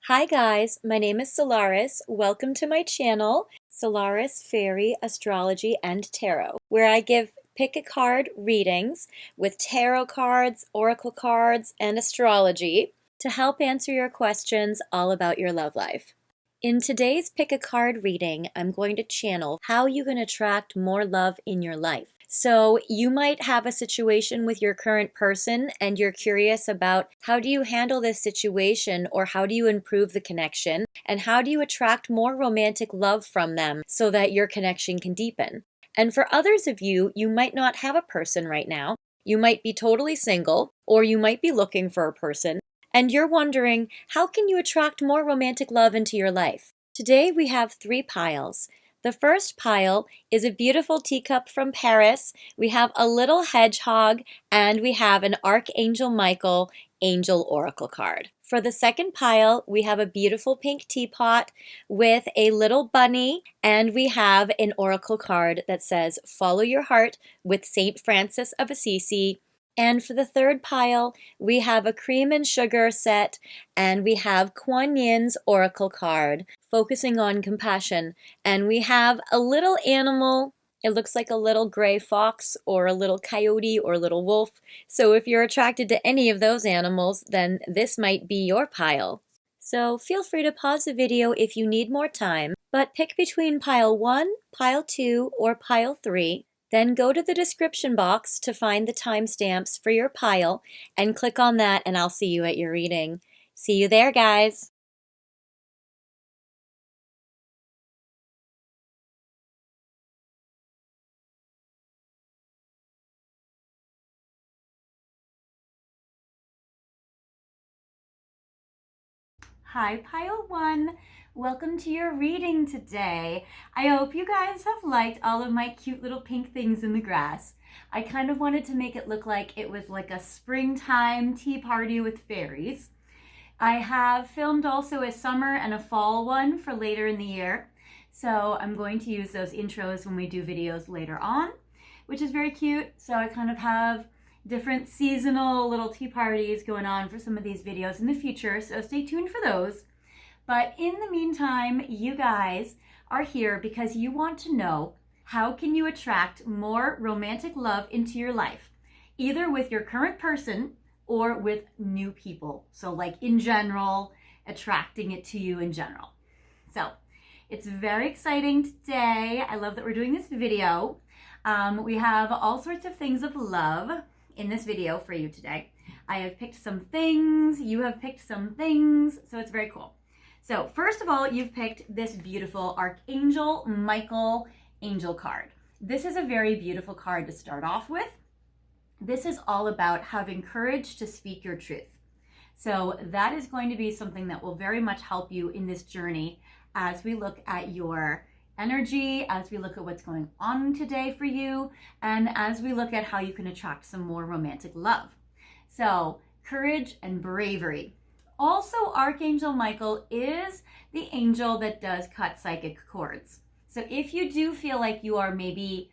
Hi guys, my name is Solaris. Welcome to my channel, Solaris Fairy Astrology and Tarot, where I give pick a card readings with tarot cards, oracle cards, and astrology to help answer your questions all about your love life. In today's pick a card reading, I'm going to channel how you can attract more love in your life. So you might have a situation with your current person and you're curious about how do you handle this situation, or how do you improve the connection, and how do you attract more romantic love from them so that your connection can deepen. And for others of you, you might not have a person right now. You might be totally single, or you might be looking for a person, and you're wondering, how can you attract more romantic love into your life? Today we have 3 piles. The first pile is a beautiful teacup from Paris. We have a little hedgehog, and we have an Archangel Michael angel oracle card. For the second pile, we have a beautiful pink teapot with a little bunny, and we have an oracle card that says, "Follow your heart" with Saint Francis of Assisi. And for the third pile, we have a cream and sugar set, and we have Quan's oracle card, focusing on compassion. And we have a little animal. It looks like a little gray fox or a little coyote or a little wolf. So if you're attracted to any of those animals, then this might be your pile. So feel free to pause the video if you need more time, but pick between pile 1, pile 2, or pile 3. Then go to the description box to find the timestamps for your pile and click on that, and I'll see you at your reading. See you there, guys! Hi, pile 1. Welcome to your reading today. I hope you guys have liked all of my cute little pink things in the grass. I kind of wanted to make it look like it was like a springtime tea party with fairies. I have filmed also a summer and a fall one for later in the year. So I'm going to use those intros when we do videos later on, which is very cute. So I kind of have different seasonal little tea parties going on for some of these videos in the future, so stay tuned for those. But in the meantime, you guys are here because you want to know, how can you attract more romantic love into your life, either with your current person or with new people. So like in general, attracting it to you in general. So it's very exciting today. I love that we're doing this video. We have all sorts of things of love in this video for you today. I have picked some things, you have picked some things, so it's very cool. So first of all, you've picked this beautiful Archangel Michael angel card. This is a very beautiful card to start off with. This is all about having courage to speak your truth. So that is going to be something that will very much help you in this journey as we look at your energy, as we look at what's going on today for you, and as we look at how you can attract some more romantic love. So courage and bravery. Also, Archangel Michael is the angel that does cut psychic cords. So if you do feel like you are maybe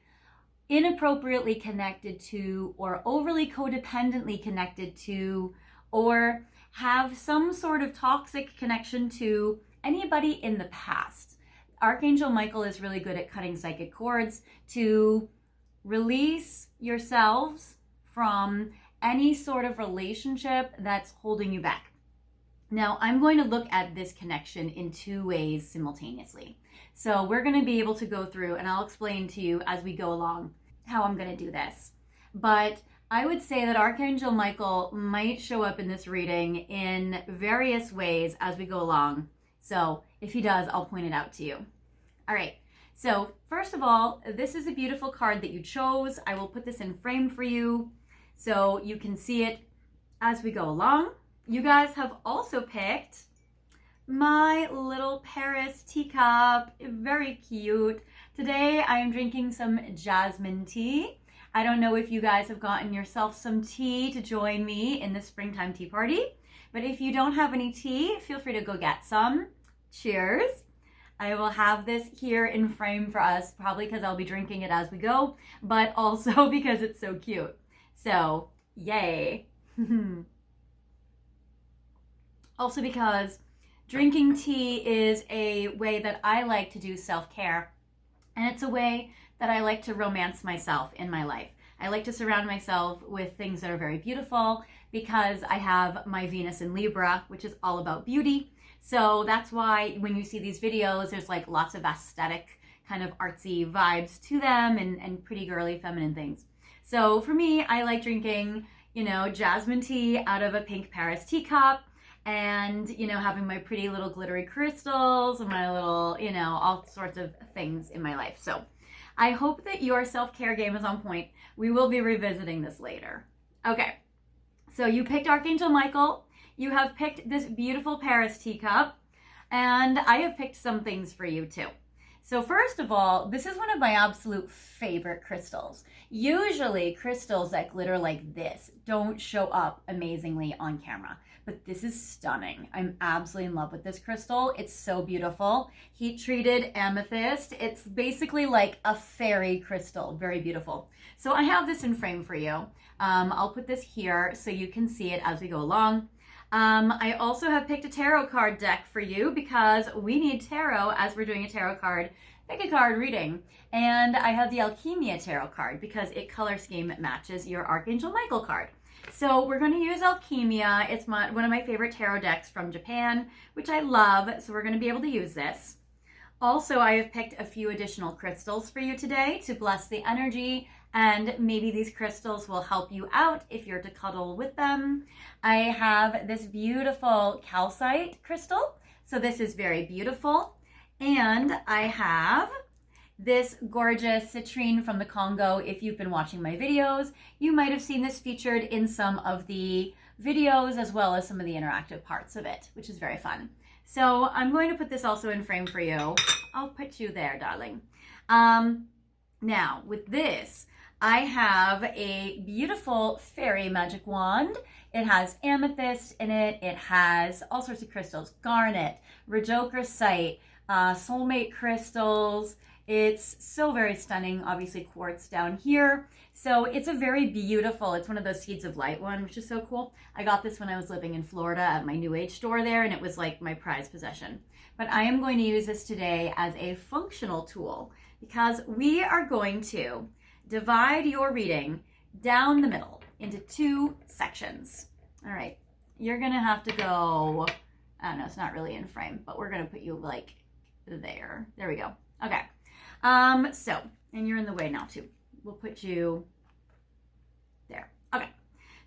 inappropriately connected to, or overly codependently connected to, or have some sort of toxic connection to anybody in the past, Archangel Michael is really good at cutting psychic cords to release yourselves from any sort of relationship that's holding you back. Now, I'm going to look at this connection in 2 ways simultaneously. So we're going to be able to go through, and I'll explain to you as we go along how I'm going to do this. But I would say that Archangel Michael might show up in this reading in various ways as we go along. So if he does, I'll point it out to you. All right, so first of all, this is a beautiful card that you chose. I will put this in frame for you so you can see it as we go along. You guys have also picked my little Paris teacup, very cute. Today I am drinking some jasmine tea. I don't know if you guys have gotten yourself some tea to join me in the springtime tea party, but if you don't have any tea, feel free to go get some. Cheers. I will have this here in frame for us, probably because I'll be drinking it as we go, but also because it's so cute. So, yay. Also because Drinking tea is a way that I like to do self-care, and it's a way that I like to romance myself in my life. I like to surround myself with things that are very beautiful because I have my Venus in Libra, which is all about beauty. So that's why when you see these videos, there's like lots of aesthetic kind of artsy vibes to them and pretty girly feminine things. So for me, I like drinking, jasmine tea out of a pink Paris teacup and, having my pretty little glittery crystals and my little, all sorts of things in my life. So I hope that your self-care game is on point. We will be revisiting this later. Okay, so you picked Archangel Michael. You have picked this beautiful Paris teacup, and I have picked some things for you too. So first of all, this is one of my absolute favorite crystals. Usually crystals that glitter like this don't show up amazingly on camera, but this is stunning. I'm absolutely in love with this crystal. It's so beautiful. Heat treated amethyst. It's basically like a fairy crystal, very beautiful. So I have this in frame for you. I'll put this here so you can see it as we go along. I also have picked a tarot card deck for you because we need tarot as we're doing a tarot card pick a card reading. And I have the Alchemia tarot card because it color scheme matches your Archangel Michael card. So we're going to use Alchemia. It's one of my favorite tarot decks from Japan, which I love. So we're going to be able to use this. Also, I have picked a few additional crystals for you today to bless the energy, and maybe these crystals will help you out if you're to cuddle with them. I have this beautiful calcite crystal. So this is very beautiful. And I have this gorgeous citrine from the Congo. If you've been watching my videos, you might have seen this featured in some of the videos as well as some of the interactive parts of it, which is very fun. So I'm going to put this also in frame for you. I'll put you there, darling. Now, with this, I have a beautiful fairy magic wand. It has amethyst in it. It has all sorts of crystals, garnet, rhodochrosite, soulmate crystals. It's so very stunning, obviously quartz down here. So it's a very beautiful, it's one of those seeds of light one, which is so cool. I got this when I was living in Florida at my New Age store there, and it was like my prized possession. But I am going to use this today as a functional tool because we are going to divide your reading down the middle into 2 sections. All right, you're gonna have to go, I don't know, it's not really in frame, but we're gonna put you like there. There we go. Okay. So, and you're in the way now too. We'll put you there. Okay.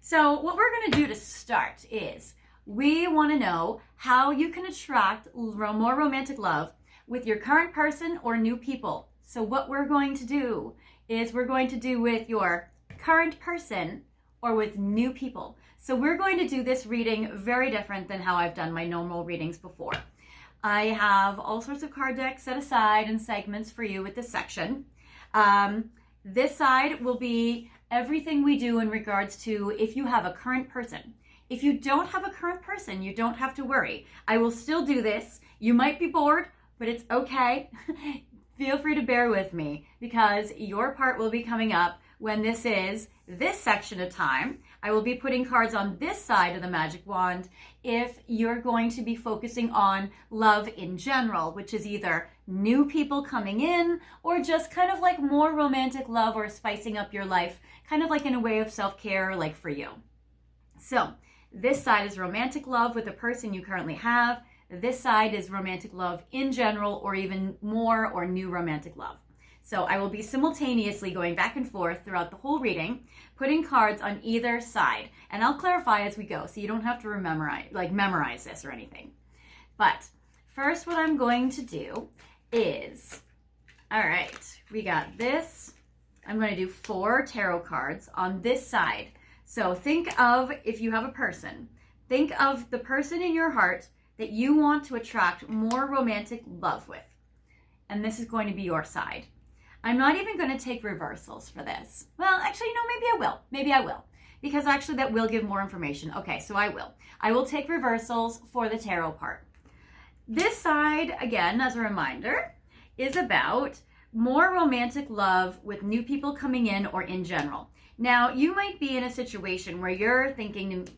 So what we're going to do to start is we want to know how you can attract more romantic love with your current person or new people. So what we're going to do is we're going to do with your current person or with new people. So we're going to do this reading very different than how I've done my normal readings before. I have all sorts of card decks set aside and segments for you with this section. This side will be everything we do in regards to if you have a current person. If you don't have a current person, you don't have to worry. I will still do this. You might be bored, but it's okay. Feel free to bear with me because your part will be coming up when this is this section of time. I will be putting cards on this side of the magic wand if you're going to be focusing on love in general, which is either new people coming in or just kind of like more romantic love or spicing up your life, kind of like in a way of self-care, like for you. So this side is romantic love with the person you currently have. This side is romantic love in general or even more or new romantic love. So I will be simultaneously going back and forth throughout the whole reading, putting cards on either side. And I'll clarify as we go, so you don't have to memorize this or anything. But first what I'm going to do is, all right, we got this. I'm going to do 4 tarot cards on this side. So think of, if you have a person, think of the person in your heart that you want to attract more romantic love with. And this is going to be your side. I'm not even going to take reversals for this. Well, actually, no, maybe I will. Maybe I will. Because actually that will give more information. Okay, so I will. I will take reversals for the tarot part. This side, again, as a reminder, is about more romantic love with new people coming in or in general. Now, you might be in a situation where you're thinking,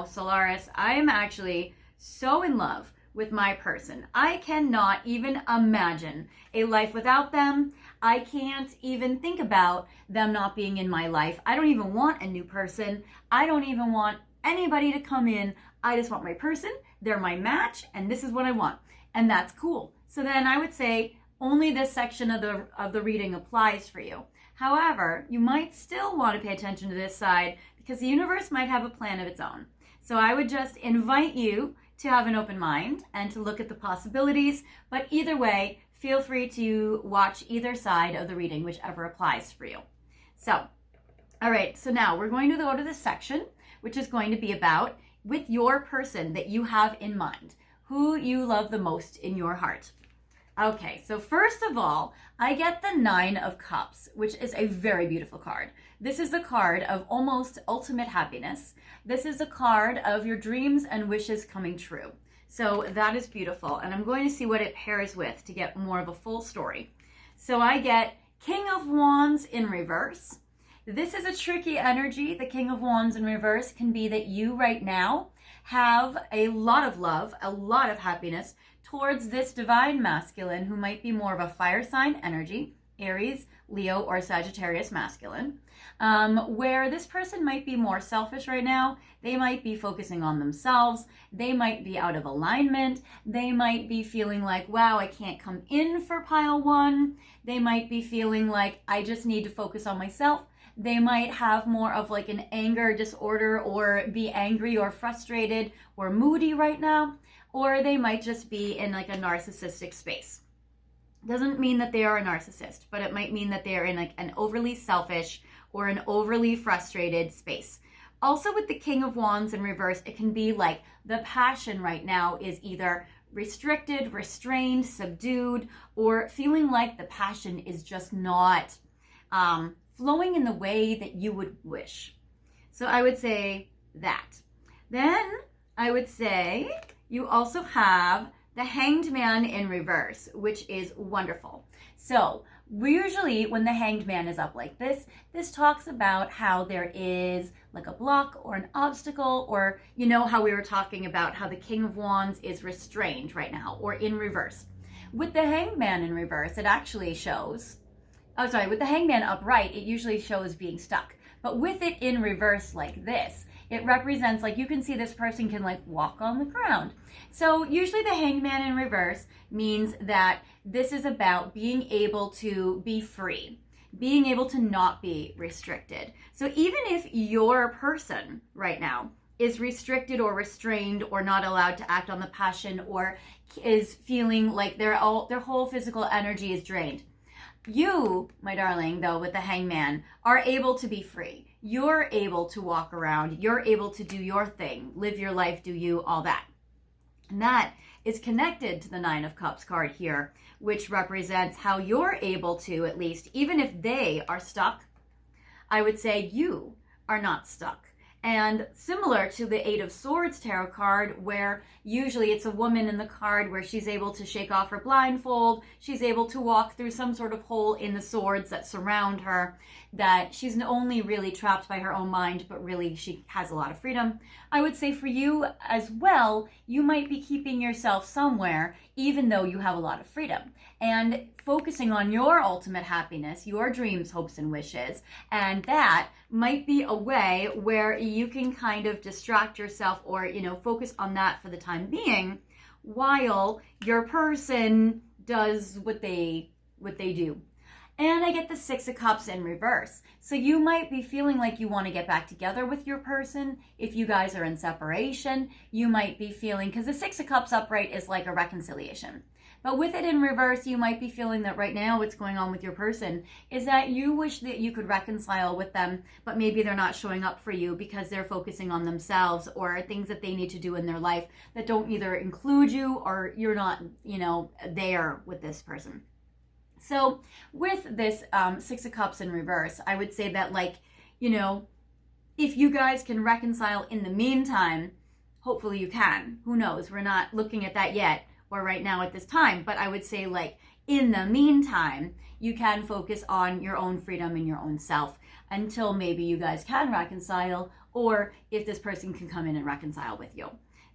Solaris, I'm actually so in love with my person. I cannot even imagine a life without them. I can't even think about them not being in my life. I don't even want a new person. I don't even want anybody to come in. I just want my person. They're my match, and this is what I want. And that's cool. So then I would say only this section of the reading applies for you. However, you might still want to pay attention to this side because the universe might have a plan of its own. So I would just invite you to have an open mind and to look at the possibilities. But either way, feel free to watch either side of the reading, whichever applies for you. So, all right, so now we're going to go to this section, which is going to be about with your person that you have in mind, who you love the most in your heart. Okay, so first of all, I get the 9 of Cups, which is a very beautiful card. This is the card of almost ultimate happiness. This is a card of your dreams and wishes coming true. So that is beautiful, and I'm going to see what it pairs with to get more of a full story. So I get King of Wands in reverse. This is a tricky energy. The King of Wands in reverse can be that you right now have a lot of love, a lot of happiness towards this divine masculine who might be more of a fire sign energy, Aries, Leo, or Sagittarius masculine, where this person might be more selfish right now. They might be focusing on themselves. They might be out of alignment. They might be feeling like, wow, I can't come in for pile 1. They might be feeling like, I just need to focus on myself. They might have more of like an anger disorder or be angry or frustrated or moody right now. Or they might just be in like a narcissistic space. Doesn't mean that they are a narcissist, but it might mean that they are in like an overly selfish or an overly frustrated space. Also with the King of Wands in reverse, it can be like the passion right now is either restricted, restrained, subdued, or feeling like the passion is just not flowing in the way that you would wish. So I would say that. Then I would say you also have the Hanged Man in reverse, which is wonderful. So usually when the Hanged Man is up like this talks about how there is like a block or an obstacle, or you know how we were talking about how the King of Wands is restrained right now or in reverse. With the Hanged Man in reverse, it actually shows, with the Hanged Man upright, it usually shows being stuck. But with it in reverse like this, it represents like you can see this person can like walk on the ground. So usually the Hanged Man in reverse means that this is about being able to be free, being able to not be restricted. So even if your person right now is restricted or restrained or not allowed to act on the passion or is feeling like their whole physical energy is drained, you, my darling, though, with the Hangman, are able to be free. You're able to walk around. You're able to do your thing, live your life, do you, all that. And that is connected to the 9 of Cups card here, which represents how you're able to, at least, even if they are stuck, I would say you are not stuck. And similar to the 8 of Swords tarot card, where usually it's a woman in the card where she's able to shake off her blindfold, she's able to walk through some sort of hole in the swords that surround her, that she's not only really trapped by her own mind, but really she has a lot of freedom. I would say for you as well, you might be keeping yourself somewhere, even though you have a lot of freedom, and focusing on your ultimate happiness, your dreams, hopes, and wishes. And that might be a way where you can kind of distract yourself or, focus on that for the time being while your person does what they do. And I get the 6 of Cups in reverse. So you might be feeling like you want to get back together with your person. If you guys are in separation, you might be feeling, because the 6 of Cups upright is like a reconciliation. But with it in reverse, you might be feeling that right now what's going on with your person is that you wish that you could reconcile with them, but maybe they're not showing up for you because they're focusing on themselves or things that they need to do in their life that don't either include you or you're not, there with this person. So with this 6 of Cups in reverse, I would say that if you guys can reconcile in the meantime, hopefully you can. Who knows? We're not looking at that yet or right now at this time. But I would say in the meantime, you can focus on your own freedom and your own self until maybe you guys can reconcile, or if this person can come in and reconcile with you.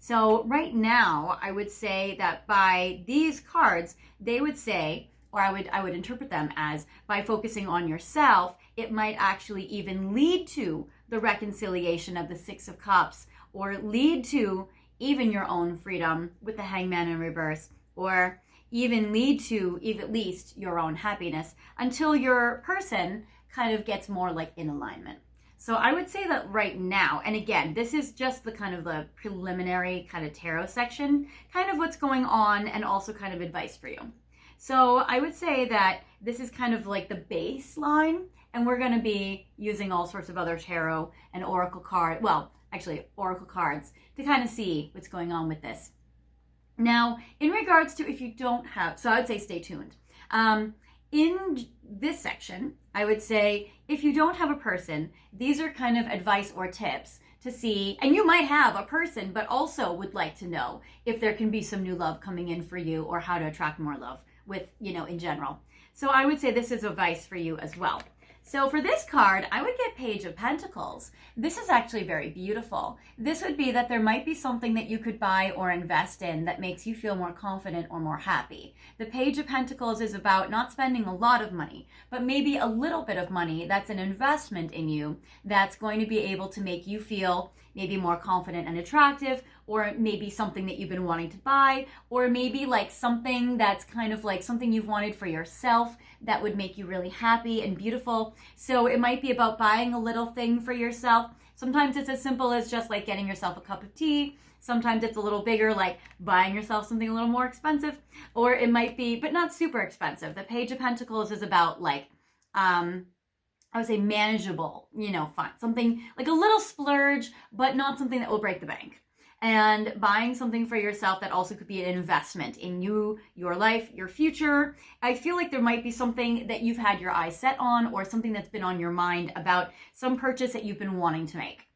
So right now, I would say that by these cards, they would say, or I would interpret them as, by focusing on yourself, it might actually even lead to the reconciliation of the Six of Cups, or lead to even your own freedom with the Hangman in reverse, or even lead to at least your own happiness until your person kind of gets more like in alignment. So I would say that right now, and again, this is just the kind of the preliminary kind of tarot section, kind of what's going on, and also kind of advice for you. So I would say that this is kind of like the baseline, and we're going to be using all sorts of other tarot and oracle oracle cards to kind of see what's going on with this. Now, in regards to if you don't have, so I would say stay tuned. In this section, I would say if you don't have a person, these are kind of advice or tips to see, and you might have a person, but also would like to know if there can be some new love coming in for you, or how to attract more love with, in general. So I would say this is advice for you as well. So for this card, I would get Page of Pentacles. This is actually very beautiful. This would be that there might be something that you could buy or invest in that makes you feel more confident or more happy. The Page of Pentacles is about not spending a lot of money, but maybe a little bit of money that's an investment in you that's going to be able to make you feel maybe more confident and attractive, or maybe something that you've been wanting to buy, or maybe like something that's kind of like something you've wanted for yourself that would make you really happy and beautiful. So it might be about buying a little thing for yourself. Sometimes it's as simple as just like getting yourself a cup of tea. Sometimes it's a little bigger, like buying yourself something a little more expensive, or it might be, but not super expensive. The Page of Pentacles is about like, I would say manageable, fun. Something like a little splurge, but not something that will break the bank. And buying something for yourself that also could be an investment in you, your life, your future. I feel like there might be something that you've had your eyes set on, or something that's been on your mind about some purchase that you've been wanting to make.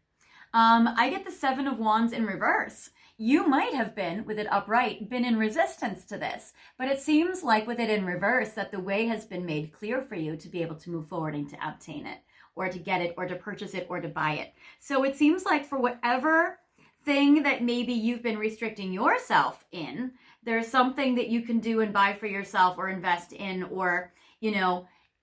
I get the Seven of Wands in reverse. You might have been, with it upright, been in resistance to this, but it seems like with it in reverse that the way has been made clear for you to be able to move forward and to obtain it, or to get it, or to purchase it, or to buy it. So it seems like for whatever thing that maybe you've been restricting yourself in, there's something that you can do and buy for yourself, or invest in, or,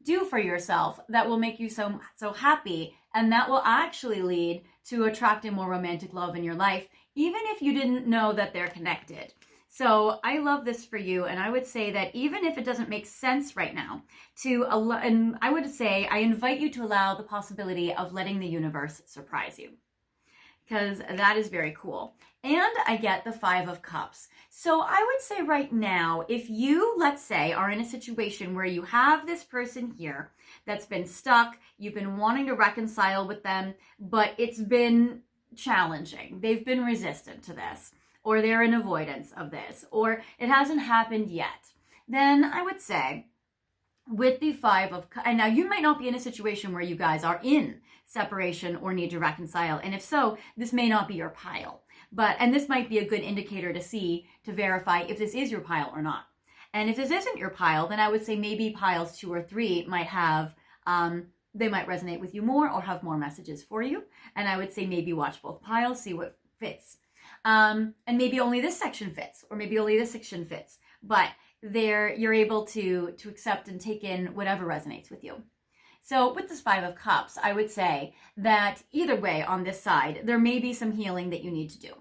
do for yourself that will make you so happy, and that will actually lead to attracting more romantic love in your life, even if you didn't know that they're connected. So I love this for you, and I would say that even if it doesn't make sense right now, and I would say I invite you to allow the possibility of letting the universe surprise you, because that is very cool. And I get the Five of Cups. So I would say right now, if you, let's say, are in a situation where you have this person here that's been stuck, you've been wanting to reconcile with them, but it's been challenging. They've been resistant to this, or they're in avoidance of this, or it hasn't happened yet. Then I would say, with the Five of Cups, and now you might not be in a situation where you guys are in separation or need to reconcile, and if so, this may not be your pile. And this might be a good indicator to see, to verify if this is your pile or not. And if this isn't your pile, then I would say maybe piles 2 or 3 might have, they might resonate with you more, or have more messages for you. And I would say maybe watch both piles, see what fits. And maybe only this section fits, or maybe only this section fits. But you're able to accept and take in whatever resonates with you. So with this Five of Cups, I would say that either way on this side, there may be some healing that you need to do.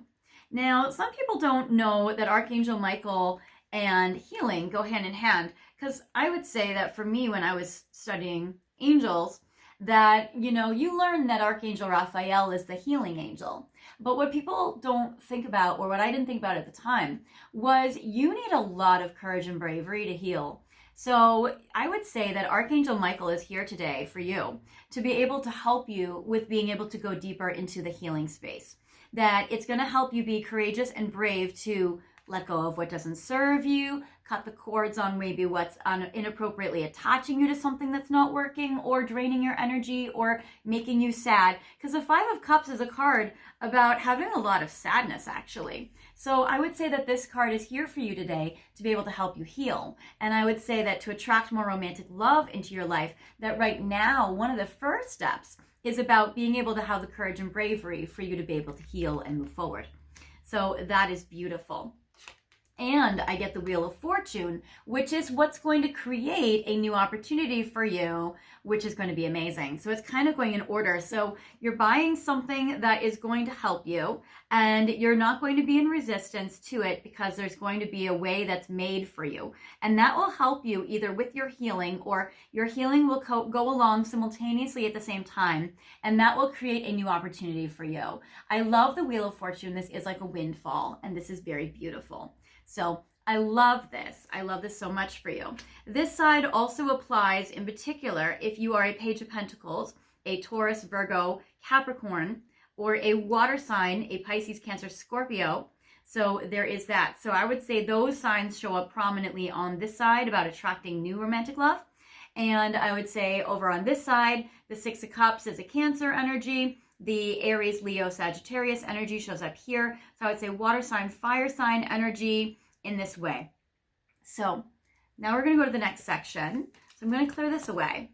Now, some people don't know that Archangel Michael and healing go hand in hand, because I would say that for me, when I was studying angels, that, you learn that Archangel Raphael is the healing angel. But what people don't think about, or what I didn't think about at the time, was you need a lot of courage and bravery to heal. So I would say that Archangel Michael is here today for you to be able to help you with being able to go deeper into the healing space. That it's going to help you be courageous and brave to let go of what doesn't serve you, cut the cords on maybe what's inappropriately attaching you to something that's not working, or draining your energy, or making you sad. Because the Five of Cups is a card about having a lot of sadness, actually. So I would say that this card is here for you today to be able to help you heal. And I would say that to attract more romantic love into your life, that right now, one of the first steps is about being able to have the courage and bravery for you to be able to heal and move forward. So that is beautiful. And I get the Wheel of Fortune, which is what's going to create a new opportunity for you, which is going to be amazing. So it's kind of going in order. So you're buying something that is going to help you, and you're not going to be in resistance to it because there's going to be a way that's made for you. And that will help you either with your healing, or your healing will go along simultaneously at the same time. And that will create a new opportunity for you. I love the Wheel of Fortune. This is like a windfall, and this is very beautiful. So I love this. I love this so much for you. This side also applies in particular if you are a Page of Pentacles, a Taurus, Virgo, Capricorn, or a water sign, a Pisces, Cancer, Scorpio. So there is that. So I would say those signs show up prominently on this side about attracting new romantic love. And I would say over on this side, the Six of Cups is a Cancer energy. The Aries, Leo, Sagittarius energy shows up here. So I would say water sign, fire sign energy in this way. So now we're going to go to the next section. So I'm going to clear this away.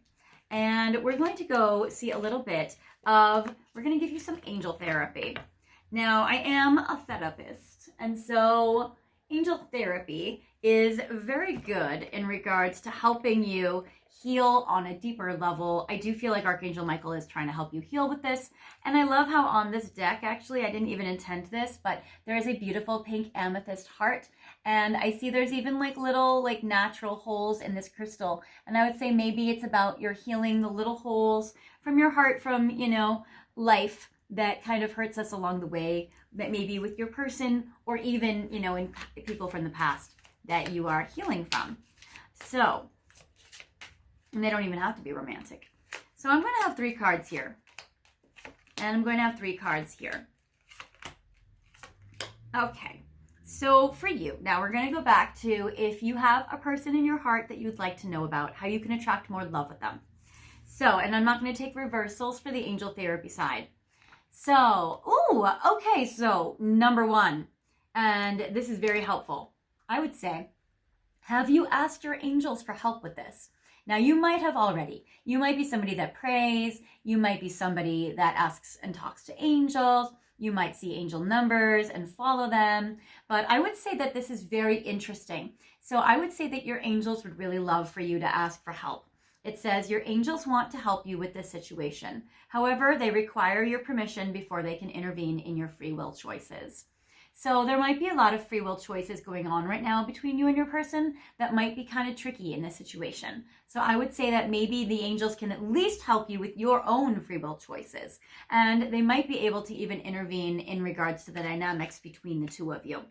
And we're going to go see a little bit of, we're going to give you some angel therapy. Now, I am a therapist, and so angel therapy is very good in regards to helping you heal on a deeper level. I do feel like Archangel Michael is trying to help you heal with this. And I love how on this deck, actually, I didn't even intend this, but there is a beautiful pink amethyst heart. And I see there's even like little like natural holes in this crystal. And I would say maybe it's about your healing the little holes from your heart from, you know, life that kind of hurts us along the way, that maybe with your person or even, you know, in people from the past that you are healing from. So, and they don't even have to be romantic. So I'm going to have 3 cards here. And I'm going to have 3 cards here. Okay. So for you, now we're going to go back to if you have a person in your heart that you would like to know about, how you can attract more love with them. So, and I'm not going to take reversals for the angel therapy side. So, okay. So number 1, and this is very helpful. I would say, have you asked your angels for help with this? Now, you might have already. You might be somebody that prays. You might be somebody that asks and talks to angels. You might see angel numbers and follow them. But I would say that this is very interesting. So I would say that your angels would really love for you to ask for help. It says your angels want to help you with this situation. However, they require your permission before they can intervene in your free will choices. So there might be a lot of free will choices going on right now between you and your person that might be kind of tricky in this situation. So I would say that maybe the angels can at least help you with your own free will choices. And they might be able to even intervene in regards to the dynamics between the two of you.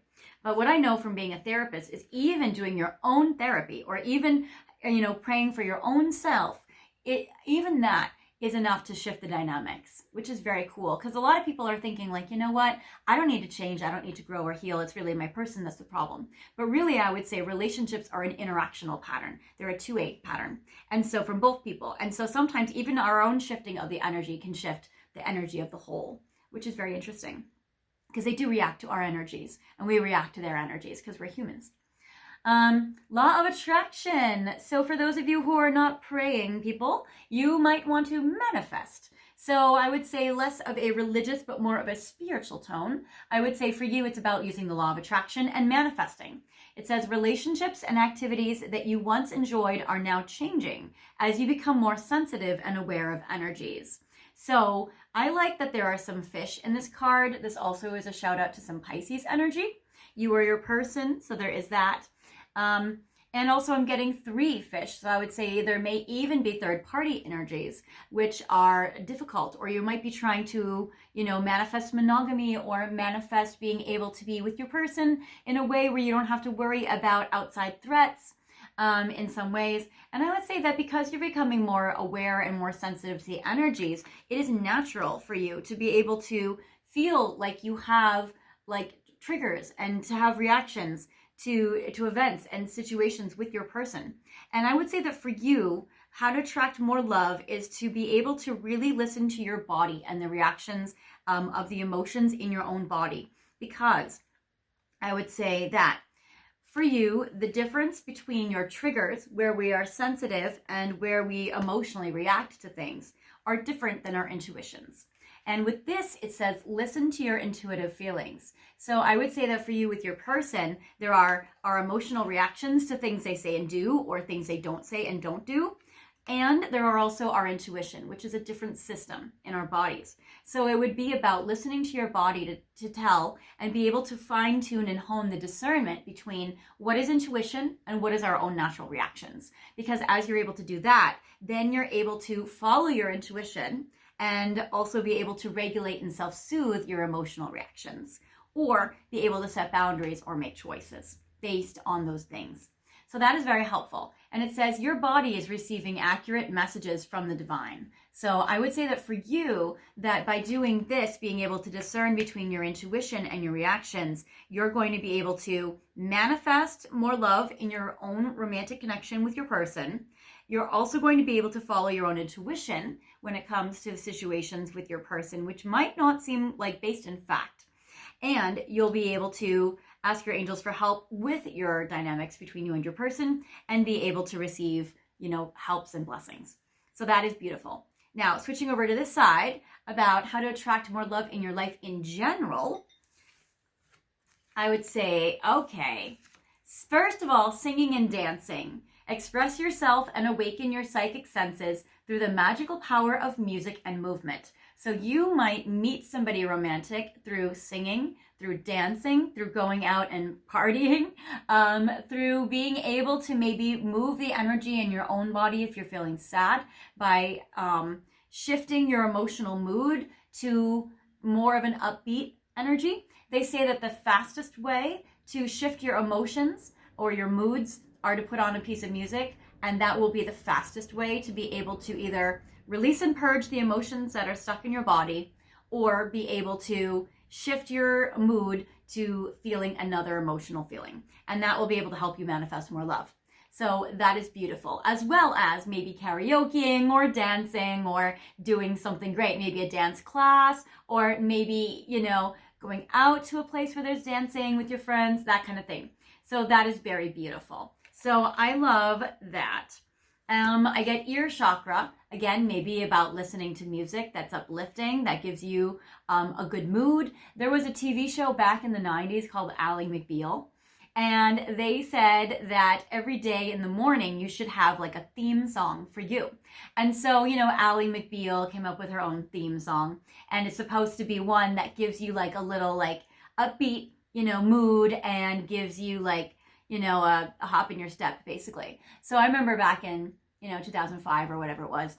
But what I know from being a therapist is even doing your own therapy or even, you know, praying for your own self, even that is enough to shift the dynamics, which is very cool. Because a lot of people are thinking like, you know what, I don't need to change, I don't need to grow or heal, it's really my person that's the problem. But really, I would say relationships are an interactional pattern. They're a two-way pattern. And so from both people. And so sometimes even our own shifting of the energy can shift the energy of the whole, which is very interesting. Because they do react to our energies, and we react to their energies because we're humans. Law of attraction. So for those of you who are not praying people, you might want to manifest. So I would say less of a religious, but more of a spiritual tone. I would say for you, it's about using the law of attraction and manifesting. It says relationships and activities that you once enjoyed are now changing as you become more sensitive and aware of energies. So I like that there are some fish in this card. This also is a shout out to some Pisces energy. You are your person, so there is that. And also I'm getting 3 fish. So I would say there may even be third party energies, which are difficult, or you might be trying to, you know, manifest monogamy or manifest being able to be with your person in a way where you don't have to worry about outside threats in some ways. And I would say that because you're becoming more aware and more sensitive to the energies, it is natural for you to be able to feel like you have like triggers and to have reactions to events and situations with your person. And I would say that for you, how to attract more love is to be able to really listen to your body and the reactions of the emotions in your own body. Because I would say that for you, the difference between your triggers, where we are sensitive and where we emotionally react to things, are different than our intuitions. And with this, it says, listen to your intuitive feelings. So I would say that for you with your person, there are our emotional reactions to things they say and do, or things they don't say and don't do. And there are also our intuition, which is a different system in our bodies. So it would be about listening to your body to tell and be able to fine tune and hone the discernment between what is intuition and what is our own natural reactions. Because as you're able to do that, then you're able to follow your intuition and also be able to regulate and self-soothe your emotional reactions, or be able to set boundaries or make choices based on those things. So that is very helpful. And it says your body is receiving accurate messages from the divine. So I would say that for you, that by doing this, being able to discern between your intuition and your reactions, you're going to be able to manifest more love in your own romantic connection with your person. You're also going to be able to follow your own intuition when it comes to situations with your person, which might not seem like based in fact. And you'll be able to ask your angels for help with your dynamics between you and your person and be able to receive, helps and blessings. So that is beautiful. Now, switching over to this side about how to attract more love in your life in general, I would say, okay, first of all, singing and dancing. Express yourself and awaken your psychic senses through the magical power of music and movement. So you might meet somebody romantic through singing, through dancing, through going out and partying, through being able to maybe move the energy in your own body if you're feeling sad by shifting your emotional mood to more of an upbeat energy. They say that the fastest way to shift your emotions or your moods are to put on a piece of music, and that will be the fastest way to be able to either release and purge the emotions that are stuck in your body, or be able to shift your mood to feeling another emotional feeling. And that will be able to help you manifest more love. So that is beautiful, as well as maybe karaokeing or dancing or doing something great, maybe a dance class, or maybe, going out to a place where there's dancing with your friends, that kind of thing. So that is very beautiful. So I love that. I get ear chakra, again, maybe about listening to music that's uplifting, that gives you a good mood. There was a TV show back in the 90s called Ally McBeal, and they said that every day in the morning you should have like a theme song for you. And so, Ally McBeal came up with her own theme song, and it's supposed to be one that gives you like a little like upbeat, mood, and gives you like, a hop in your step, basically. So I remember back in, 2005 or whatever it was,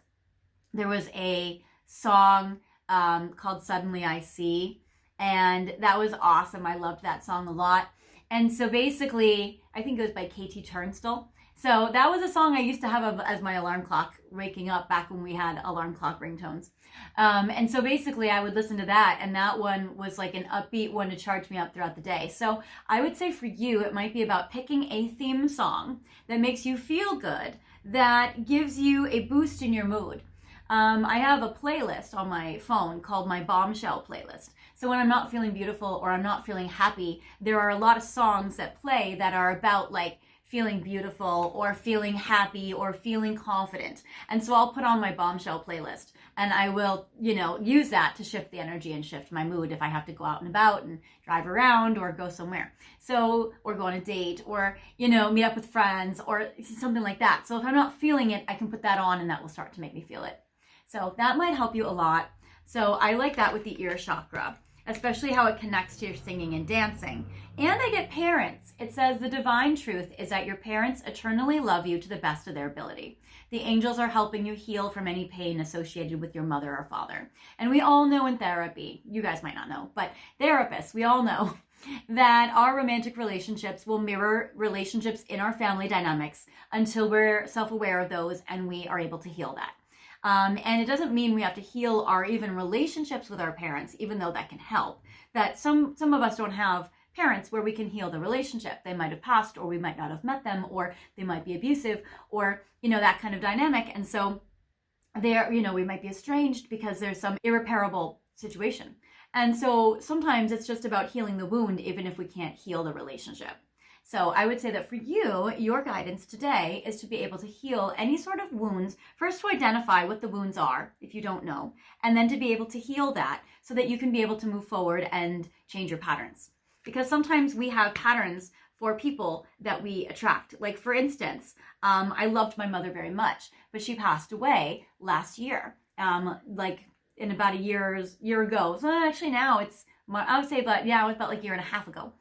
there was a song called Suddenly I See, and that was awesome. I loved that song a lot. And so basically, I think it was by KT Turnstile. So that was a song I used to have as my alarm clock waking up back when we had alarm clock ringtones. And so basically I would listen to that, and that one was like an upbeat one to charge me up throughout the day. So I would say for you, it might be about picking a theme song that makes you feel good, that gives you a boost in your mood. I have a playlist on my phone called my Bombshell playlist. So when I'm not feeling beautiful or I'm not feeling happy, there are a lot of songs that play that are about like feeling beautiful or feeling happy or feeling confident. And so I'll put on my Bombshell playlist, and I will, use that to shift the energy and shift my mood if I have to go out and about and drive around or go somewhere. So, or go on a date or, meet up with friends or something like that. So if I'm not feeling it, I can put that on and that will start to make me feel it. So that might help you a lot. So I like that with the ear chakra, especially how it connects to your singing and dancing. And I get parents. It says the divine truth is that your parents eternally love you to the best of their ability. The angels are helping you heal from any pain associated with your mother or father. And we all know in therapy, you guys might not know, but therapists, we all know that our romantic relationships will mirror relationships in our family dynamics until we're self-aware of those and we are able to heal that. And it doesn't mean we have to heal our even relationships with our parents, even though that can help. That some of us don't have parents where we can heal the relationship. They might have passed, or we might not have met them, or they might be abusive, or, that kind of dynamic. And so we might be estranged because there's some irreparable situation. And so sometimes it's just about healing the wound, even if we can't heal the relationship. So I would say that for you, your guidance today is to be able to heal any sort of wounds, first to identify what the wounds are, if you don't know, and then to be able to heal that so that you can be able to move forward and change your patterns. Because sometimes we have patterns for people that we attract. Like for instance, I loved my mother very much, but she passed away last year, like in about a year ago. So actually now I would say about, yeah, it was about like a year and a half ago.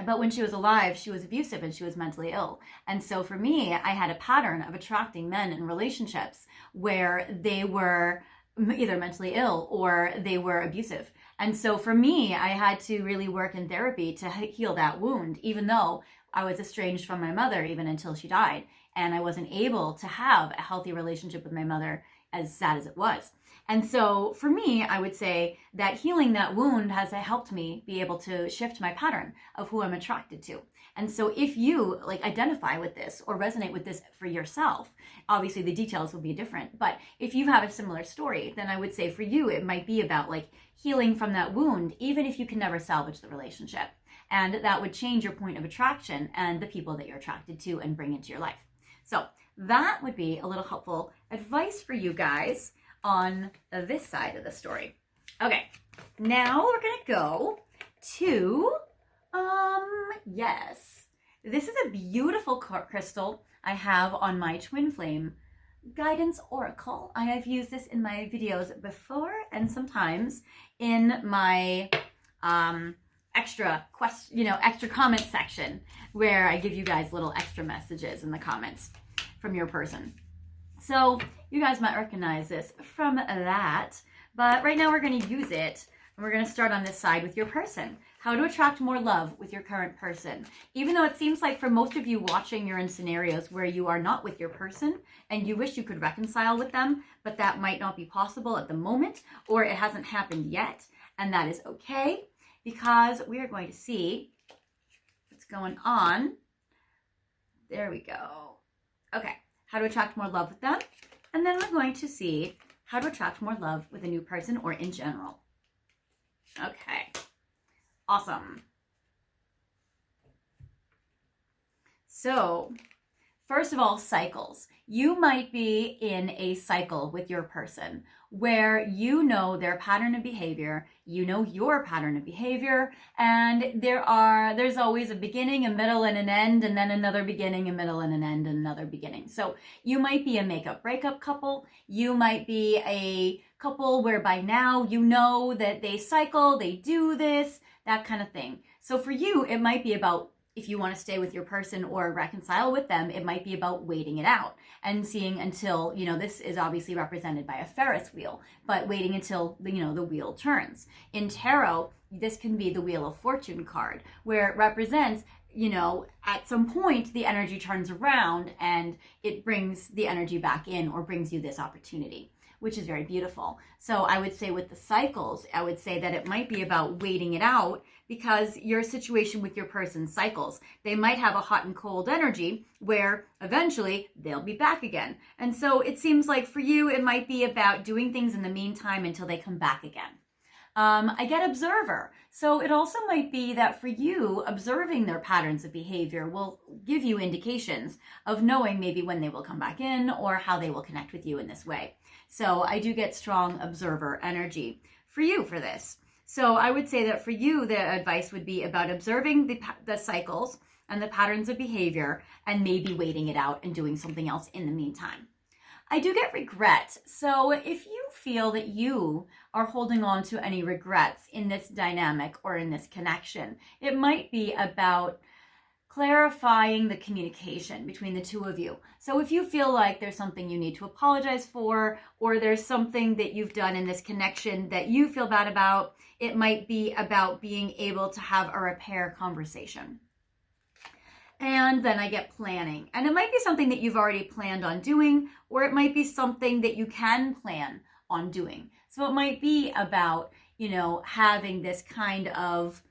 But when she was alive, she was abusive and she was mentally ill. And so for me, I had a pattern of attracting men in relationships where they were either mentally ill or they were abusive. And so for me, I had to really work in therapy to heal that wound, even though I was estranged from my mother even until she died. And I wasn't able to have a healthy relationship with my mother, as sad as it was. And so for me, I would say that healing that wound has helped me be able to shift my pattern of who I'm attracted to. And so if you like identify with this or resonate with this for yourself, obviously the details will be different, but if you have a similar story, then I would say for you, it might be about like healing from that wound, even if you can never salvage the relationship. And that would change your point of attraction and the people that you're attracted to and bring into your life. So that would be a little helpful advice for you guys on this side of the story. Okay, now we're gonna go to, yes, this is a beautiful crystal I have on my Twin Flame Guidance Oracle. I have used this in my videos before and sometimes in my extra comment section where I give you guys little extra messages in the comments from your person. So you guys might recognize this from that, but right now we're going to use it and we're going to start on this side with your person. How to attract more love with your current person. Even though it seems like for most of you watching, you're in scenarios where you are not with your person and you wish you could reconcile with them, but that might not be possible at the moment or it hasn't happened yet. And that is okay because we are going to see what's going on. There we go. Okay. How to attract more love with them. And then we're going to see how to attract more love with a new person or in general. Okay. Awesome. So, first of all, cycles. You might be in a cycle with your person where you know their pattern of behavior, you know your pattern of behavior, and there's always a beginning, a middle, and an end, and then another beginning, a middle, and an end, and another beginning. So you might be a makeup breakup couple. You might be a couple where by now you know that they cycle, they do this, that kind of thing. So for you, it might be about, if you want to stay with your person or reconcile with them, it might be about waiting it out and seeing until, this is obviously represented by a Ferris wheel, but waiting until, the wheel turns. In tarot, this can be the Wheel of Fortune card, where it represents, at some point the energy turns around and it brings the energy back in or brings you this opportunity, which is very beautiful. So I would say with the cycles, I would say that it might be about waiting it out because your situation with your person cycles. They might have a hot and cold energy where eventually they'll be back again. And so it seems like for you, it might be about doing things in the meantime until they come back again. I get observer. So it also might be that for you, observing their patterns of behavior will give you indications of knowing maybe when they will come back in or how they will connect with you in this way. So I do get strong observer energy for you for this. So I would say that for you, the advice would be about observing the cycles and the patterns of behavior and maybe waiting it out and doing something else in the meantime. I do get regret. So if you feel that you are holding on to any regrets in this dynamic or in this connection, it might be about clarifying the communication between the two of you. So if you feel like there's something you need to apologize for, or there's something that you've done in this connection that you feel bad about, it might be about being able to have a repair conversation. And then I get planning. And it might be something that you've already planned on doing, or it might be something that you can plan on doing. So it might be about, having this kind of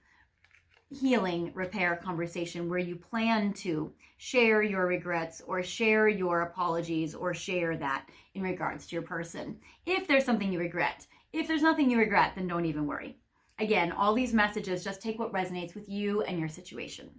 healing repair conversation where you plan to share your regrets or share your apologies or share that in regards to your person. If there's something you regret. If there's nothing you regret, then don't even worry. Again, all these messages, just take what resonates with you and your situation.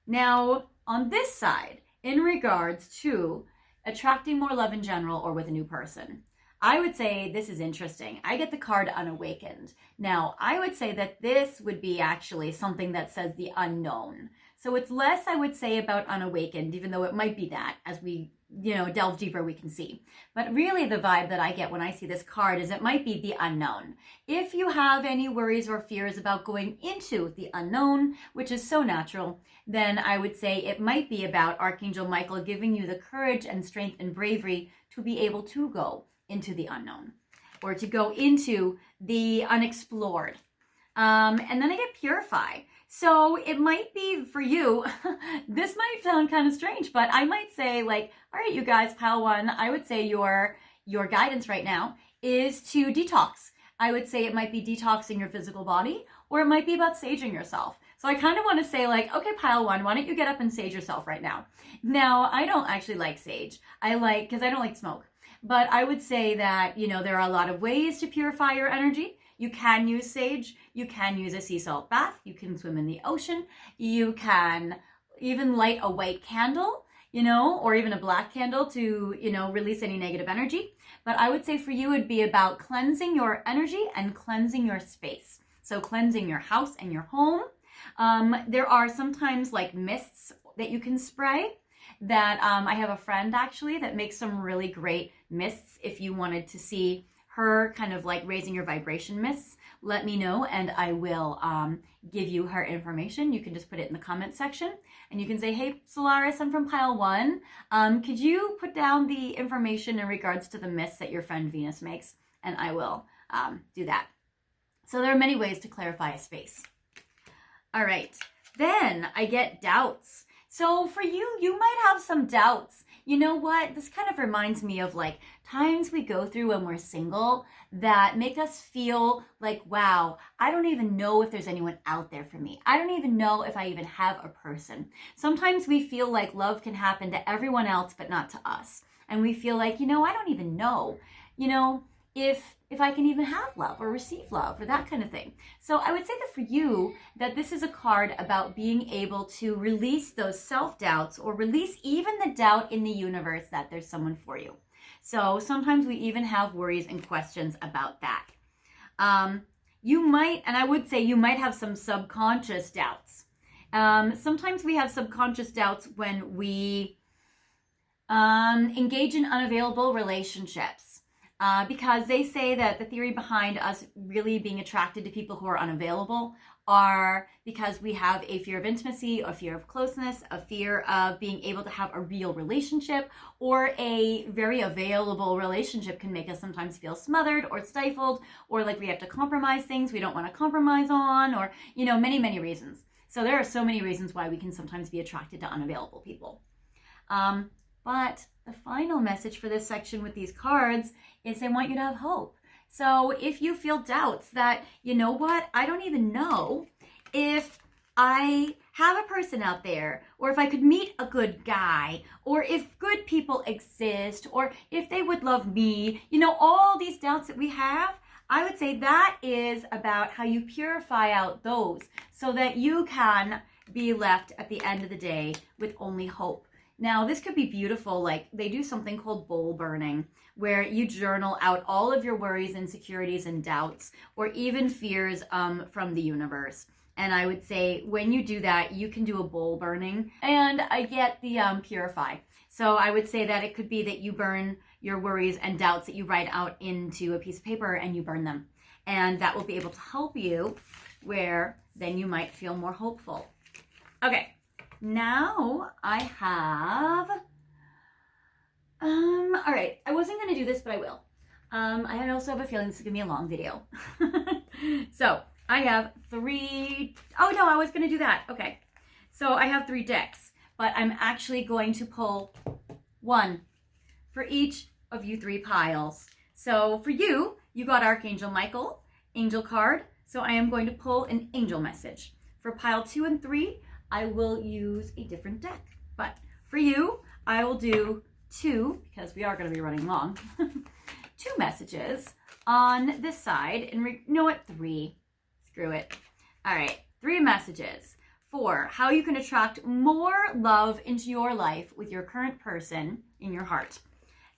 Now, on this side, in regards to attracting more love in general or with a new person, I would say this is interesting. I get the card Unawakened. Now, I would say that this would be actually something that says the unknown. So it's less, I would say, about unawakened, even though it might be that as we, delve deeper, we can see. But really the vibe that I get when I see this card is it might be the unknown. If you have any worries or fears about going into the unknown, which is so natural, then I would say it might be about Archangel Michael giving you the courage and strength and bravery to be able to go into the unknown or to go into the unexplored. And then I get Purify. So it might be for you, this might sound kind of strange, but I might say like, all right, you guys, pile one, I would say your guidance right now is to detox. I would say it might be detoxing your physical body, or it might be about saging yourself. So I kind of want to say like, okay, pile one, why don't you get up and sage yourself right now? Now, I don't actually like sage. Because I don't like smoke. But I would say that, there are a lot of ways to purify your energy. You can use sage. You can use a sea salt bath. You can swim in the ocean. You can even light a white candle, or even a black candle to, release any negative energy. But I would say for you, it'd be about cleansing your energy and cleansing your space. So cleansing your house and your home. There are sometimes like mists that you can spray that I have a friend actually that makes some really great mists. If you wanted to see her kind of like raising your vibration mists, let me know and I will give you her information. You can just put it in the comment section and you can say, hey, Solaris, I'm from pile one. Could you put down the information in regards to the mists that your friend Venus makes? And I will do that. So there are many ways to clarify a space. All right, then I get doubts. So for you, you might have some doubts. You know what? This kind of reminds me of like times we go through when we're single that make us feel like, wow, I don't even know if there's anyone out there for me. I don't even know if I even have a person. Sometimes we feel like love can happen to everyone else, but not to us. And we feel like, I don't even know, if I can even have love or receive love or that kind of thing. So I would say that for you, that this is a card about being able to release those self-doubts or release even the doubt in the universe that there's someone for you. So sometimes we even have worries and questions about that. You might, and I would say you might have some subconscious doubts. Sometimes we have subconscious doubts when we engage in unavailable relationships. Because they say that the theory behind us really being attracted to people who are unavailable are because we have a fear of intimacy, a fear of closeness, a fear of being able to have a real relationship, or a very available relationship can make us sometimes feel smothered or stifled, or like we have to compromise things we don't want to compromise on, or, many, many reasons. So there are so many reasons why we can sometimes be attracted to unavailable people. But the final message for this section with these cards is they want you to have hope. So if you feel doubts that, I don't even know if I have a person out there, or if I could meet a good guy, or if good people exist, or if they would love me, all these doubts that we have, I would say that is about how you purify out those so that you can be left at the end of the day with only hope. Now, this could be beautiful. Like they do something called bowl burning, where you journal out all of your worries, insecurities, and doubts, or even fears from the universe. And I would say when you do that, you can do a bowl burning. And I get the purify. So I would say that it could be that you burn your worries and doubts that you write out into a piece of paper and you burn them. And that will be able to help you where then you might feel more hopeful. Okay. Now I have, all right, I wasn't going to do this, but I will. I also have a feeling this is going to be a long video. So I have oh no, I was going to do that. Okay. So I have 3 decks, but I'm actually going to pull one for each of you 3 piles. So for you, you got Archangel Michael, angel card. So I am going to pull an angel message. For pile 2 and 3, I will use a different deck. But for you, I will do 2, because we are going to be running long, 2 messages on this side. And you know what? 3. Screw it. All right. 3 messages for how you can attract more love into your life with your current person in your heart.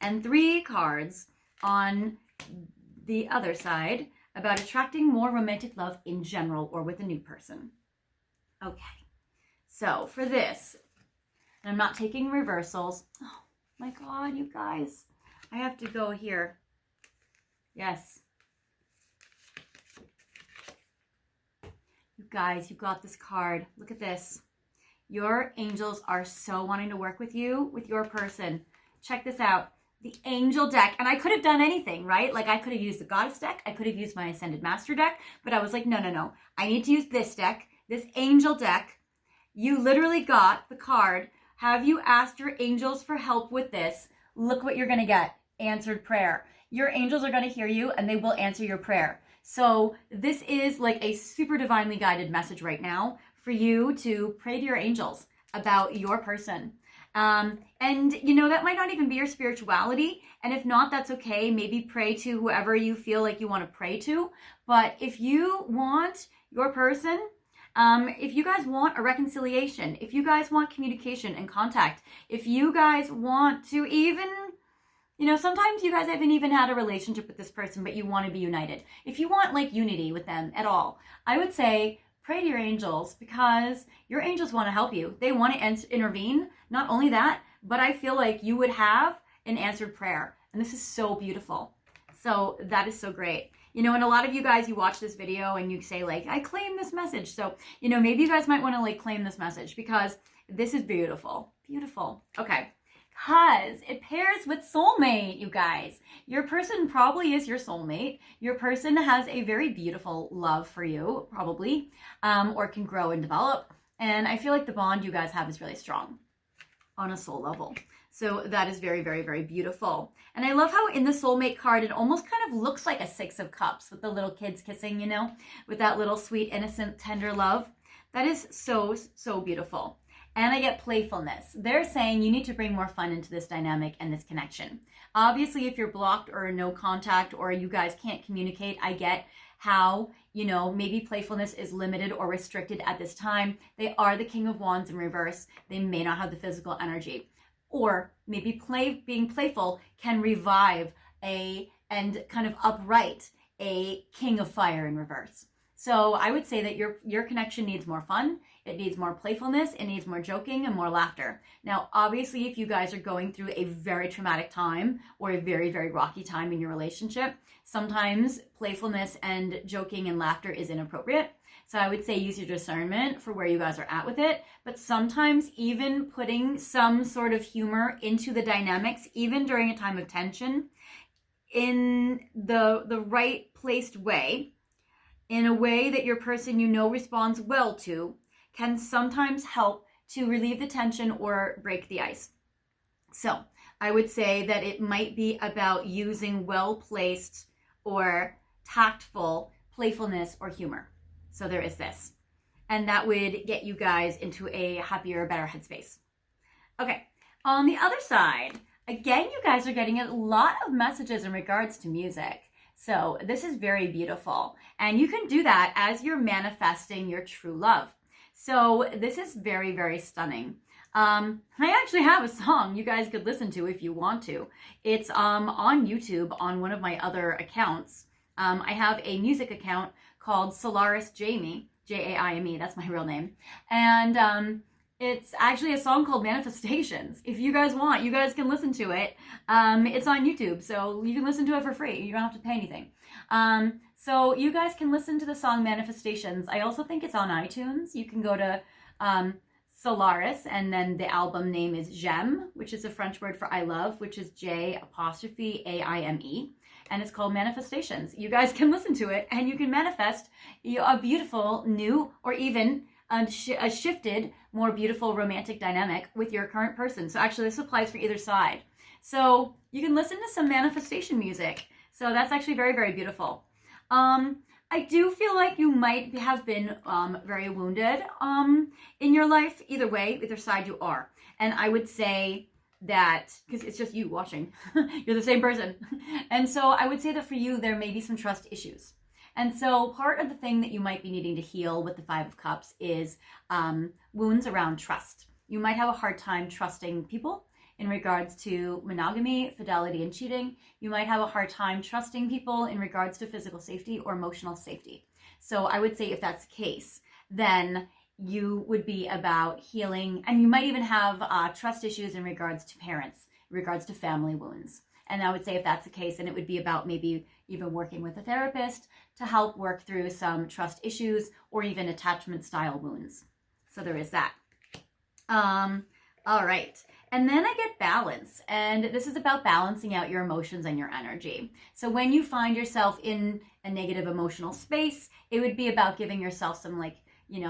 And 3 cards on the other side about attracting more romantic love in general or with a new person. Okay, so for this, and I'm not taking reversals. Oh my God, you guys, I have to go here. Yes. You guys, you got this card. Look at this. Your angels are so wanting to work with you, with your person. Check this out. The angel deck. And I could have done anything, right? Like I could have used the goddess deck. I could have used my ascended master deck. But I was like, no. I need to use this deck, this angel deck. You literally got the card. Have you asked your angels for help with this? Look what you're going to get. Answered prayer. Your angels are going to hear you and they will answer your prayer. So this is like a super divinely guided message right now for you to pray to your angels about your person. And you know, that might not even be your spirituality. And if not, that's okay. Maybe pray to whoever you feel like you want to pray to. But if you want your person, if you guys want a reconciliation, if you guys want communication and contact, if you guys want to even, you know, sometimes you guys haven't even had a relationship with this person, but you want to be united. If you want like unity with them at all, I would say pray to your angels because your angels want to help you. They want to intervene. Not only that, but I feel like you would have an answered prayer. And this is so beautiful. So that is so great. You know, and a lot of you guys, you watch this video and you say like, I claim this message. So, you know, maybe you guys might want to like claim this message because this is beautiful. Beautiful. Okay. Because it pairs with soulmate, you guys. Your person probably is your soulmate. Your person has a very beautiful love for you, probably, or can grow and develop. And I feel like the bond you guys have is really strong on a soul level. So that is very, very, very beautiful. And I love how in the soulmate card, it almost kind of looks like a 6 of cups with the little kids kissing, you know, with that little sweet, innocent, tender love. That is so, so beautiful. And I get playfulness. They're saying you need to bring more fun into this dynamic and this connection. Obviously, if you're blocked or no contact or you guys can't communicate, I get how, you know, maybe playfulness is limited or restricted at this time. They are the King of Wands in reverse. They may not have the physical energy. Or maybe being playful can revive and kind of upright a King of Fire in reverse. So I would say that your connection needs more fun. It needs more playfulness. It needs more joking and more laughter. Now, obviously, if you guys are going through a very traumatic time or a very, very rocky time in your relationship, sometimes playfulness and joking and laughter is inappropriate. So I would say use your discernment for where you guys are at with it. But sometimes even putting some sort of humor into the dynamics, even during a time of tension, in the right placed way, in a way that your person you know responds well to, can sometimes help to relieve the tension or break the ice. So I would say that it might be about using well-placed or tactful playfulness or humor. So there is this. And that would get you guys into a happier, better headspace. Okay, on the other side, again, you guys are getting a lot of messages in regards to music. So this is very beautiful. And you can do that as you're manifesting your true love. So this is very, very stunning. I actually have a song you guys could listen to if you want to. It's on YouTube on one of my other accounts. I have a music account called Solaris Jamie, Jaime, that's my real name. And it's actually a song called Manifestations. If you guys want, you guys can listen to it. It's on YouTube, so you can listen to it for free. You don't have to pay anything. So you guys can listen to the song Manifestations. I also think it's on iTunes. You can go to Solaris, and then the album name is J'aime, which is a French word for I love, which is J'Aime. And it's called Manifestations. You guys can listen to it, and you can manifest a beautiful, new, or even a shifted, more beautiful romantic dynamic with your current person. So actually this applies for either side. So you can listen to some manifestation music. So that's actually very, very beautiful. I do feel like you might have been very wounded in your life. Either way, either side you are. And I would say that, because it's just you watching, you're the same person. And so I would say that for you, there may be some trust issues. And so part of the thing that you might be needing to heal with the Five of Cups is wounds around trust. You might have a hard time trusting people in regards to monogamy, fidelity, and cheating. You might have a hard time trusting people in regards to physical safety or emotional safety. So I would say if that's the case, then you would be about healing, and you might even have trust issues in regards to parents, in regards to family wounds. And I would say if that's the case, then it would be about maybe even working with a therapist to help work through some trust issues or even attachment style wounds. So there is that. All right. And then I get balance. And this is about balancing out your emotions and your energy. So when you find yourself in a negative emotional space, it would be about giving yourself some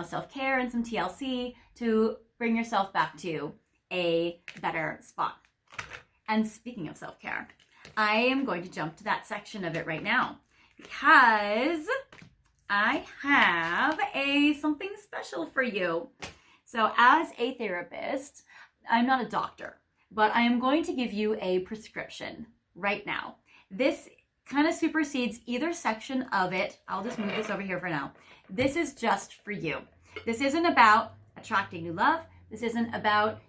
self-care and some TLC to bring yourself back to a better spot. And speaking of self-care, I am going to jump to that section of it right now because I have something special for you. So as a therapist, I'm not a doctor, but I am going to give you a prescription right now. This kind of supersedes either section of it. I'll just move this over here for now. This is just for you. This isn't about attracting new love. This isn't about,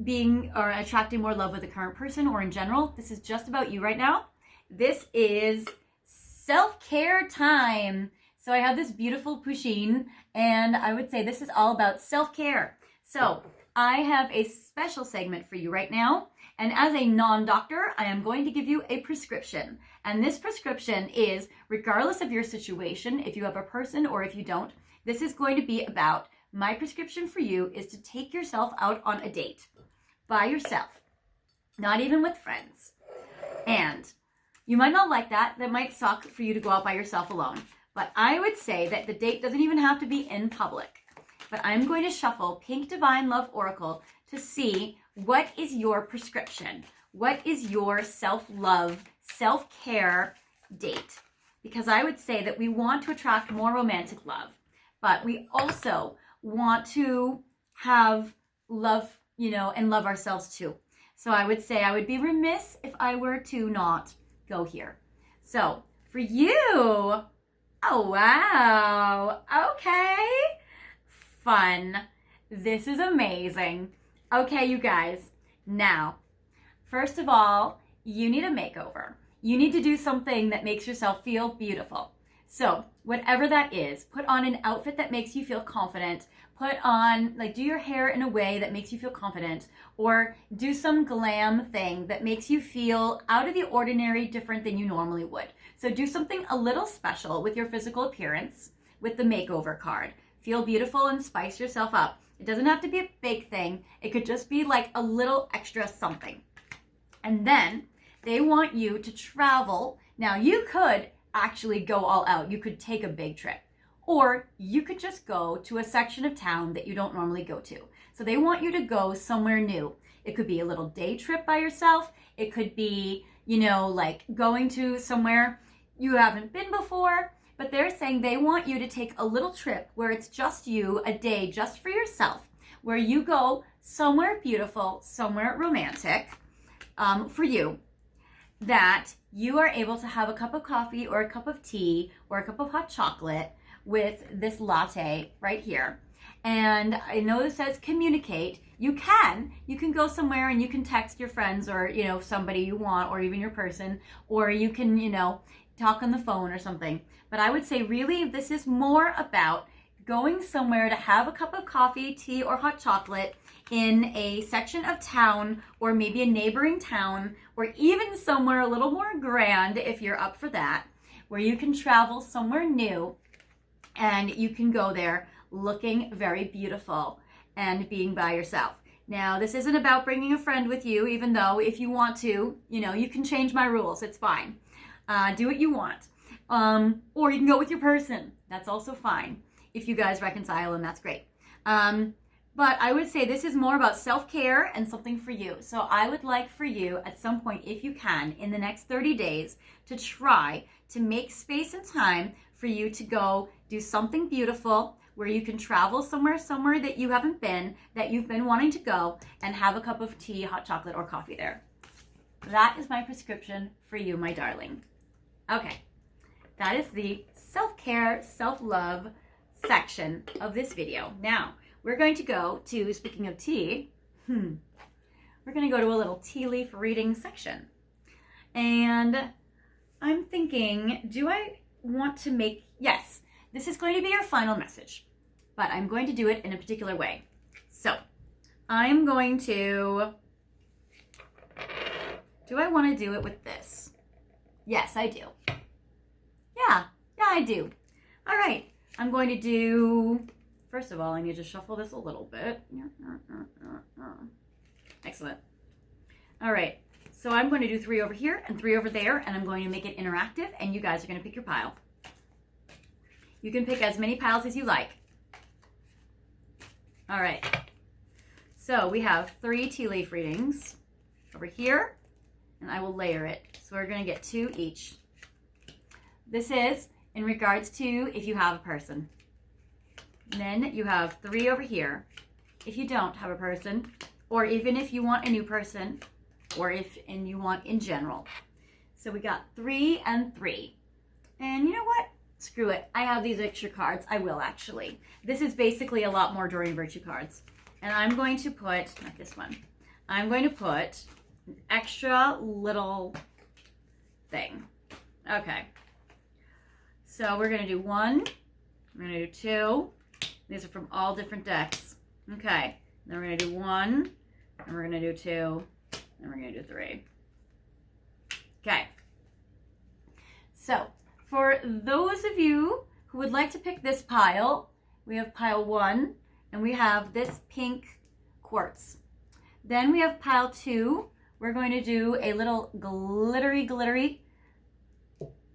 being or attracting more love with a current person or in general. This is just about you right now. This is self-care time. So I have this beautiful pusheen, and I would say this is all about self-care. So I have a special segment for you right now. And as a non-doctor, I am going to give you a prescription. And this prescription is, regardless of your situation, if you have a person or if you don't, this is going to be about, my prescription for you is to take yourself out on a date by yourself, not even with friends. And you might not like that. That might suck for you to go out by yourself alone. But I would say that the date doesn't even have to be in public. But I'm going to shuffle Pink Divine Love Oracle to see what is your prescription. What is your self-love, self-care date? Because I would say that we want to attract more romantic love, but we also want to have love, and love ourselves too. So I would say I would be remiss if I were to not go here. So for you, oh wow, okay, fun. This is amazing. Okay, you guys, now, first of all, you need a makeover. You need to do something that makes yourself feel beautiful. So whatever that is, put on an outfit that makes you feel confident. Put on, do your hair in a way that makes you feel confident, or do some glam thing that makes you feel out of the ordinary, different than you normally would. So do something a little special with your physical appearance with the makeover card. Feel beautiful and spice yourself up. It doesn't have to be a big thing. It could just be like a little extra something. And then they want you to travel. Now you could actually go all out. You could take a big trip. Or you could just go to a section of town that you don't normally go to. So they want you to go somewhere new. It could be a little day trip by yourself. It could be, going to somewhere you haven't been before. But they're saying they want you to take a little trip where it's just you, a day just for yourself, where you go somewhere beautiful, somewhere romantic for you, that you are able to have a cup of coffee or a cup of tea or a cup of hot chocolate with this latte right here. And I know this says communicate. You can go somewhere and you can text your friends or, somebody you want, or even your person, or you can, talk on the phone or something. But I would say really this is more about going somewhere to have a cup of coffee, tea, or hot chocolate in a section of town, or maybe a neighboring town, or even somewhere a little more grand if you're up for that, where you can travel somewhere new and you can go there looking very beautiful and being by yourself. Now, this isn't about bringing a friend with you, even though if you want to, you can change my rules. It's fine. Do what you want. Or you can go with your person. That's also fine. If you guys reconcile, and that's great. But I would say this is more about self-care and something for you. So I would like for you at some point, if you can, in the next 30 days, to try to make space and time for you to go do something beautiful where you can travel somewhere that you haven't been, that you've been wanting to go, and have a cup of tea, hot chocolate, or coffee there. That is my prescription for you, my darling. Okay, that is the self-care, self-love section of this video. Now, we're going to go to, speaking of tea, we're going to go to a little tea leaf reading section. And I'm thinking, do I want to make, yes, this is going to be our final message, but I'm going to do it in a particular way. So, I'm going to, do I want to do it with this? Yes, I do. Yeah, I do. All right, I'm going to do, first of all, I need to shuffle this a little bit. Excellent. All right, so I'm going to do 3 over here and 3 over there, and I'm going to make it interactive, and you guys are going to pick your pile. You can pick as many piles as you like. All right, so we have 3 tea leaf readings over here, and I will layer it. So we're going to get 2 each. This is in regards to if you have a person. Then you have 3 over here if you don't have a person, or even if you want a new person, or if you want in general. So we got 3 and 3. And you know what? Screw it. I have these extra cards. I will actually. This is basically a lot more Doreen Virtue cards. And I'm going to put, not this one, I'm going to put an extra little thing. Okay. So we're going to do 1. We're going to do 2. These are from all different decks. Okay. Then we're going to do 1. And we're going to do 2. And we're going to do 3. Okay. So, for those of you who would like to pick this pile, we have pile 1, and we have this pink quartz. Then we have pile 2. We're going to do a little glittery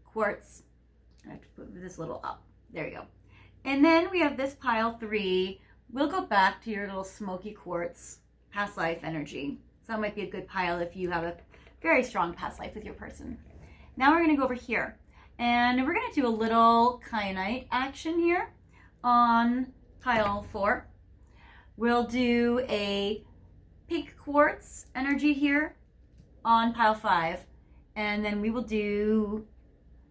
quartz. I have to put this little up. There you go. And then we have this pile 3. We'll go back to your little smoky quartz, past life energy. So that might be a good pile if you have a very strong past life with your person. Now we're going to go over here. And we're going to do a little kyanite action here on pile 4. We'll do a pink quartz energy here on pile 5. And then we will do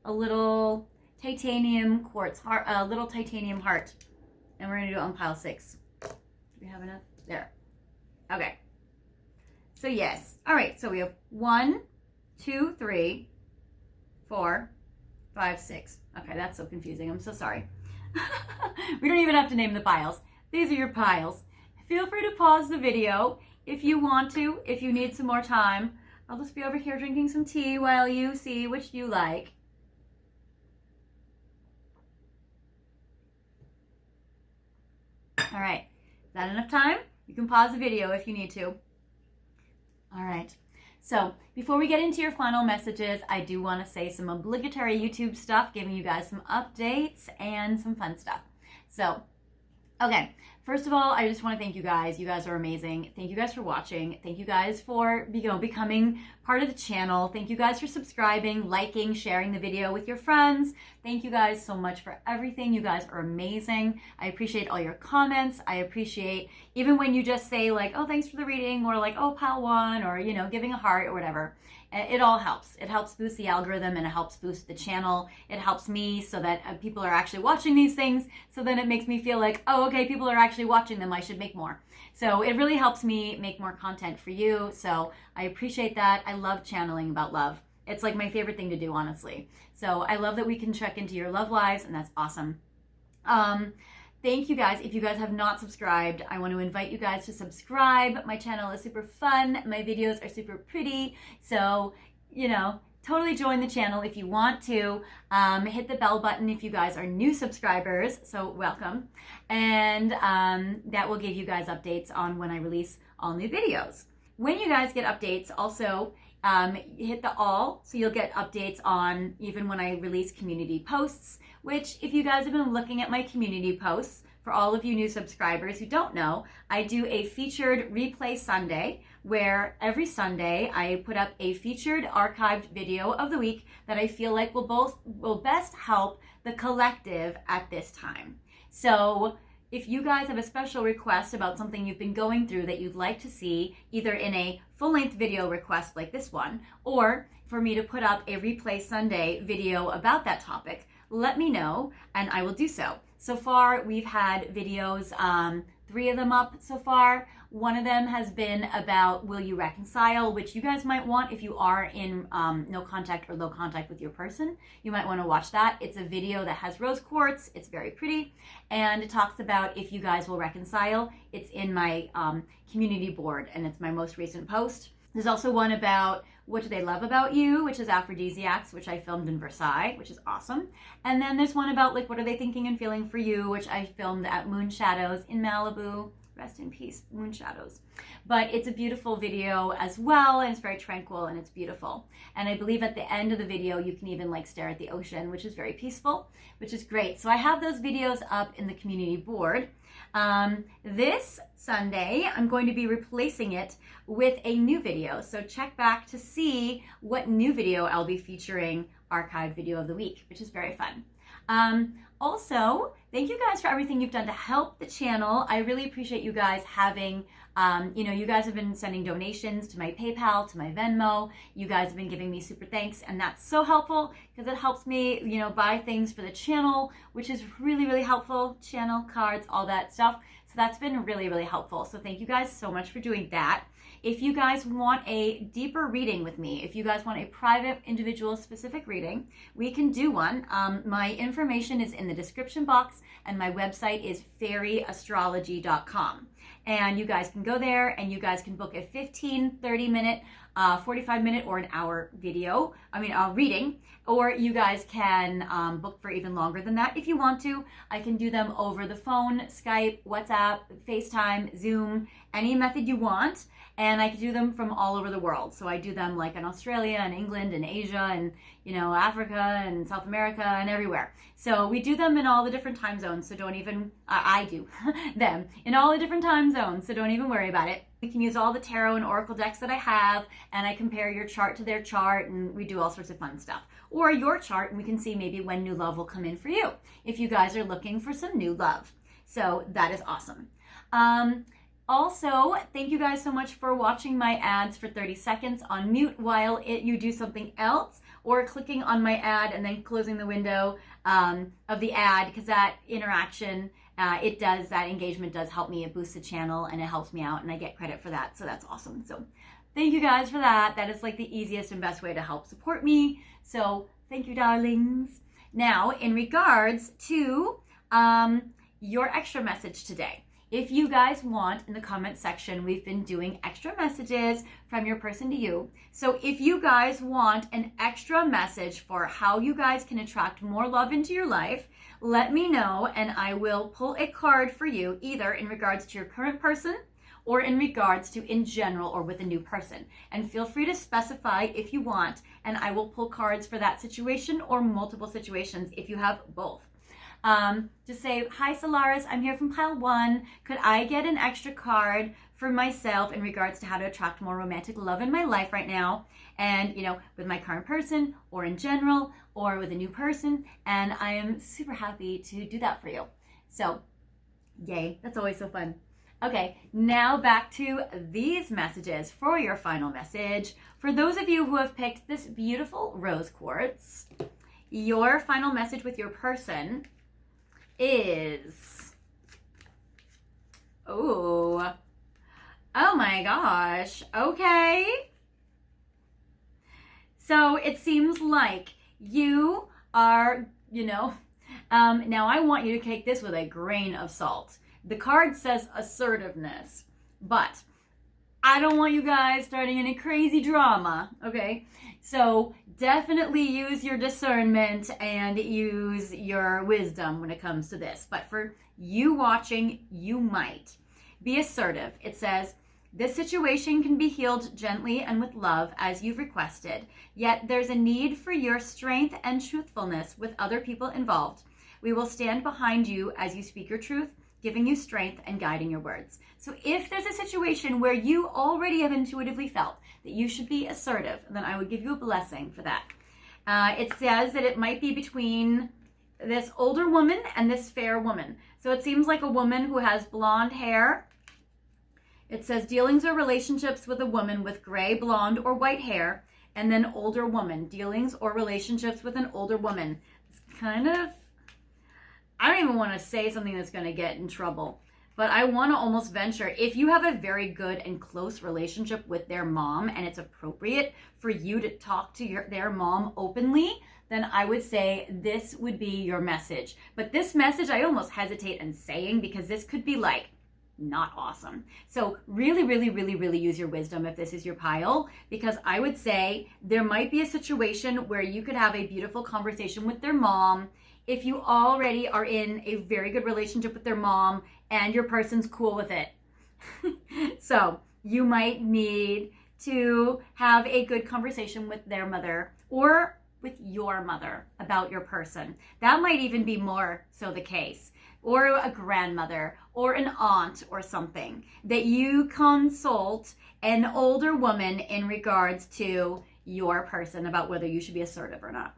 a little titanium quartz heart, a little titanium heart. And we're going to do it on pile 6. Do we have enough? There. Okay. So yes. All right. So we have 1, 2, 3, 4, 5, 6. Okay, that's so confusing. I'm so sorry. We don't even have to name the piles. These are your piles. Feel free to pause the video if you want to, if you need some more time. I'll just be over here drinking some tea while you see which you like. All right, is that enough time? You can pause the video if you need to. All right. So before we get into your final messages, I do want to say some obligatory YouTube stuff, giving you guys some updates and some fun stuff. So, okay, first of all, I just want to thank you guys. You guys are amazing. Thank you guys for watching. Thank you guys for becoming part of the channel. Thank you guys for subscribing, liking, sharing the video with your friends. Thank you guys so much for everything. You guys are amazing. I appreciate all your comments. I appreciate even when you just say like, oh, thanks for the reading, or like, oh, pile 1, or, you know, giving a heart or whatever. It all helps. It helps boost the algorithm, and it helps boost the channel. It helps me so that people are actually watching these things. So then it makes me feel like, oh, okay, people are actually watching them. I should make more. So it really helps me make more content for you. So I appreciate that. I love channeling about love. It's like my favorite thing to do, honestly. So I love that we can check into your love lives, and that's awesome. Thank you guys. If you guys have not subscribed, I want to invite you guys to subscribe. My channel is super fun. My videos are super pretty. So, you know, totally join the channel if you want to. Hit the bell button if you guys are new subscribers. So welcome. And that will give you guys updates on when I release all new videos. When you guys get updates, also hit the all, so you'll get updates on even when I release community posts, which if you guys have been looking at my community posts, for all of you new subscribers who don't know, I do a featured replay Sunday, where every Sunday I put up a featured archived video of the week that I feel like will best help the collective at this time. So if you guys have a special request about something you've been going through that you'd like to see, either in a full-length video request like this one, or for me to put up a Replay Sunday video about that topic, let me know and I will do so. So far, we've had videos, 3 of them up so far. One of them has been about will you reconcile, which you guys might want if you are in no contact or low contact with your person. You might want to watch that. It's a video that has rose quartz. It's very pretty. And it talks about if you guys will reconcile. It's in my community board and it's my most recent post. There's also one about what do they love about you, which is aphrodisiacs, which I filmed in Versailles, which is awesome. And then there's one about like what are they thinking and feeling for you, which I filmed at Moon Shadows in Malibu. Rest in peace, Moon Shadows. But it's a beautiful video as well, and it's very tranquil and it's beautiful. And I believe at the end of the video, you can even like stare at the ocean, which is very peaceful, which is great. So I have those videos up in the community board. This Sunday, I'm going to be replacing it with a new video. So check back to see what new video I'll be featuring archived video of the week, which is very fun. Also, thank you guys for everything you've done to help the channel. I really appreciate you guys having, you guys have been sending donations to my PayPal, to my Venmo. You guys have been giving me super thanks, and that's so helpful because it helps me, buy things for the channel, which is really, really helpful. Channel, cards, all that stuff. So that's been really, really helpful. So thank you guys so much for doing that. If you guys want a deeper reading with me, if you guys want a private, individual, specific reading, we can do one. My information is in the description box, and my website is fairyastrology.com. And you guys can go there, and you guys can book a 15, 30-minute, 45-minute, or an hour reading, or you guys can book for even longer than that if you want to. I can do them over the phone, Skype, WhatsApp, FaceTime, Zoom, any method you want. And I can do them from all over the world. So I do them like in Australia and England and Asia and, Africa and South America and everywhere. So we do them in all the different time zones. So don't even, I do them in all the different time zones. So don't even worry about it. We can use all the tarot and oracle decks that I have, and I compare your chart to their chart, and we do all sorts of fun stuff. Or your chart, and we can see maybe when new love will come in for you if you guys are looking for some new love. So that is awesome. Also, thank you guys so much for watching my ads for 30 seconds on mute while you do something else, or clicking on my ad and then closing the window of the ad, because that interaction, that engagement does help me. It boosts the channel and it helps me out, and I get credit for that. So that's awesome. So thank you guys for that. That is like the easiest and best way to help support me. So thank you, darlings. Now, in regards to your extra message today. If you guys want, in the comment section, we've been doing extra messages from your person to you. So if you guys want an extra message for how you guys can attract more love into your life, let me know and I will pull a card for you, either in regards to your current person or in regards to in general or with a new person. And feel free to specify if you want, and I will pull cards for that situation or multiple situations if you have both. Just say, hi Solaris, I'm here from pile 1. Could I get an extra card for myself in regards to how to attract more romantic love in my life right now? And, with my current person or in general or with a new person. And I am super happy to do that for you. So, yay, that's always so fun. Okay, now back to these messages for your final message. For those of you who have picked this beautiful rose quartz, your final message with your person is, oh my gosh, okay. So it seems like you are, now I want you to take this with a grain of salt. The card says assertiveness, but I don't want you guys starting any crazy drama, okay? So definitely use your discernment and use your wisdom when it comes to this. But for you watching, you might be assertive. It says, this situation can be healed gently and with love as you've requested, yet there's a need for your strength and truthfulness with other people involved. We will stand behind you as you speak your truth, giving you strength and guiding your words. So if there's a situation where you already have intuitively felt that you should be assertive, then I would give you a blessing for that. It says that it might be between this older woman and this fair woman. So it seems like a woman who has blonde hair. It says dealings or relationships with a woman with gray, blonde, or white hair. And then older woman, dealings or relationships with an older woman. It's kind of, I don't even want to say something that's going to get in trouble. But I want to almost venture, if you have a very good and close relationship with their mom and it's appropriate for you to talk to their mom openly, then I would say this would be your message. But this message, I almost hesitate in saying because this could be like not awesome. So really, really, really, really use your wisdom if this is your pile, because I would say there might be a situation where you could have a beautiful conversation with their mom if you already are in a very good relationship with their mom and your person's cool with it. So you might need to have a good conversation with their mother or with your mother about your person. That might even be more so the case. Or a grandmother or an aunt or something, that you consult an older woman in regards to your person about whether you should be assertive or not.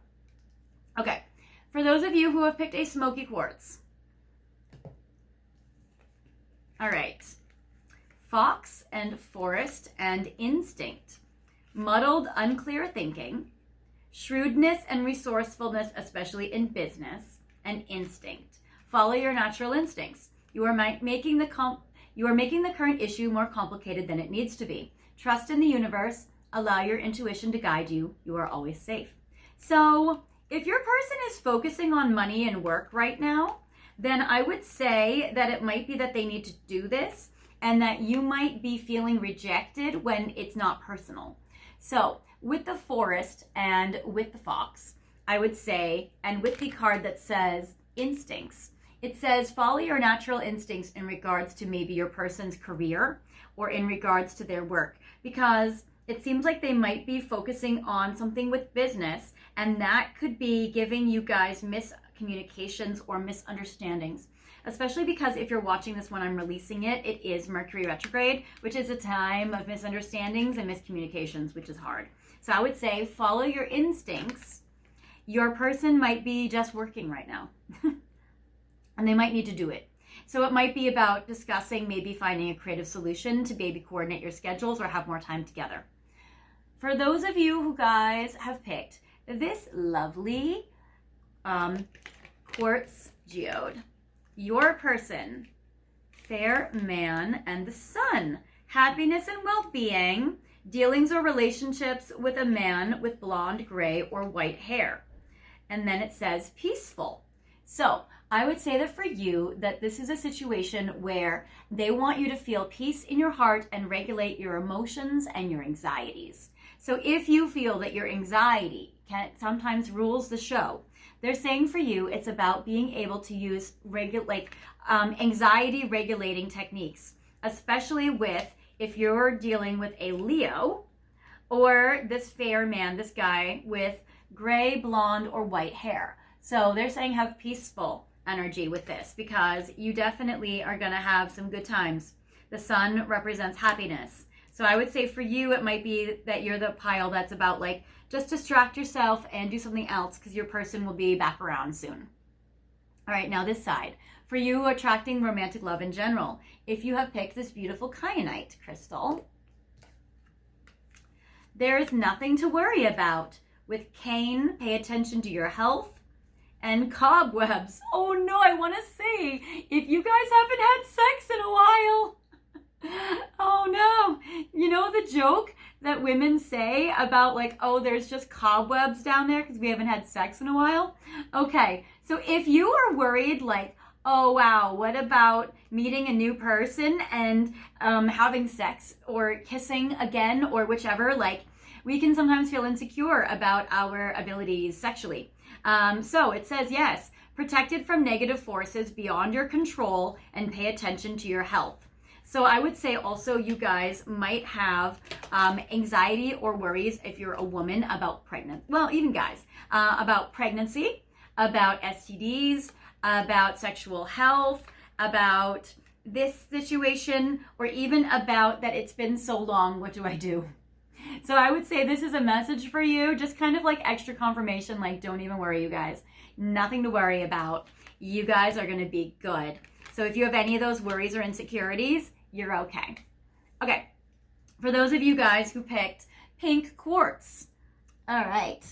Okay, for those of you who have picked a smoky quartz. All right, fox and forest and instinct, muddled, unclear thinking, shrewdness and resourcefulness, especially in business, and instinct. Follow your natural instincts. You are making the current issue more complicated than it needs to be. Trust in the universe. Allow your intuition to guide you. You are always safe. So if your person is focusing on money and work right now, then I would say that it might be that they need to do this and that you might be feeling rejected when it's not personal. So with the forest and with the fox, I would say, and with the card that says instincts, it says follow your natural instincts in regards to maybe your person's career or in regards to their work, because it seems like they might be focusing on something with business, and that could be giving you guys miscommunications or misunderstandings, especially because if you're watching this when I'm releasing it, it is Mercury retrograde, which is a time of misunderstandings and miscommunications, which is hard. So I would say follow your instincts. Your person might be just working right now. And they might need to do it. So it might be about discussing, maybe finding a creative solution to maybe coordinate your schedules or have more time together. For those of you who guys have picked this lovely quartz geode, your person, fair man and the sun, happiness and well-being, dealings or relationships with a man with blonde, gray, or white hair. And then it says peaceful. So I would say that for you, that this is a situation where they want you to feel peace in your heart and regulate your emotions and your anxieties. So if you feel that your anxiety sometimes rules the show, they're saying for you, it's about being able to use anxiety regulating techniques, especially with if you're dealing with a Leo or this fair man, this guy with gray, blonde, or white hair. So they're saying have peaceful energy with this because you definitely are going to have some good times. The sun represents happiness. So I would say for you, it might be that you're the pile that's about like, just distract yourself and do something else because your person will be back around soon. All right, now this side. For you, attracting romantic love in general. If you have picked this beautiful kyanite crystal, there is nothing to worry about. With cane, pay attention to your health. And cobwebs. Oh no, I want to say, if you guys haven't had sex in a while, oh no. You know the joke that women say about like, oh, there's just cobwebs down there because we haven't had sex in a while? Okay, so if you are worried like, oh wow, what about meeting a new person and having sex or kissing again or whichever, like we can sometimes feel insecure about our abilities sexually. So it says, yes, protected from negative forces beyond your control and pay attention to your health. So I would say also you guys might have anxiety or worries if you're a woman about even guys, about pregnancy, about STDs, about sexual health, about this situation, or even about that it's been so long, what do I do? So I would say this is a message for you, just kind of like extra confirmation, like don't even worry, you guys. Nothing to worry about. You guys are going to be good. So if you have any of those worries or insecurities, you're okay. Okay, for those of you guys who picked pink quartz. All right.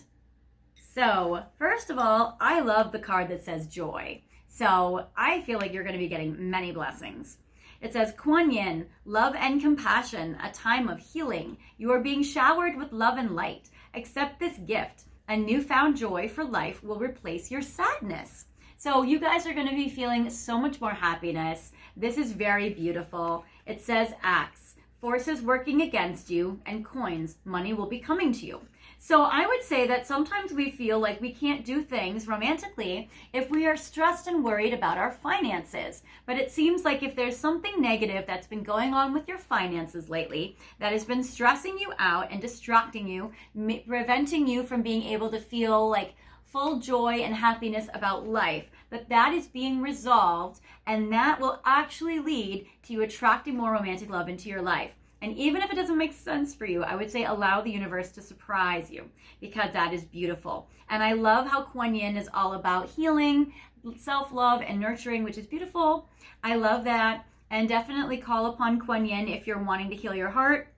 So first of all, I love the card that says joy. So I feel like you're going to be getting many blessings. It says, Quan, love and compassion, a time of healing. You are being showered with love and light. Accept this gift. A newfound joy for life will replace your sadness. So you guys are going to be feeling so much more happiness. This is very beautiful. It says axe, forces working against you, and coins, money will be coming to you. So I would say that sometimes we feel like we can't do things romantically if we are stressed and worried about our finances. But it seems like if there's something negative that's been going on with your finances lately that has been stressing you out and distracting you, preventing you from being able to feel like full joy and happiness about life, that is being resolved, and that will actually lead to you attracting more romantic love into your life. And even if it doesn't make sense for you, I would say allow the universe to surprise you, because that is beautiful. And I love how Quan is all about healing, self-love, and nurturing, which is beautiful. I love that. And definitely call upon Quan if you're wanting to heal your heart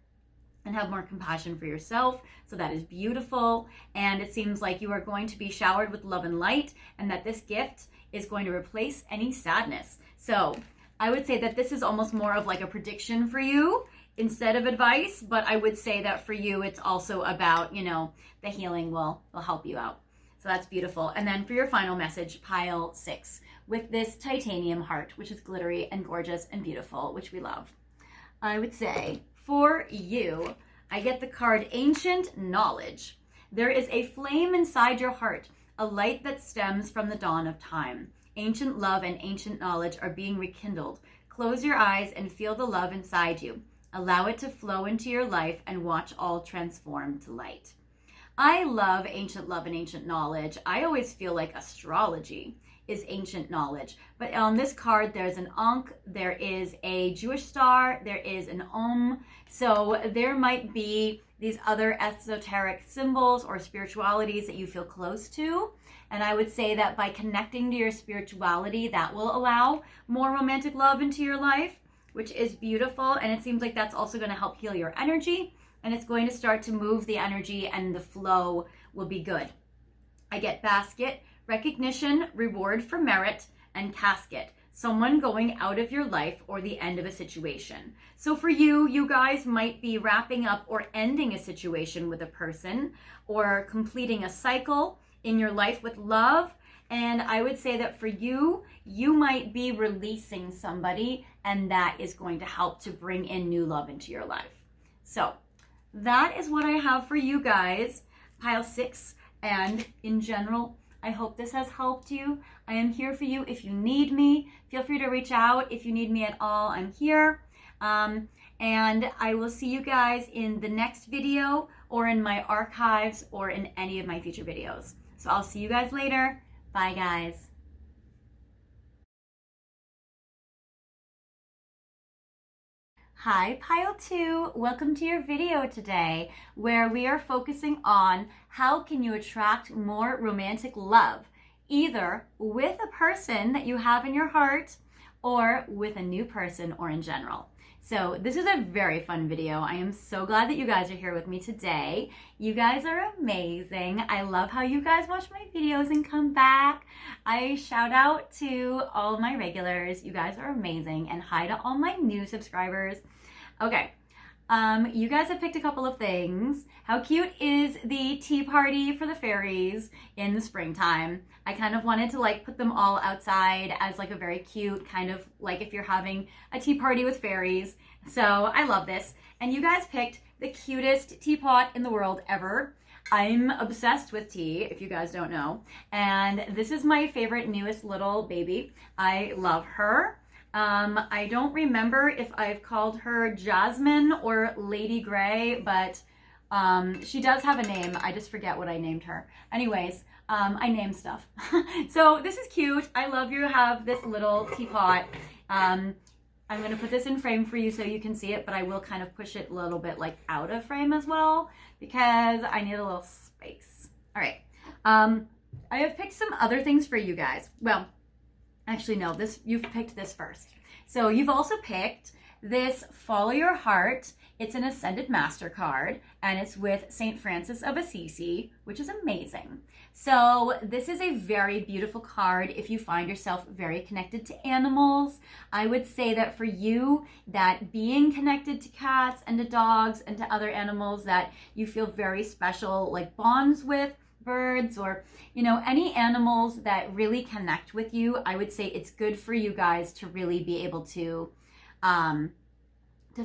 and have more compassion for yourself. So that is beautiful. And it seems like you are going to be showered with love and light, and that this gift is going to replace any sadness. So I would say that this is almost more of like a prediction for you instead of advice, but I would say that for you, it's also about, the healing will help you out. So that's beautiful. And then for your final message, pile 6, with this titanium heart, which is glittery and gorgeous and beautiful, which we love. I would say for you, I get the card Ancient Knowledge. There is a flame inside your heart, a light that stems from the dawn of time. Ancient love and ancient knowledge are being rekindled. Close your eyes and feel the love inside you. Allow it to flow into your life and watch all transform to light. I love ancient love and ancient knowledge. I always feel like astrology is ancient knowledge. But on this card, there's an Ankh, there is a Jewish star, there is an Om. So there might be these other esoteric symbols or spiritualities that you feel close to. And I would say that by connecting to your spirituality, that will allow more romantic love into your life, which is beautiful. And it seems like that's also going to help heal your energy, and it's going to start to move the energy, and the flow will be good. I get basket, recognition, reward for merit, and casket, someone going out of your life or the end of a situation. So for you, you guys might be wrapping up or ending a situation with a person, or completing a cycle in your life with love. And I would say that for you, you might be releasing somebody, and that is going to help to bring in new love into your life. So that is what I have for you guys, pile 6. And in general, I hope this has helped you. I am here for you if you need me. Feel free to reach out if you need me at all. I'm here. And I will see you guys in the next video, or in my archives, or in any of my future videos. So I'll see you guys later. Bye, guys. Hi, pile 2. Welcome to your video today, where we are focusing on how can you attract more romantic love, either with a person that you have in your heart, or with a new person, or in general. So this is a very fun video. I am so glad that you guys are here with me today. You guys are amazing. I love how you guys watch my videos and come back. I shout out to all my regulars. You guys are amazing. And hi to all my new subscribers. Okay. You guys have picked a couple of things. How cute is the tea party for the fairies in the springtime? I kind of wanted to put them all outside as a very cute kind of if you're having a tea party with fairies. So I love this. And you guys picked the cutest teapot in the world ever. I'm obsessed with tea, if you guys don't know. And this is my favorite newest little baby. I love her. I don't remember if I've called her Jasmine or Lady Grey, but she does have a name. I just forget what I named her. Anyways, I name stuff. So this is cute. I love you have this little teapot. I'm going to put this in frame for you so you can see it, but I will kind of push it a little bit like out of frame as well because I need a little space. All right. I have picked some other things for you guys. Well, actually, no, you've picked this first. So you've also picked this Follow Your Heart. It's an Ascended Master card, and it's with St. Francis of Assisi, which is amazing. So this is a very beautiful card if you find yourself very connected to animals. I would say that for you, that being connected to cats and to dogs and to other animals that you feel very special, like bonds with, birds, or any animals that really connect with you, I would say it's good for you guys to really be able to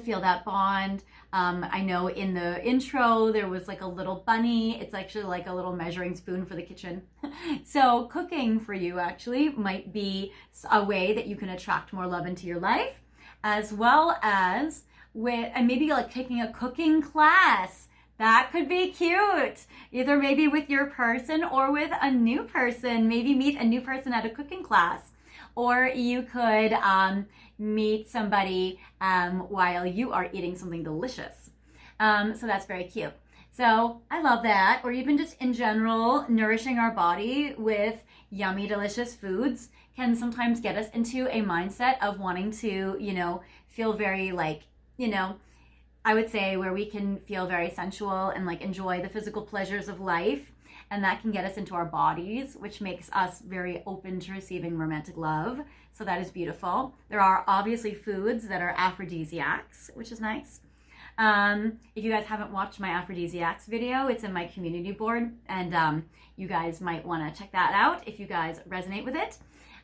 feel that bond. I know in the intro there was like a little bunny. It's actually like a little measuring spoon for the kitchen. So cooking for you actually might be a way that you can attract more love into your life, as well as and maybe like taking a cooking class. That could be cute. Either maybe with your person or with a new person. Maybe meet a new person at a cooking class. Or you could meet somebody while you are eating something delicious. So that's very cute. So I love that. Or even just in general, nourishing our body with yummy, delicious foods can sometimes get us into a mindset of wanting to, feel very I would say where we can feel very sensual and like enjoy the physical pleasures of life. And that can get us into our bodies, which makes us very open to receiving romantic love. So that is beautiful. There are obviously foods that are aphrodisiacs, which is nice. If you guys haven't watched my aphrodisiacs video, it's in my community board, and you guys might want to check that out if you guys resonate with it.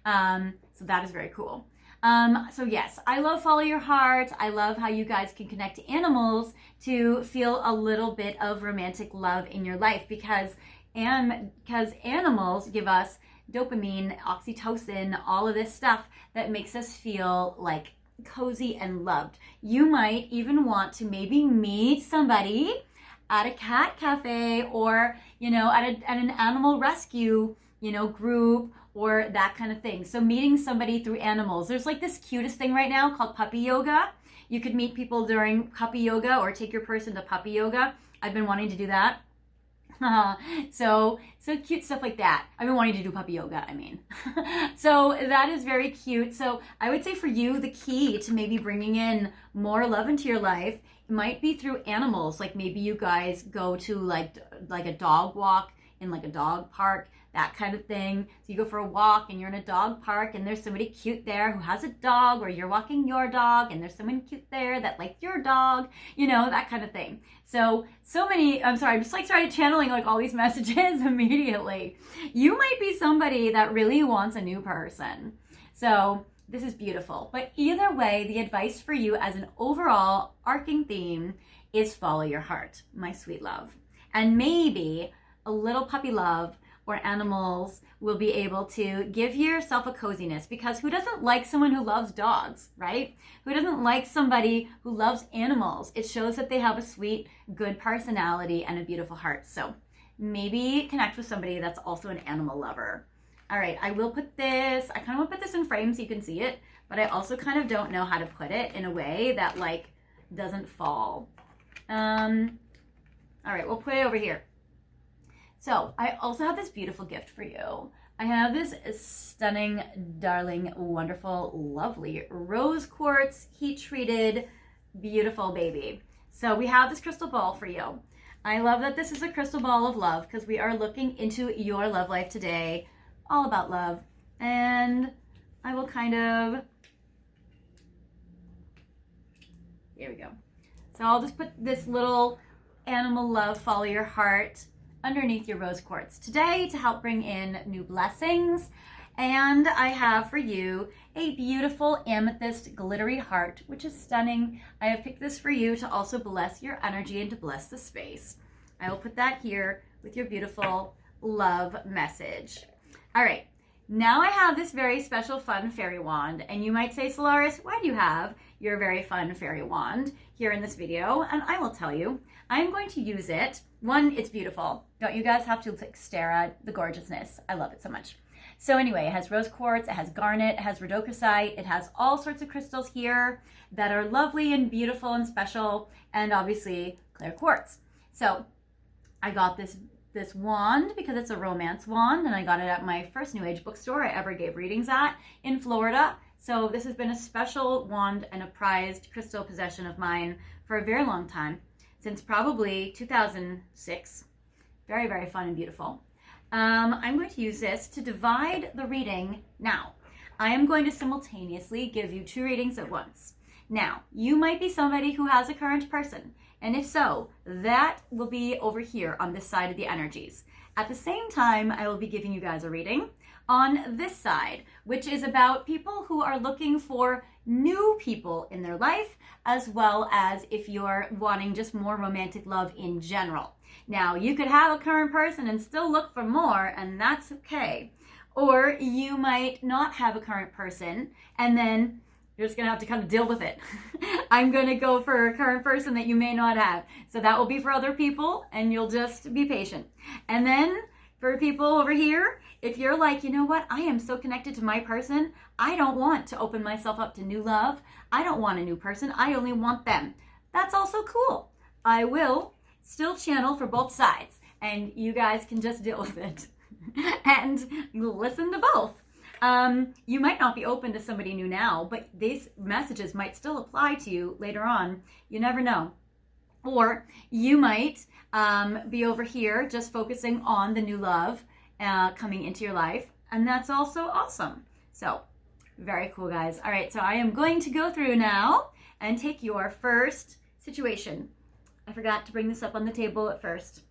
So that is very cool. So yes, I love Follow Your Heart. I love how you guys can connect to animals to feel a little bit of romantic love in your life because animals give us dopamine, oxytocin, all of this stuff that makes us feel like cozy and loved. You might even want to maybe meet somebody at a cat cafe or, at an animal rescue, group or that kind of thing. So meeting somebody through animals. There's like this cutest thing right now called puppy yoga. You could meet people during puppy yoga or take your person to puppy yoga. I've been wanting to do that. So cute stuff like that. I've been wanting to do puppy yoga, So that is very cute. So I would say for you, the key to maybe bringing in more love into your life might be through animals. Like maybe you guys go to like a dog walk in like a dog park, that kind of thing. So you go for a walk and you're in a dog park and there's somebody cute there who has a dog, or you're walking your dog and there's someone cute there that likes your dog, that kind of thing. So many, I'm just like started channeling like all these messages immediately. You might be somebody that really wants a new person. So this is beautiful. But either way, the advice for you as an overall arcing theme is follow your heart, my sweet love. And maybe a little puppy love or animals will be able to give yourself a coziness, because who doesn't like someone who loves dogs, right? Who doesn't like somebody who loves animals? It shows that they have a sweet, good personality and a beautiful heart. So maybe connect with somebody that's also an animal lover. All right, I will put this, I kind of want to put this in frame so you can see it, but I also kind of don't know how to put it in a way that like doesn't fall. All right, we'll put it over here. So I also have this beautiful gift for you. I have this stunning, darling, wonderful, lovely rose quartz, heat treated, beautiful baby. So we have this crystal ball for you. I love that this is a crystal ball of love because we are looking into your love life today, all about love. And I will kind of, here we go. So I'll just put this little animal love, follow your heart, underneath your rose quartz today to help bring in new blessings. And I have for you a beautiful amethyst glittery heart, which is stunning. I have picked this for you to also bless your energy and to bless the space. I will put that here with your beautiful love message. All right, now I have this very special fun fairy wand, and you might say, Solaris, why do you have your very fun fairy wand here in this video? And I will tell you, I'm going to use it. One, it's beautiful. Don't you guys have to like stare at the gorgeousness? I love it so much. So anyway, it has rose quartz, it has garnet, it has rhodochrosite, it has all sorts of crystals here that are lovely and beautiful and special, and obviously clear quartz. So I got this wand because it's a romance wand, and I got it at my first New Age bookstore I ever gave readings at in Florida. So this has been a special wand and a prized crystal possession of mine for a very long time, since probably 2006. Very, very fun and beautiful. I'm going to use this to divide the reading now. I am going to simultaneously give you 2 readings at once. Now, you might be somebody who has a current person, and if so, that will be over here on this side of the energies. At the same time, I will be giving you guys a reading on this side, which is about people who are looking for new people in their life, as well as if you're wanting just more romantic love in general. Now, you could have a current person and still look for more, and that's okay. Or you might not have a current person, and then you're just gonna have to kind of deal with it. I'm gonna go for a current person that you may not have. So that will be for other people, and you'll just be patient. And then for people over here, if you're like, you know what, I am so connected to my person, I don't want to open myself up to new love. I don't want a new person, I only want them. That's also cool. I will still channel for both sides, and you guys can just deal with it and listen to both. You might not be open to somebody new now, but these messages might still apply to you later on. You never know. Or you might be over here just focusing on the new love coming into your life, and that's also awesome. So very cool, guys. All right, so I am going to go through now and take your first situation. I forgot to bring this up on the table at first.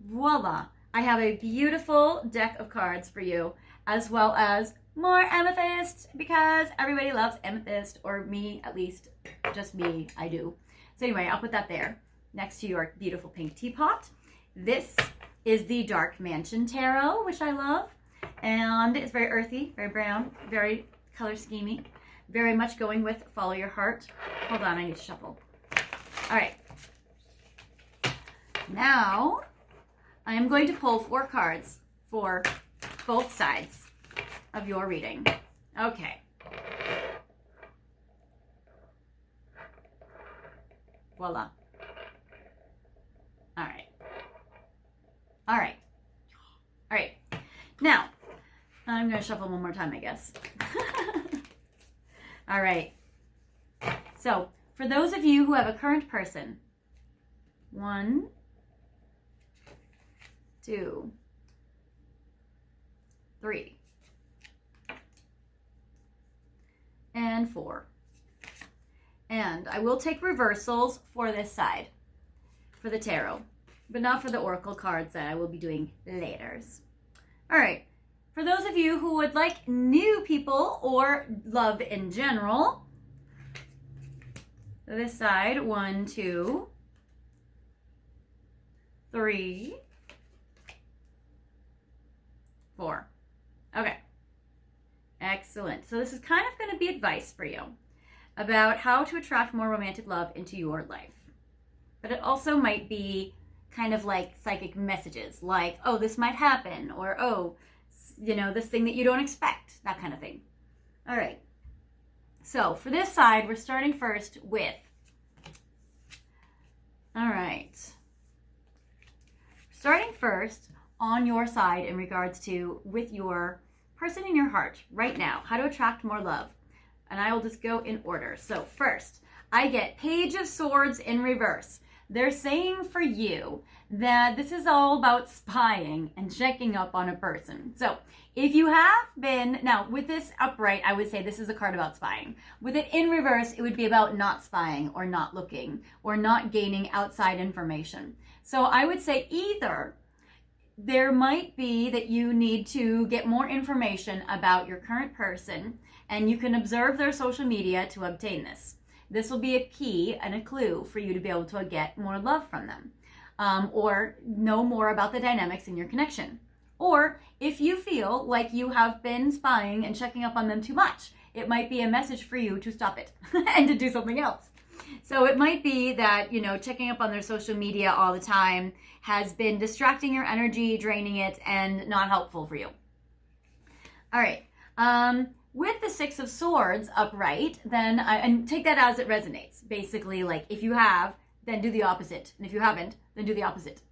Voila. I have a beautiful deck of cards for you, as well as more amethyst, because everybody loves amethyst, or me, at least, just me, I do. So anyway, I'll put that there next to your beautiful pink teapot. This is the Dark Mansion Tarot, which I love, and it's very earthy, very brown, very color schemey, very much going with follow your heart. Hold on, I need to shuffle. All right. Now, I am going to pull 4 cards for both sides of your reading. Okay. Voila. All right. All right. All right. Now, I'm going to shuffle one more time, I guess. All right. So, for those of you who have a current person, 1, 2, 3, and 4. And I will take reversals for this side, for the tarot, but not for the oracle cards that I will be doing later. All right, for those of you who would like new people or love in general, this side, 1, 2, 3, 4. Okay. Excellent. So this is kind of going to be advice for you about how to attract more romantic love into your life. But it also might be kind of like psychic messages, like, oh, this might happen, or, oh, you know, this thing that you don't expect, that kind of thing. All right. So for this side, we're starting first with, all right, starting first on your side in regards to with your person in your heart right now, how to attract more love. And I will just go in order. So first, I get Page of Swords in reverse. They're saying for you that this is all about spying and checking up on a person. So if you have been, now with this upright, I would say this is a card about spying. With it in reverse, it would be about not spying or not looking or not gaining outside information. So I would say either there might be that you need to get more information about your current person, and you can observe their social media to obtain this. This will be a key and a clue for you to be able to get more love from them, or know more about the dynamics in your connection. Or if you feel like you have been spying and checking up on them too much, it might be a message for you to stop it and to do something else. So it might be that, you know, checking up on their social media all the time has been distracting your energy, draining it, and not helpful for you. All right. With the Six of Swords upright, then, and take that as it resonates. Basically, like if you have, then do the opposite. And if you haven't, then do the opposite.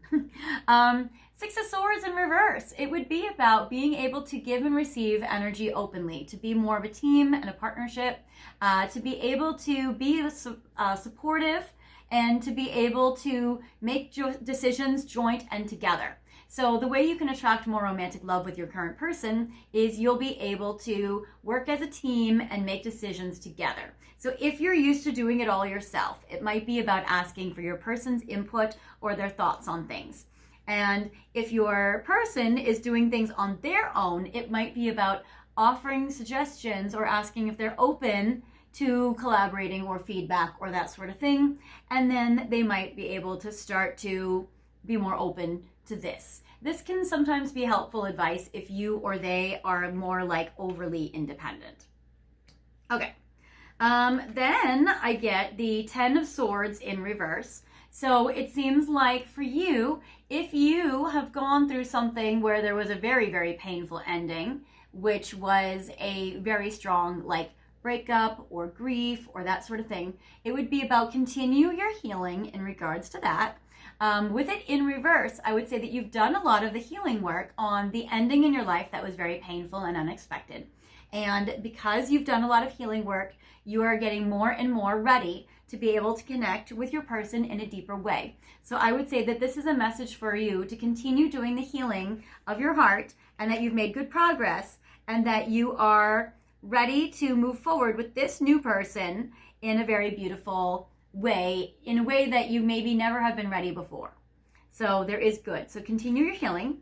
Six of Swords in reverse. It would be about being able to give and receive energy openly, to be more of a team and a partnership, to be able to be supportive, and to be able to make decisions joint and together. So the way you can attract more romantic love with your current person is you'll be able to work as a team and make decisions together. So if you're used to doing it all yourself, it might be about asking for your person's input or their thoughts on things. And if your person is doing things on their own, it might be about offering suggestions or asking if they're open to collaborating or feedback or that sort of thing. And then they might be able to start to be more open to this. This can sometimes be helpful advice if you or they are more like overly independent. Okay. Then I get the Ten of Swords in reverse. So it seems like for you, if you have gone through something where there was a very, very painful ending, which was a very strong like breakup or grief or that sort of thing, it would be about continue your healing in regards to that. With it in reverse, I would say that you've done a lot of the healing work on the ending in your life that was very painful and unexpected. And because you've done a lot of healing work, you are getting more and more ready to be able to connect with your person in a deeper way. So I would say that this is a message for you to continue doing the healing of your heart, and that you've made good progress, and that you are ready to move forward with this new person in a very beautiful way, in a way that you maybe never have been ready before. So there is good. So continue your healing.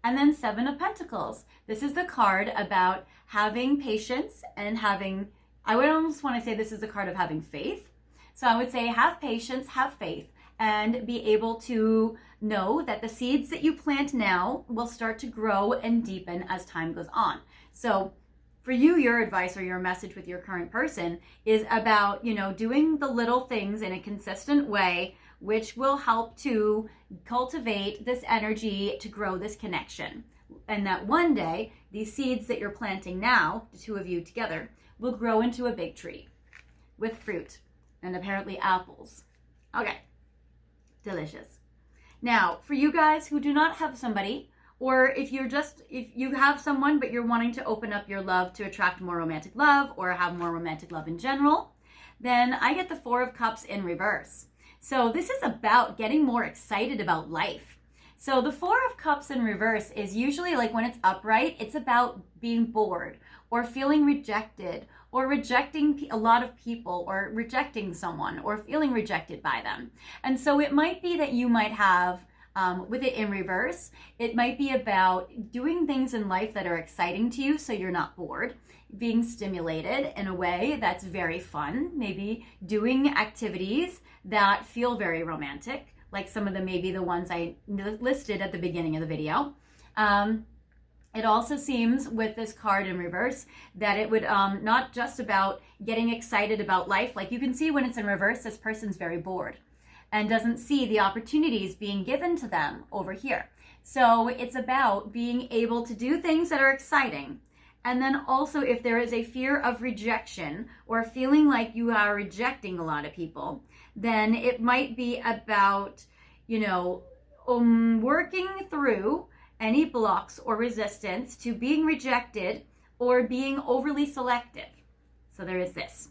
And then Seven of Pentacles. This is the card about having patience and having, I would almost want to say this is a card of having faith. So I would say have patience, have faith, and be able to know that the seeds that you plant now will start to grow and deepen as time goes on. So for you, your advice or your message with your current person is about, doing the little things in a consistent way, which will help to cultivate this energy to grow this connection. And that one day, these seeds that you're planting now, the two of you together, will grow into a big tree with fruit and apparently apples. Okay, delicious. Now, for you guys who do not have somebody, or if you have someone but you're wanting to open up your love to attract more romantic love or have more romantic love in general, then I get the Four of Cups in reverse. So this is about getting more excited about life. So the Four of Cups in reverse is usually like when it's upright, it's about being bored or feeling rejected or rejecting a lot of people or rejecting someone or feeling rejected by them. And so it might be that you might have with it in reverse, it might be about doing things in life that are exciting to you so you're not bored, being stimulated in a way that's very fun, maybe doing activities that feel very romantic, like some of them maybe the ones I listed at the beginning of the video. It also seems with this card in reverse that it would not just about getting excited about life. Like you can see when it's in reverse, this person's very bored and doesn't see the opportunities being given to them over here. So it's about being able to do things that are exciting. And then also if there is a fear of rejection or feeling like you are rejecting a lot of people, then it might be about, working through any blocks or resistance to being rejected or being overly selective. So there is this.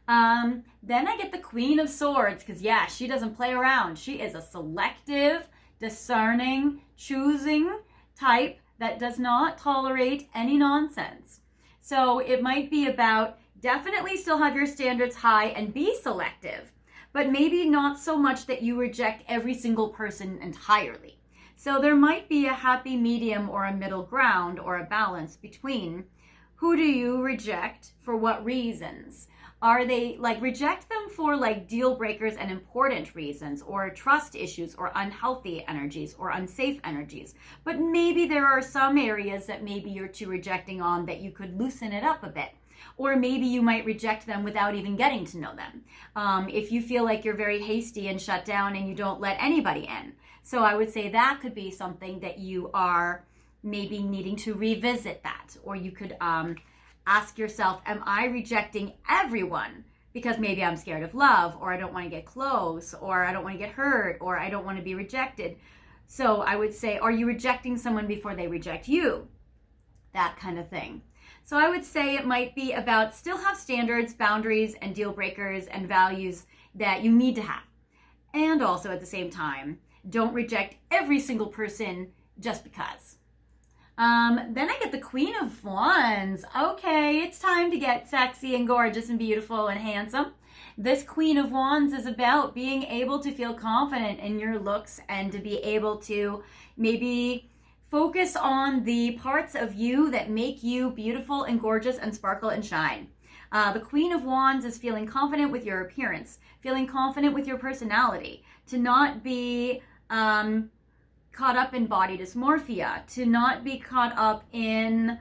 Then I get the Queen of Swords because, yeah, she doesn't play around. She is a selective, discerning, choosing type that does not tolerate any nonsense. So it might be about definitely still have your standards high and be selective, but maybe not so much that you reject every single person entirely. So there might be a happy medium or a middle ground or a balance between who do you reject for what reasons. Are they reject them for deal breakers and important reasons or trust issues or unhealthy energies or unsafe energies? But maybe there are some areas that maybe you're too rejecting on that you could loosen it up a bit. Or maybe you might reject them without even getting to know them. If you feel like you're very hasty and shut down and you don't let anybody in. So I would say that could be something that you are maybe needing to revisit that. Or you could ask yourself, am I rejecting everyone because maybe I'm scared of love, or I don't want to get close, or I don't want to get hurt, or I don't want to be rejected? So I would say, are you rejecting someone before they reject you? That kind of thing. So I would say it might be about still have standards, boundaries, and deal breakers and values that you need to have. And also at the same time, don't reject every single person just because. Then I get the Queen of Wands. Okay, it's time to get sexy and gorgeous and beautiful and handsome. This Queen of Wands is about being able to feel confident in your looks and to be able to maybe focus on the parts of you that make you beautiful and gorgeous and sparkle and shine. The Queen of Wands is feeling confident with your appearance, feeling confident with your personality, to not be caught up in body dysmorphia, to not be caught up in,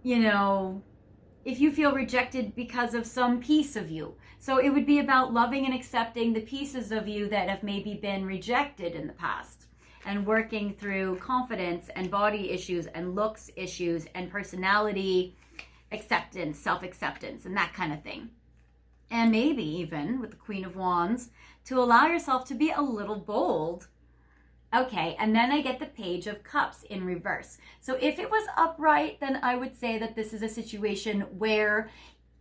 if you feel rejected because of some piece of you. So it would be about loving and accepting the pieces of you that have maybe been rejected in the past, and working through confidence and body issues and looks issues and personality acceptance, self-acceptance, and that kind of thing. And maybe even with the Queen of Wands, to allow yourself to be a little bold. Okay, and then I get the Page of Cups in reverse. So if it was upright, then I would say that this is a situation where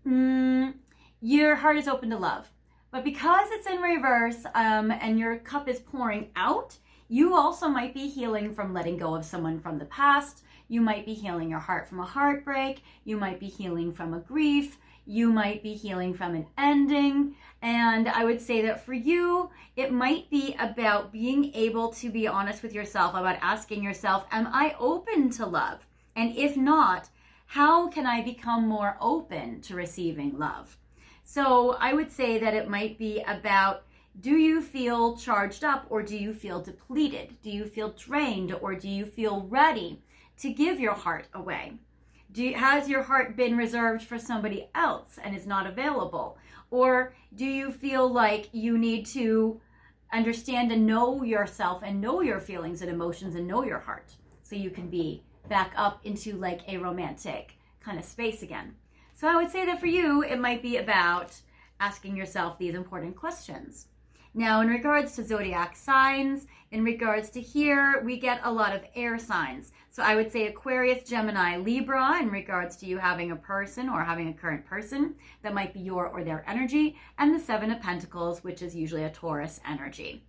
your heart is open to love. But because it's in reverse and your cup is pouring out, you also might be healing from letting go of someone from the past. You might be healing your heart from a heartbreak. You might be healing from a grief. You might be healing from an ending. And I would say that for you, it might be about being able to be honest with yourself, about asking yourself, am I open to love? And if not, how can I become more open to receiving love? So I would say that it might be about, do you feel charged up or do you feel depleted? Do you feel drained or do you feel ready to give your heart away? Has your heart been reserved for somebody else and is not available? Or do you feel like you need to understand and know yourself and know your feelings and emotions and know your heart so you can be back up into like a romantic kind of space again? So I would say that for you, it might be about asking yourself these important questions. Now, in regards to zodiac signs, in regards to here, we get a lot of air signs. So I would say Aquarius, Gemini, Libra, in regards to you having a person or having a current person that might be your or their energy, and the Seven of Pentacles, which is usually a Taurus energy.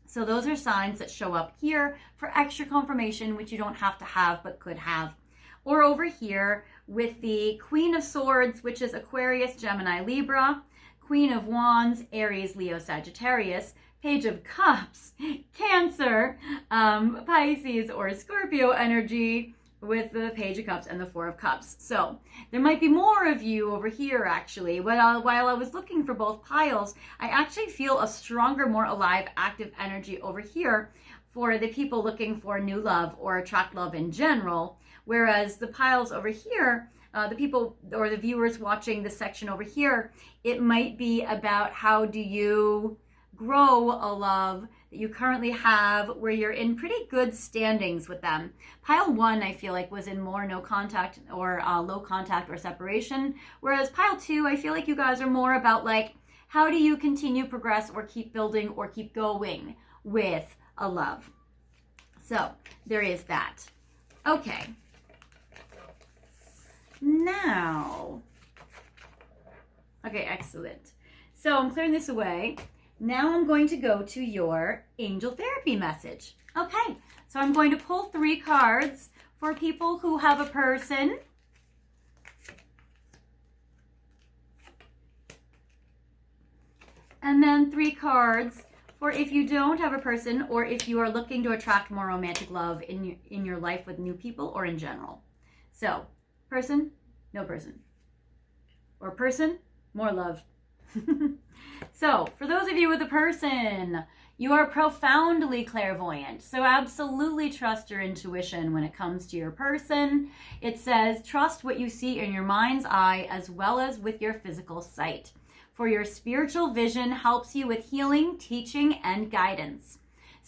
So those are signs that show up here for extra confirmation, which you don't have to have, but could have. Or over here with the Queen of Swords, which is Aquarius, Gemini, Libra, Queen of Wands, Aries, Leo, Sagittarius, Page of Cups, Cancer, Pisces or Scorpio energy with the Page of Cups and the Four of Cups. So there might be more of you over here actually. While I was looking for both piles, I actually feel a stronger, more alive, active energy over here for the people looking for new love or attract love in general. Whereas the piles over here, the people or the viewers watching this section over here, it might be about how do you grow a love that you currently have where you're in pretty good standings with them. Pile 1, I feel like, was in more no contact or low contact or separation. Whereas pile 2, I feel like you guys are more about like, how do you continue, progress, or keep building or keep going with a love? So there is that. Okay. Now, okay, excellent. So I'm clearing this away. Now I'm going to go to your angel therapy message. Okay, so I'm going to pull 3 cards for people who have a person. And then 3 cards for if you don't have a person or if you are looking to attract more romantic love in your life with new people or in general. So, person, no person. Or person, more love. So, for those of you with a person, you are profoundly clairvoyant. So absolutely trust your intuition when it comes to your person. It says, trust what you see in your mind's eye as well as with your physical sight. For your spiritual vision helps you with healing, teaching, and guidance.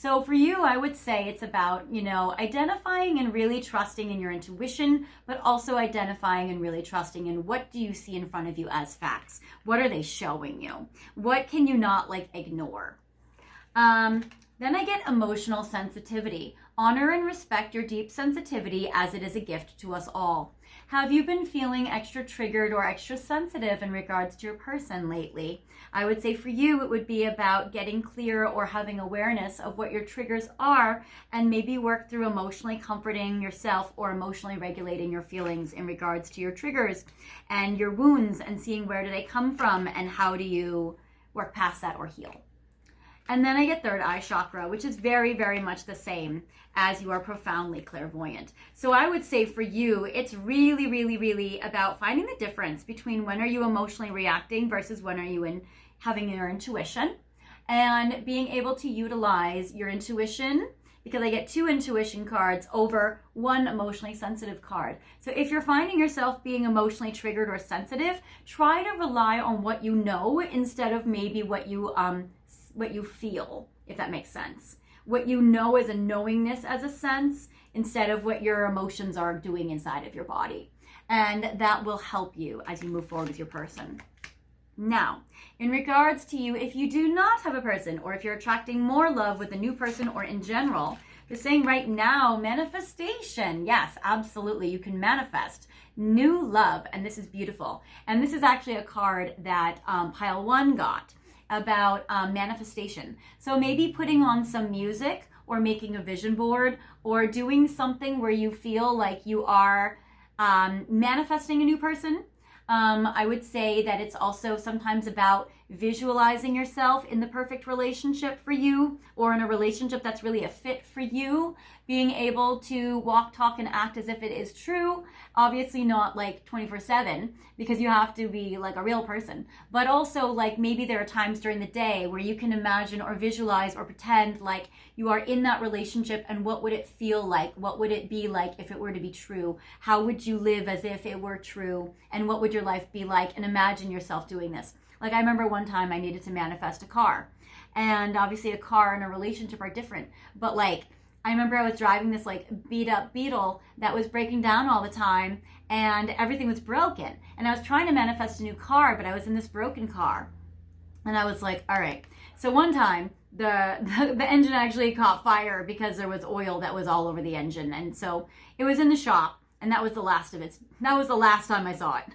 So for you, I would say it's about, identifying and really trusting in your intuition, but also identifying and really trusting in what do you see in front of you as facts? What are they showing you? What can you not ignore? Then I get emotional sensitivity. Honor and respect your deep sensitivity as it is a gift to us all. Have you been feeling extra triggered or extra sensitive in regards to your person lately? I would say for you, it would be about getting clear or having awareness of what your triggers are and maybe work through emotionally comforting yourself or emotionally regulating your feelings in regards to your triggers and your wounds and seeing where do they come from and how do you work past that or heal. And then I get third eye chakra, which is very, very much the same as you are profoundly clairvoyant. So I would say for you, it's really, really, really about finding the difference between when are you emotionally reacting versus when are you having your intuition, and being able to utilize your intuition, because I get 2 intuition cards over 1 emotionally sensitive card. So if you're finding yourself being emotionally triggered or sensitive, try to rely on what you know instead of maybe what you feel, if that makes sense. What you know is a knowingness as a sense instead of what your emotions are doing inside of your body. And that will help you as you move forward with your person. Now, in regards to you, if you do not have a person or if you're attracting more love with a new person or in general, they're saying right now, manifestation. Yes, absolutely. You can manifest new love. And this is beautiful. And this is actually a card that Pile 1 got about manifestation. So maybe putting on some music or making a vision board or doing something where you feel like you are manifesting a new person. I would say that it's also sometimes about visualizing yourself in the perfect relationship for you or in a relationship that's really a fit for you, being able to walk, talk, and act as if it is true. Obviously not 24/7 because you have to be like a real person, but also maybe there are times during the day where you can imagine or visualize or pretend like you are in that relationship and what would it feel like? What would it be like if it were to be true? How would you live as if it were true? And what would your life be like? And imagine yourself doing this. I remember one time I needed to manifest a car, and obviously a car and a relationship are different, but I remember I was driving this beat up Beetle that was breaking down all the time and everything was broken. And I was trying to manifest a new car, but I was in this broken car. And I was like, all right. So one time the engine actually caught fire because there was oil that was all over the engine. And so it was in the shop. And that was the last of it. That was the last time I saw it.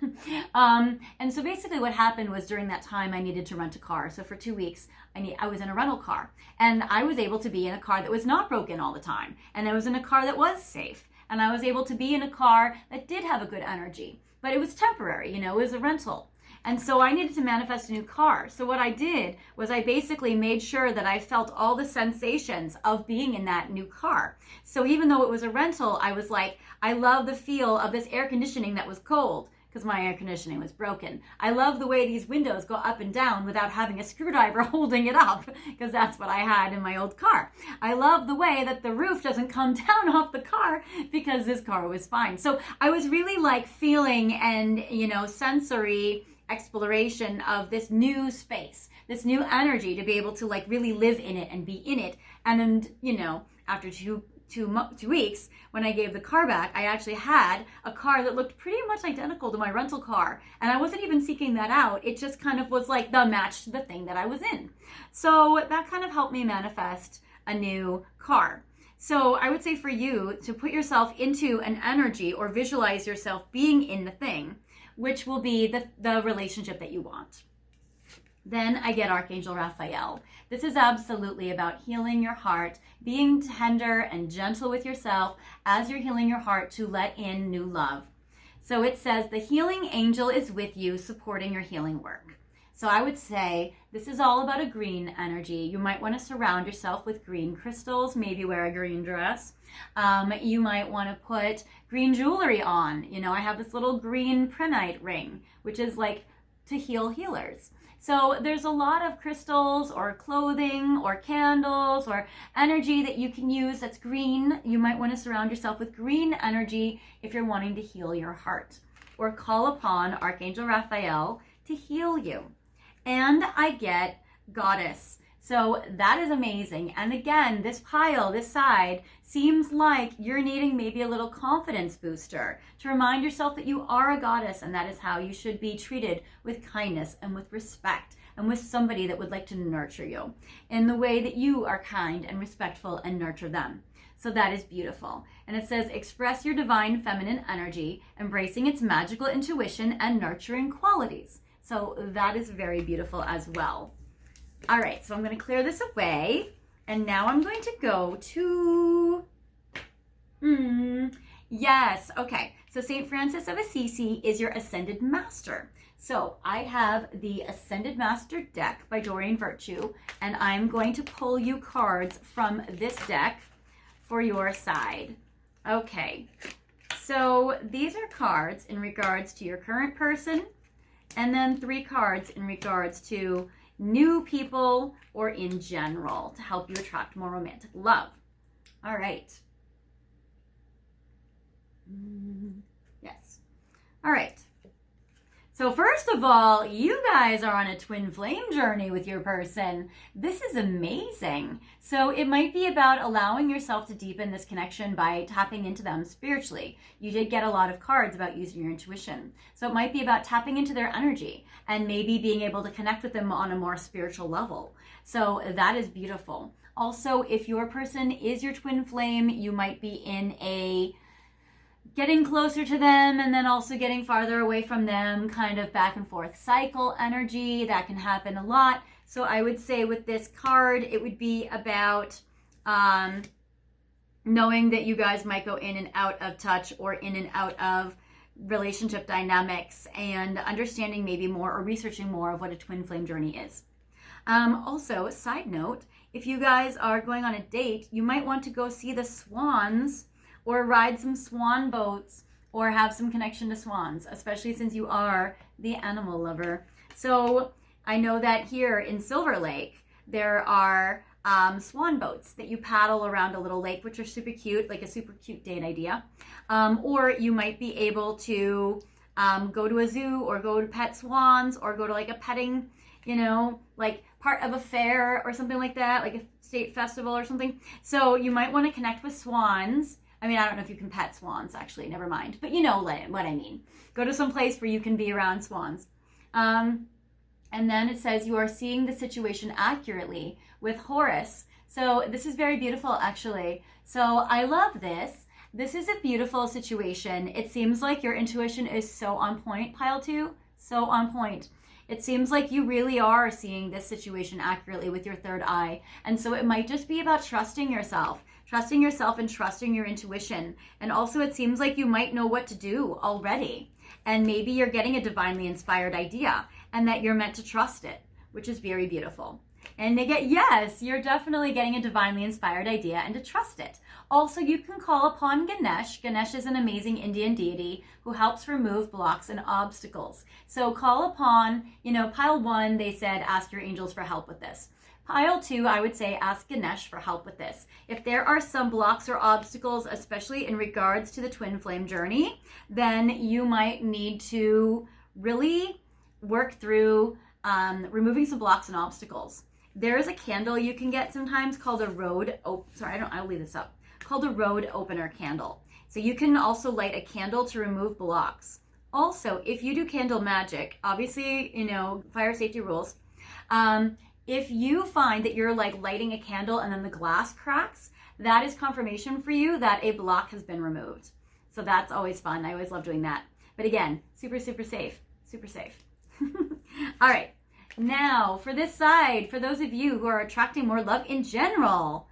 And so basically what happened was during that time I needed to rent a car. So for 2 weeks, I was in a rental car. And I was able to be in a car that was not broken all the time. And I was in a car that was safe. And I was able to be in a car that did have a good energy. But it was temporary, it was a rental. And so I needed to manifest a new car. So what I did was I basically made sure that I felt all the sensations of being in that new car. So even though it was a rental, I was like, I love the feel of this air conditioning that was cold because my air conditioning was broken. I love the way these windows go up and down without having a screwdriver holding it up because that's what I had in my old car. I love the way that the roof doesn't come down off the car because this car was fine. So I was really feeling and, sensory exploration of this new space, this new energy to be able to really live in it and be in it. And then, after two weeks, when I gave the car back, I actually had a car that looked pretty much identical to my rental car. And I wasn't even seeking that out. It just kind of was the match to the thing that I was in. So that kind of helped me manifest a new car. So I would say for you to put yourself into an energy or visualize yourself being in the thing, which will be the relationship that you want. Then I get Archangel Raphael. This is absolutely about healing your heart, being tender and gentle with yourself as you're healing your heart to let in new love. So it says the healing angel is with you, supporting your healing work. So I would say this is all about a green energy. You might want to surround yourself with green crystals, maybe wear a green dress. You might want to put green jewelry on. I have this little green prenite ring, which is to heal healers. So there's a lot of crystals or clothing or candles or energy that you can use that's green. You might want to surround yourself with green energy if you're wanting to heal your heart, or call upon Archangel Raphael to heal you. And I get Goddess. So that is amazing. And again, this pile, this side, seems like you're needing maybe a little confidence booster to remind yourself that you are a goddess and that is how you should be treated, with kindness and with respect and with somebody that would like to nurture you in the way that you are kind and respectful and nurture them. So that is beautiful. And it says, express your divine feminine energy, embracing its magical intuition and nurturing qualities. So that is very beautiful as well. All right, so I'm going to clear this away. And now I'm going to go to, yes, okay. So St. Francis of Assisi is your Ascended Master. So I have the Ascended Master deck by Doreen Virtue, and I'm going to pull you cards from this deck for your side. Okay, so these are cards in regards to your current person, and then 3 cards in regards to new people or in general to help you attract more romantic love. All right. Yes. All right. So first of all, you guys are on a twin flame journey with your person. This is amazing. So it might be about allowing yourself to deepen this connection by tapping into them spiritually. You did get a lot of cards about using your intuition. So it might be about tapping into their energy and maybe being able to connect with them on a more spiritual level. So that is beautiful. Also, if your person is your twin flame, you might be in a getting closer to them and then also getting farther away from them, kind of back and forth cycle energy. That can happen a lot. So I would say with this card, it would be about knowing that you guys might go in and out of touch or in and out of relationship dynamics, and understanding maybe more or researching more of what a twin flame journey is. Also, side note, if you guys are going on a date, you might want to go see the swans or ride some swan boats or have some connection to swans, especially since you are the animal lover. So I know that here in Silver Lake, there are swan boats that you paddle around a little lake, which are super cute, like a super cute date idea. Or you might be able to go to a zoo or go to pet swans or go to like a petting, like part of a fair or something like that, like a state festival or something. So you might want to connect with swans. I mean, I don't know if you can pet swans, actually, never mind. But you know what I mean. Go to some place where you can be around swans. And then it says you are seeing the situation accurately with Horus. So this is very beautiful, actually. So I love this. This is a beautiful situation. It seems like your intuition is so on point, pile 2. So on point. It seems like you really are seeing this situation accurately with your third eye. And so it might just be about trusting yourself and trusting your intuition. And also it seems like you might know what to do already. And maybe you're getting a divinely inspired idea and that you're meant to trust it, which is very beautiful. And they get, yes, you're definitely getting a divinely inspired idea and to trust it. Also, you can call upon Ganesh. Ganesh is an amazing Indian deity who helps remove blocks and obstacles. So call upon, pile 1, they said, ask your angels for help with this. Pile 2, I would say, ask Ganesh for help with this. If there are some blocks or obstacles, especially in regards to the twin flame journey, then you might need to really work through removing some blocks and obstacles. There is a candle you can get sometimes called a road, I'll leave this up, called a road opener candle. So you can also light a candle to remove blocks. Also, if you do candle magic, obviously, fire safety rules, if you find that you're like lighting a candle and then the glass cracks, that is confirmation for you that a block has been removed. So that's always fun. I always love doing that. But again, super, super safe, super safe. All right. Now, for this side, for those of you who are attracting more love in general,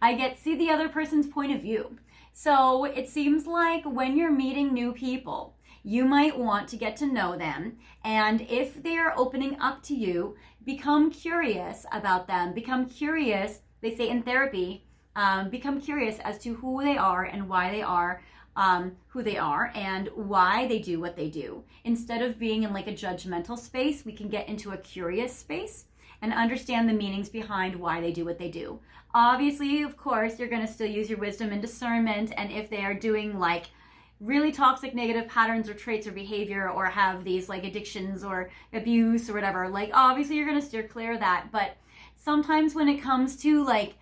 I get see the other person's point of view. So it seems like when you're meeting new people, you might want to get to know them. And if they're opening up to you, become curious about them. Become curious, they say in therapy, become curious as to who they are and why they are who they are and why they do what they do. Instead of being in like a judgmental space, we can get into a curious space and understand the meanings behind why they do what they do. Obviously, of course, you're going to still use your wisdom and discernment, and if they are doing like really toxic negative patterns or traits or behavior or have these like addictions or abuse or whatever, like obviously you're going to steer clear of that. But sometimes when it comes to like,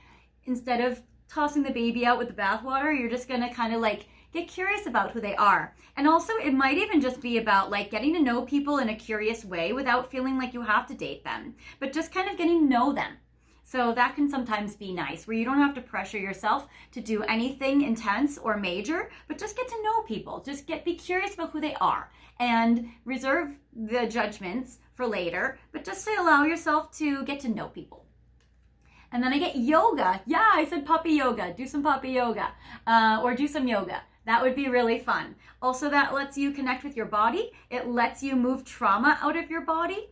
instead of tossing the baby out with the bathwater, you're just gonna kind of like get curious about who they are. And also it might even just be about like getting to know people in a curious way without feeling like you have to date them, but just kind of getting to know them. So that can sometimes be nice, where you don't have to pressure yourself to do anything intense or major, but just get to know people. Just be curious about who they are and reserve the judgments for later, but just to allow yourself to get to know people. And then I get yoga. Yeah, I said puppy yoga. Do some puppy yoga or do some yoga. That would be really fun. Also, that lets you connect with your body. It lets you move trauma out of your body.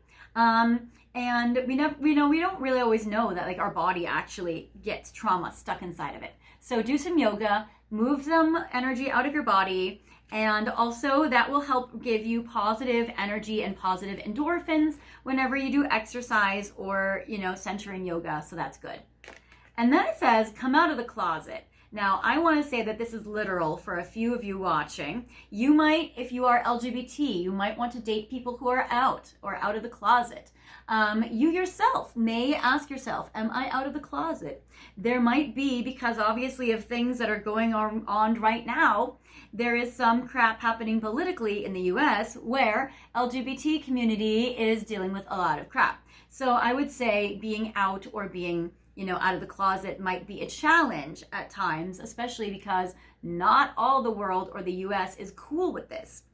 And we don't really always know that like our body actually gets trauma stuck inside of it. So do some yoga, move some energy out of your body, and also that will help give you positive energy and positive endorphins whenever you do exercise or, centering yoga. So that's good. And then it says, come out of the closet. Now, I want to say that this is literal for a few of you watching. You might, if you are LGBT, you might want to date people who are out or out of the closet. You yourself may ask yourself, am I out of the closet? There might be, because obviously of things that are going on right now, there is some crap happening politically in the US where LGBT community is dealing with a lot of crap. So I would say being out or being out of the closet might be a challenge at times, especially because not all the world or the US is cool with this.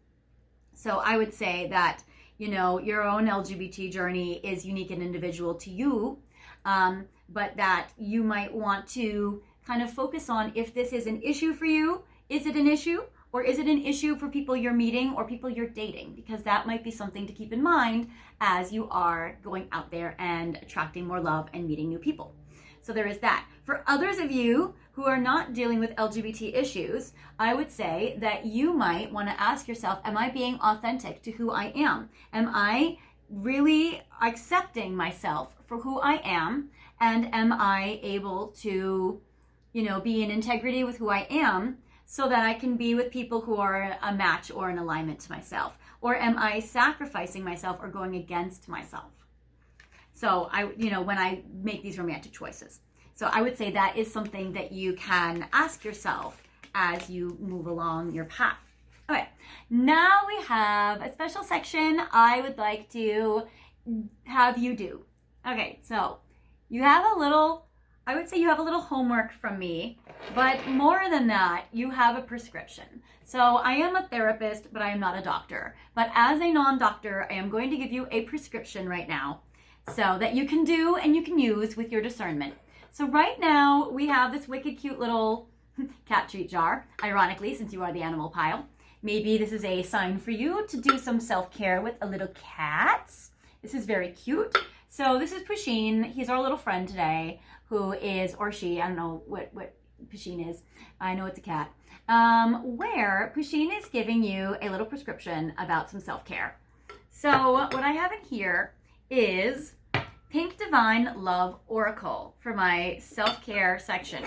So I would say that, your own LGBT journey is unique and individual to you, but that you might want to kind of focus on if this is an issue for you. Is it an issue? Or is it an issue for people you're meeting or people you're dating? Because that might be something to keep in mind as you are going out there and attracting more love and meeting new people. So there is that. For others of you who are not dealing with LGBT issues, I would say that you might want to ask yourself, am I being authentic to who I am? Am I really accepting myself for who I am? And am I able to, be in integrity with who I am so that I can be with people who are a match or an alignment to myself? Or am I sacrificing myself or going against myself? So when I make these romantic choices. So I would say that is something that you can ask yourself as you move along your path. Okay, now we have a special section I would like to have you do. Okay, so you have a little homework from me, but more than that, you have a prescription. So I am a therapist, but I am not a doctor. But as a non-doctor, I am going to give you a prescription right now, so that you can do and you can use with your discernment. So right now we have this wicked cute little cat treat jar, ironically, since you are the animal pile. Maybe this is a sign for you to do some self-care with a little cat. This is very cute. So this is Pusheen. He's our little friend today, who is, or she, I don't know what Pusheen is. I know it's a cat. Where Pusheen is giving you a little prescription about some self-care. So what I have in here is Pink Divine Love Oracle for my self-care section.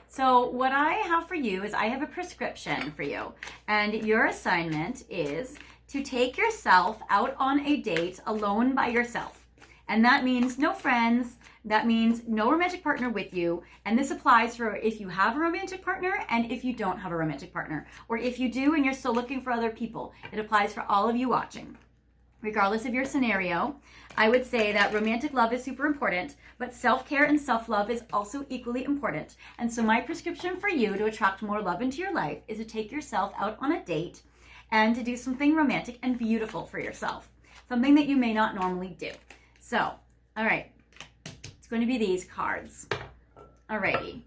So what I have for you is I have a prescription for you, and your assignment is to take yourself out on a date alone by yourself. And that means no friends, that means no romantic partner with you, and this applies for if you have a romantic partner and if you don't have a romantic partner, or if you do and you're still looking for other people. It applies for all of you watching. Regardless of your scenario, I would say that romantic love is super important, but self-care and self-love is also equally important. And so my prescription for you to attract more love into your life is to take yourself out on a date and to do something romantic and beautiful for yourself, something that you may not normally do. So, all right, it's going to be these cards. Alrighty.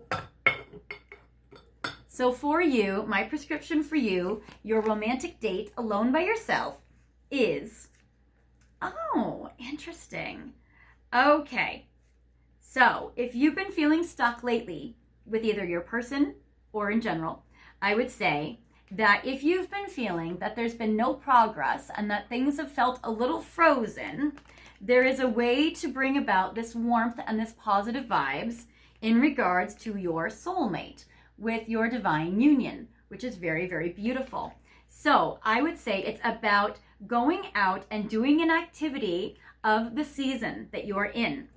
So for you, my prescription for you, your romantic date alone by yourself is... Oh, interesting. Okay. So if you've been feeling stuck lately with either your person or in general, I would say that if you've been feeling that there's been no progress and that things have felt a little frozen, there is a way to bring about this warmth and this positive vibes in regards to your soulmate with your divine union, which is very, very beautiful. So I would say it's about going out and doing an activity of the season that you're in.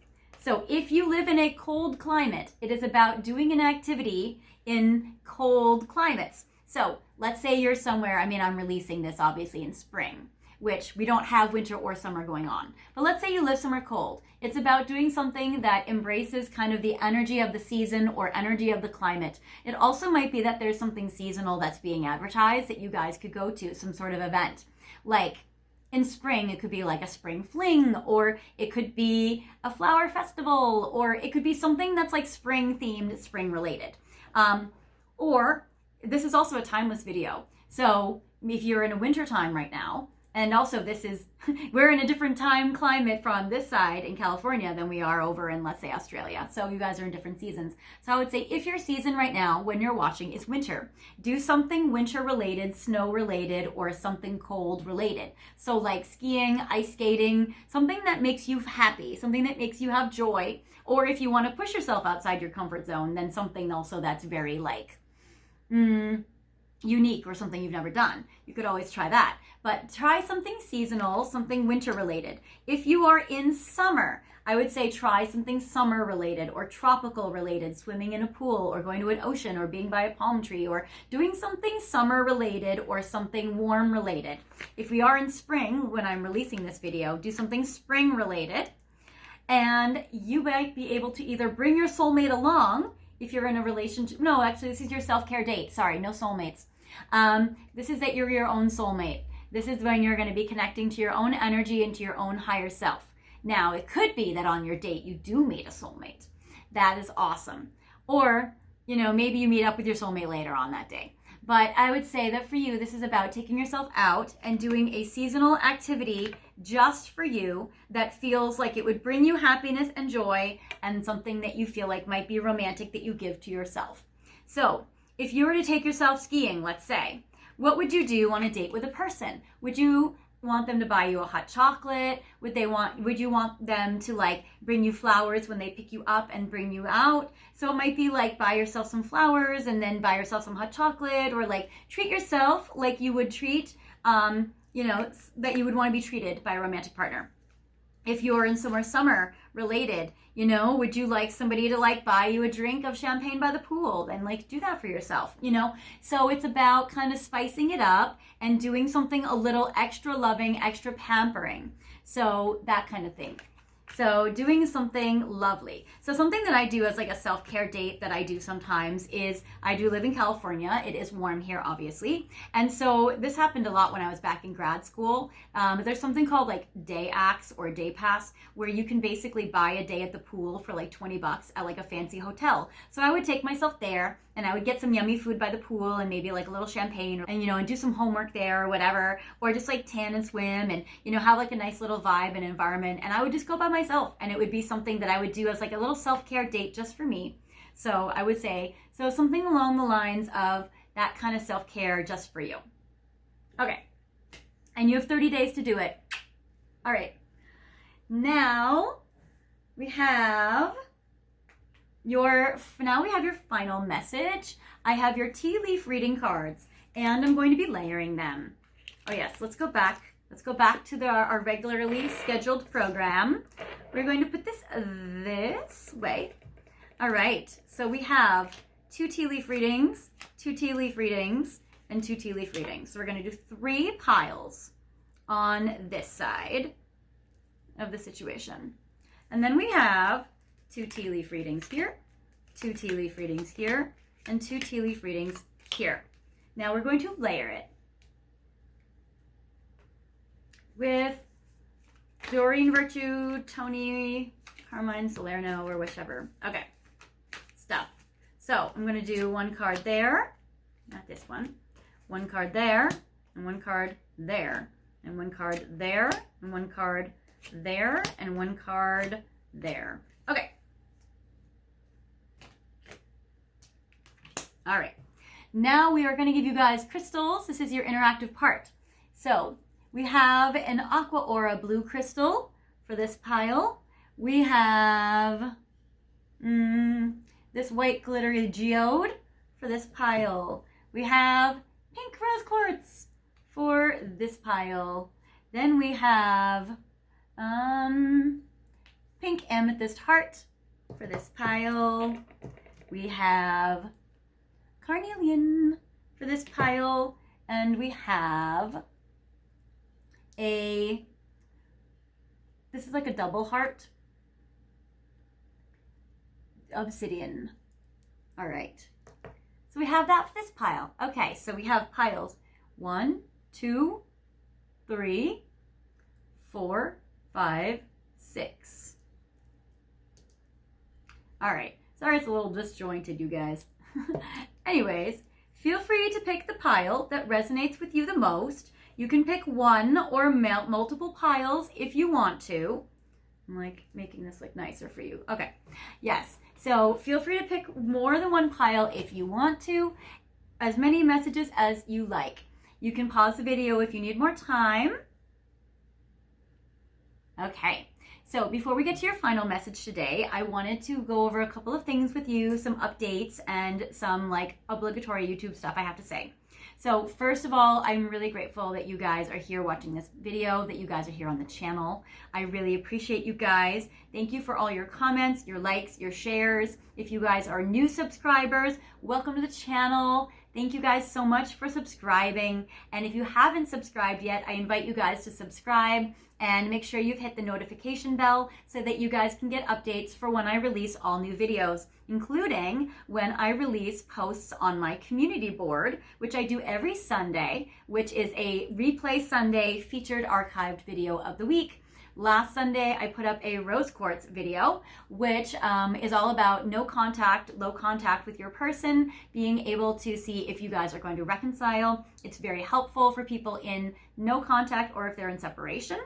So if you live in a cold climate, it is about doing an activity in cold climates. So let's say you're somewhere, I'm releasing this obviously in spring, which we don't have winter or summer going on. But let's say you live somewhere cold. It's about doing something that embraces kind of the energy of the season or energy of the climate. It also might be that there's something seasonal that's being advertised that you guys could go to, some sort of event. Like in spring, it could be like a spring fling, or it could be a flower festival, or it could be something that's like spring themed, spring related. Or this is also a timeless video. So if you're in a winter time right now, and also we're in a different time climate from this side in California than we are over in, let's say, Australia. So you guys are in different seasons. So I would say if your season right now, when you're watching, is winter, do something winter related, snow related, or something cold related. So like skiing, ice skating, something that makes you happy, something that makes you have joy. Or if you want to push yourself outside your comfort zone, then something also that's very like, unique or something you've never done. You could always try that. But try something seasonal, something winter related. If you are in summer, I would say try something summer related or tropical related, swimming in a pool or going to an ocean or being by a palm tree or doing something summer related or something warm related. If we are in spring, when I'm releasing this video, do something spring related. And you might be able to either bring your soulmate along if you're in a relationship. No, actually, this is your self-care date. Sorry, no soulmates. This is that you're your own soulmate. This is when you're going to be connecting to your own energy and to your own higher self. Now, it could be that on your date, you do meet a soulmate. That is awesome. Or, maybe you meet up with your soulmate later on that day. But I would say that for you, this is about taking yourself out and doing a seasonal activity just for you that feels like it would bring you happiness and joy and something that you feel like might be romantic that you give to yourself. So if you were to take yourself skiing, let's say, what would you do on a date with a person? Would you want them to buy you a hot chocolate? Would you want them to like bring you flowers when they pick you up and bring you out? So it might be like buy yourself some flowers and then buy yourself some hot chocolate, or like treat yourself like you would treat, that you would want to be treated by a romantic partner. If you're in somewhere summer related, would you like somebody to like buy you a drink of champagne by the pool and like do that for yourself, So it's about kind of spicing it up and doing something a little extra loving, extra pampering. So that kind of thing. So doing something lovely. So something that I do as like a self-care date that I do sometimes is I do live in California. It is warm here, obviously. And so this happened a lot when I was back in grad school. There's something called like day acts or day pass where you can basically buy a day at the pool for like $20 at like a fancy hotel. So I would take myself there and I would get some yummy food by the pool and maybe like a little champagne and do some homework there or whatever, or just like tan and swim and, have like a nice little vibe and environment. And I would just go by myself and it would be something that I would do as like a little self-care date just for me. So I would say, something along the lines of that kind of self-care just for you. Okay. And you have 30 days to do it. All right. Now we have your final message. I have your tea leaf reading cards and I'm going to be layering them. Oh yes, let's go back to our regularly scheduled program. We're going to put this way. All right, so we have 2 tea leaf readings, 2 tea leaf readings, and 2 tea leaf readings. So we're going to do 3 piles on this side of the situation. And then we have 2 tea leaf readings here, 2 tea leaf readings here, and 2 tea leaf readings here. Now we're going to layer it with Doreen Virtue, Tony, Carmine Salerno, or whichever. Okay, stuff. So I'm going to do 1 card there, not this one, 1 card there, and 1 card there, and 1 card there, and 1 card there, and 1 card there. Okay. All right. Now we are going to give you guys crystals. This is your interactive part. So we have an Aqua Aura blue crystal for this pile. We have this white glittery geode for this pile. We have pink rose quartz for this pile. Then we have pink amethyst heart for this pile. We have carnelian for this pile. And we have this is like a double heart. Obsidian. All right. So we have that for this pile. Okay, so we have piles 1, 2, 3, 4, 5, 6. All right. Sorry it's a little disjointed, you guys. Anyways, feel free to pick the pile that resonates with you the most. You can pick one or multiple piles if you want to. I'm like making this look nicer for you. Okay. Yes. So feel free to pick more than one pile if you want to. As many messages as you like. You can pause the video if you need more time. Okay. So before we get to your final message today, I wanted to go over a couple of things with you, some updates and some like obligatory YouTube stuff I have to say. So first of all, I'm really grateful that you guys are here watching this video, that you guys are here on the channel. I really appreciate you guys. Thank you for all your comments, your likes, your shares. If you guys are new subscribers, welcome to the channel. Thank you guys so much for subscribing. And if you haven't subscribed yet, I invite you guys to subscribe and make sure you've hit the notification bell so that you guys can get updates for when I release all new videos, including when I release posts on my community board, which I do every Sunday, which is a replay Sunday featured archived video of the week. Last Sunday, I put up a rose quartz video, which is all about no contact, low contact with your person, being able to see if you guys are going to reconcile. It's very helpful for people in no contact or if they're in separation.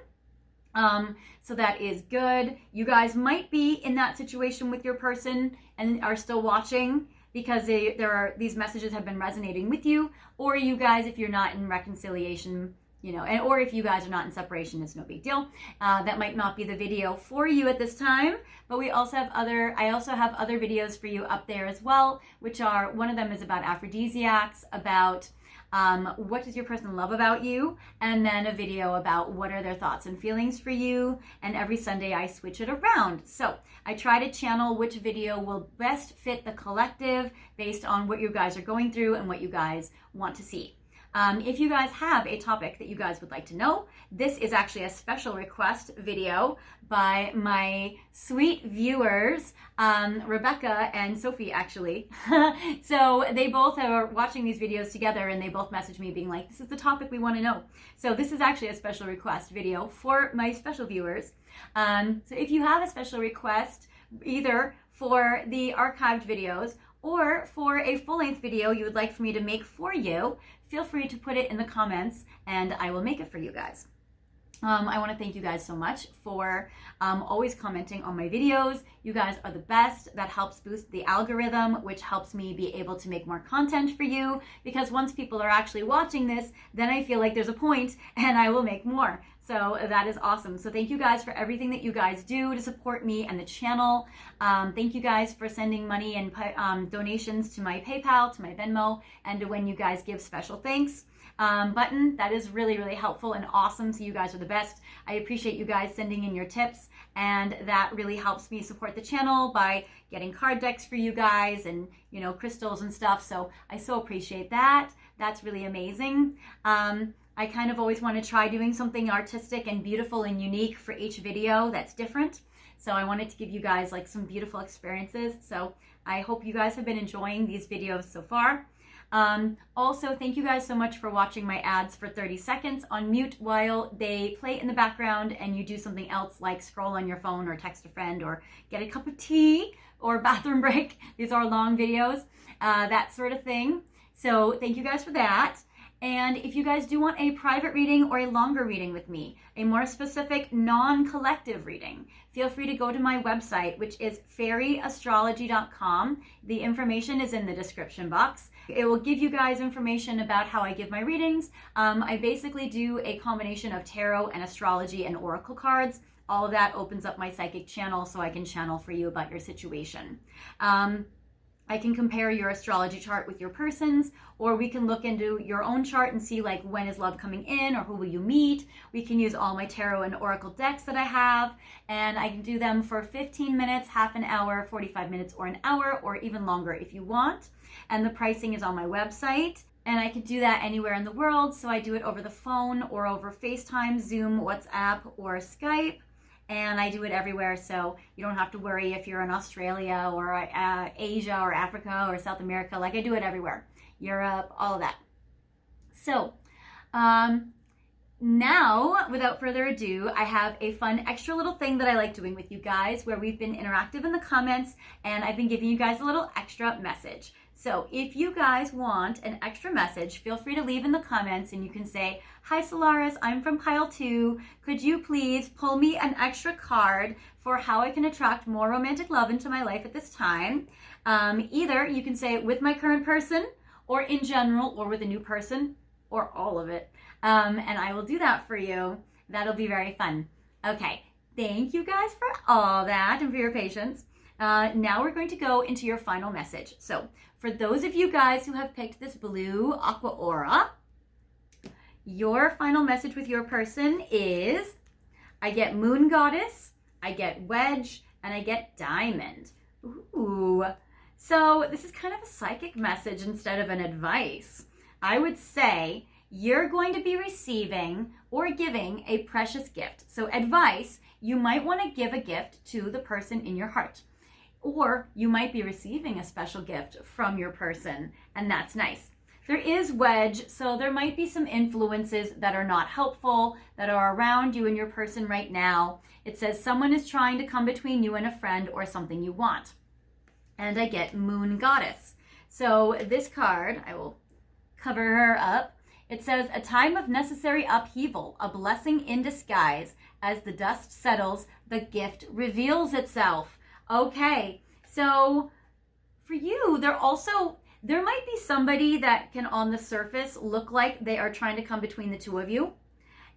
So that is good. You guys might be in that situation with your person and are still watching because these messages have been resonating with you, or you guys, if you're not in reconciliation, you know, or if you guys are not in separation, it's no big deal. That might not be the video for you at this time, but I also have other videos for you up there as well, which are, one of them is about aphrodisiacs, about what does your person love about you, and then a video about what are their thoughts and feelings for you. And every Sunday I switch it around. So I try to channel which video will best fit the collective based on what you guys are going through and what you guys want to see. If you guys have a topic that you guys would like to know, this is actually a special request video by my sweet viewers, Rebecca and Sophie, actually. So they both are watching these videos together and they both messaged me being like, this is the topic we want to know. So this is actually a special request video for my special viewers. So if you have a special request, either for the archived videos or for a full-length video you would like for me to make for you, feel free to put it in the comments and I will make it for you guys. I want to thank you guys so much for always commenting on my videos. You guys are the best. That helps boost the algorithm, which helps me be able to make more content for you, because once people are actually watching this, then I feel like there's a point and I will make more. So that is awesome. So thank you guys for everything that you guys do to support me and the channel. Thank you guys for sending money and donations to my PayPal, to my Venmo, and to when you guys give special thanks button. That is really, really helpful and awesome. So you guys are the best. I appreciate you guys sending in your tips, and that really helps me support the channel by getting card decks for you guys and, you know, crystals and stuff. So I so appreciate that. That's really amazing. I kind of always want to try doing something artistic and beautiful and unique for each video that's different. So I wanted to give you guys like some beautiful experiences. So I hope you guys have been enjoying these videos so far. Also, thank you guys so much for watching my ads for 30 seconds on mute while they play in the background and you do something else like scroll on your phone or text a friend or get a cup of tea or bathroom break. These are long videos, that sort of thing. So thank you guys for that. And if you guys do want a private reading or a longer reading with me, a more specific non-collective reading, feel free to go to my website, which is fairyastrology.com. The information is in the description box. It will give you guys information about how I give my readings. I basically do a combination of tarot and astrology and oracle cards. All of that opens up my psychic channel so I can channel for you about your situation. I can compare your astrology chart with your person's, or we can look into your own chart and see like when is love coming in or who will you meet. We can use all my tarot and oracle decks that I have, and I can do them for 15 minutes, half an hour, 45 minutes, or an hour, or even longer if you want. And the pricing is on my website. And I can do that anywhere in the world. So I do it over the phone or over FaceTime, Zoom, WhatsApp, or Skype. And I do it everywhere, so you don't have to worry if you're in Australia or Asia or Africa or South America. Like, I do it everywhere. Europe, all of that. So now, without further ado, I have a fun extra little thing that I like doing with you guys where we've been interactive in the comments and I've been giving you guys a little extra message. So if you guys want an extra message, feel free to leave in the comments and you can say, "Hi Solaris, I'm from pile 2. Could you please pull me an extra card for how I can attract more romantic love into my life at this time?" Either you can say with my current person or in general or with a new person or all of it. And I will do that for you. That'll be very fun. Okay, thank you guys for all that and for your patience. Now we're going to go into your final message. So for those of you guys who have picked this blue aqua aura, your final message with your person is, I get moon goddess, I get wedge, and I get diamond. Ooh. So this is kind of a psychic message instead of an advice. I would say you're going to be receiving or giving a precious gift. So advice, you might want to give a gift to the person in your heart. Or you might be receiving a special gift from your person, and that's nice. There is wedge, so there might be some influences that are not helpful, that are around you and your person right now. It says someone is trying to come between you and a friend or something you want. And I get moon goddess. So this card, I will cover her up. It says, a time of necessary upheaval, a blessing in disguise. As the dust settles, the gift reveals itself. Okay, so for you, there might be somebody that can on the surface look like they are trying to come between the two of you.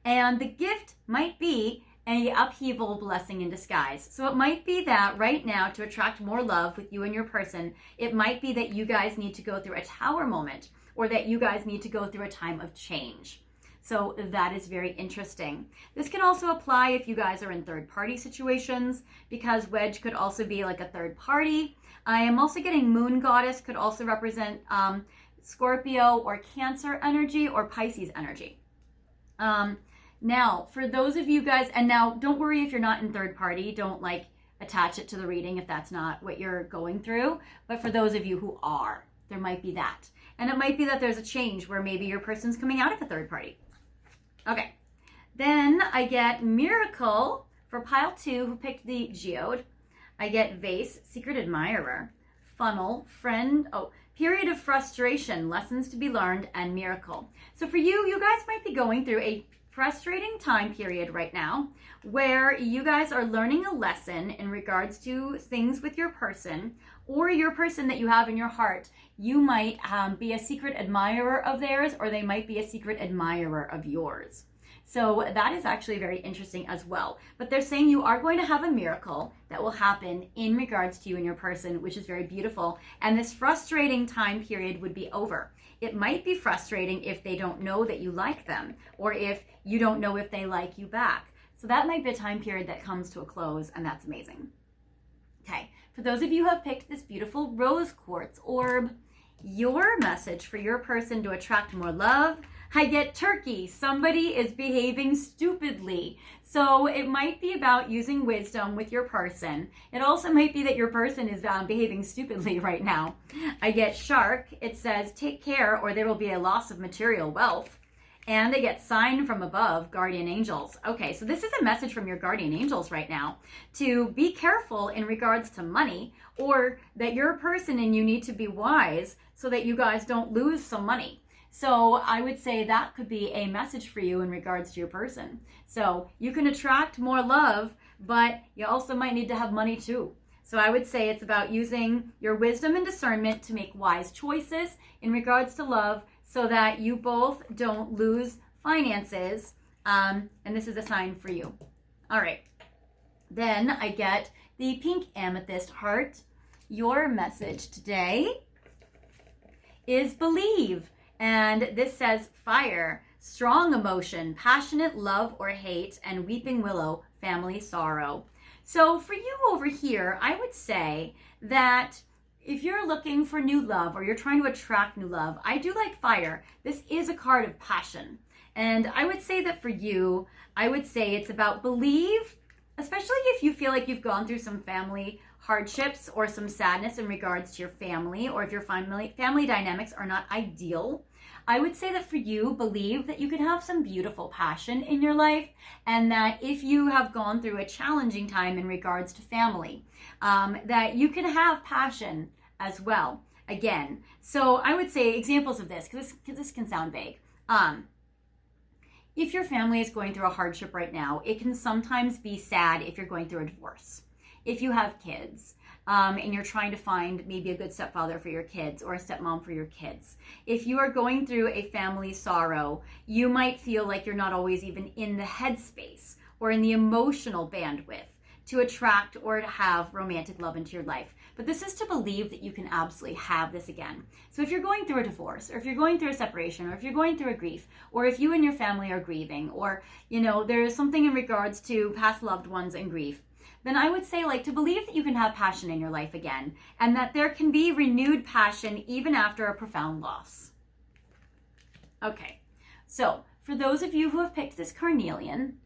And the gift might be an upheaval blessing in disguise. So it might be that right now, to attract more love with you and your person, it might be that you guys need to go through a tower moment, or that you guys need to go through a time of change. So that is very interesting. This can also apply if you guys are in third-party situations, because wedge could also be like a third party. I am also getting moon goddess, could also represent Scorpio or Cancer energy or Pisces energy. Now, for those of you guys, and now don't worry if you're not in third party, don't like attach it to the reading if that's not what you're going through. But for those of you who are, there might be that. And it might be that there's a change where maybe your person's coming out of a third party. Okay, then I get Miracle for pile 2 who picked the geode. I get Vase, Secret Admirer, Funnel, Friend, Period of Frustration, Lessons to be Learned, and Miracle. So for you, you guys might be going through a frustrating time period right now where you guys are learning a lesson in regards to things with your person or your person that you have in your heart. You might be a secret admirer of theirs, or they might be a secret admirer of yours. So that is actually very interesting as well. But they're saying you are going to have a miracle that will happen in regards to you and your person, which is very beautiful. And this frustrating time period would be over. It might be frustrating if they don't know that you like them, or if you don't know if they like you back. So that might be a time period that comes to a close, and that's amazing. Okay, for those of you who have picked this beautiful rose quartz orb, your message for your person to attract more love, I get Turkey. Somebody is behaving stupidly. So it might be about using wisdom with your person. It also might be that your person is behaving stupidly right now. I get Shark. It says, take care or there will be a loss of material wealth. And I get Sign from Above, Guardian Angels. Okay, so this is a message from your guardian angels right now to be careful in regards to money, or that your person and you need to be wise so that you guys don't lose some money. So I would say that could be a message for you in regards to your person. So you can attract more love, but you also might need to have money too. So I would say it's about using your wisdom and discernment to make wise choices in regards to love so that you both don't lose finances. And this is a sign for you. All right. Then I get the pink amethyst heart. Your message today is believe. And this says fire, strong emotion, passionate love or hate, and weeping willow, family sorrow. So for you over here, I would say that if you're looking for new love or you're trying to attract new love, I do like fire. This is a card of passion. And I would say that for you, I would say it's about believe, especially if you feel like you've gone through some family hardships or some sadness in regards to your family, or if your family dynamics are not ideal. I would say that for you, believe that you can have some beautiful passion in your life, and that if you have gone through a challenging time in regards to family, that you can have passion as well. Again, so I would say examples of this, because this can sound vague. If your family is going through a hardship right now, it can sometimes be sad if you're going through a divorce. If you have kids, and you're trying to find maybe a good stepfather for your kids or a stepmom for your kids. If you are going through a family sorrow, you might feel like you're not always even in the headspace or in the emotional bandwidth to attract or to have romantic love into your life. But this is to believe that you can absolutely have this again. So if you're going through a divorce, or if you're going through a separation, or if you're going through a grief, or if you and your family are grieving, or there's something in regards to past loved ones and grief, then I would say to believe that you can have passion in your life again, and that there can be renewed passion even after a profound loss. Okay, so for those of you who have picked this carnelian,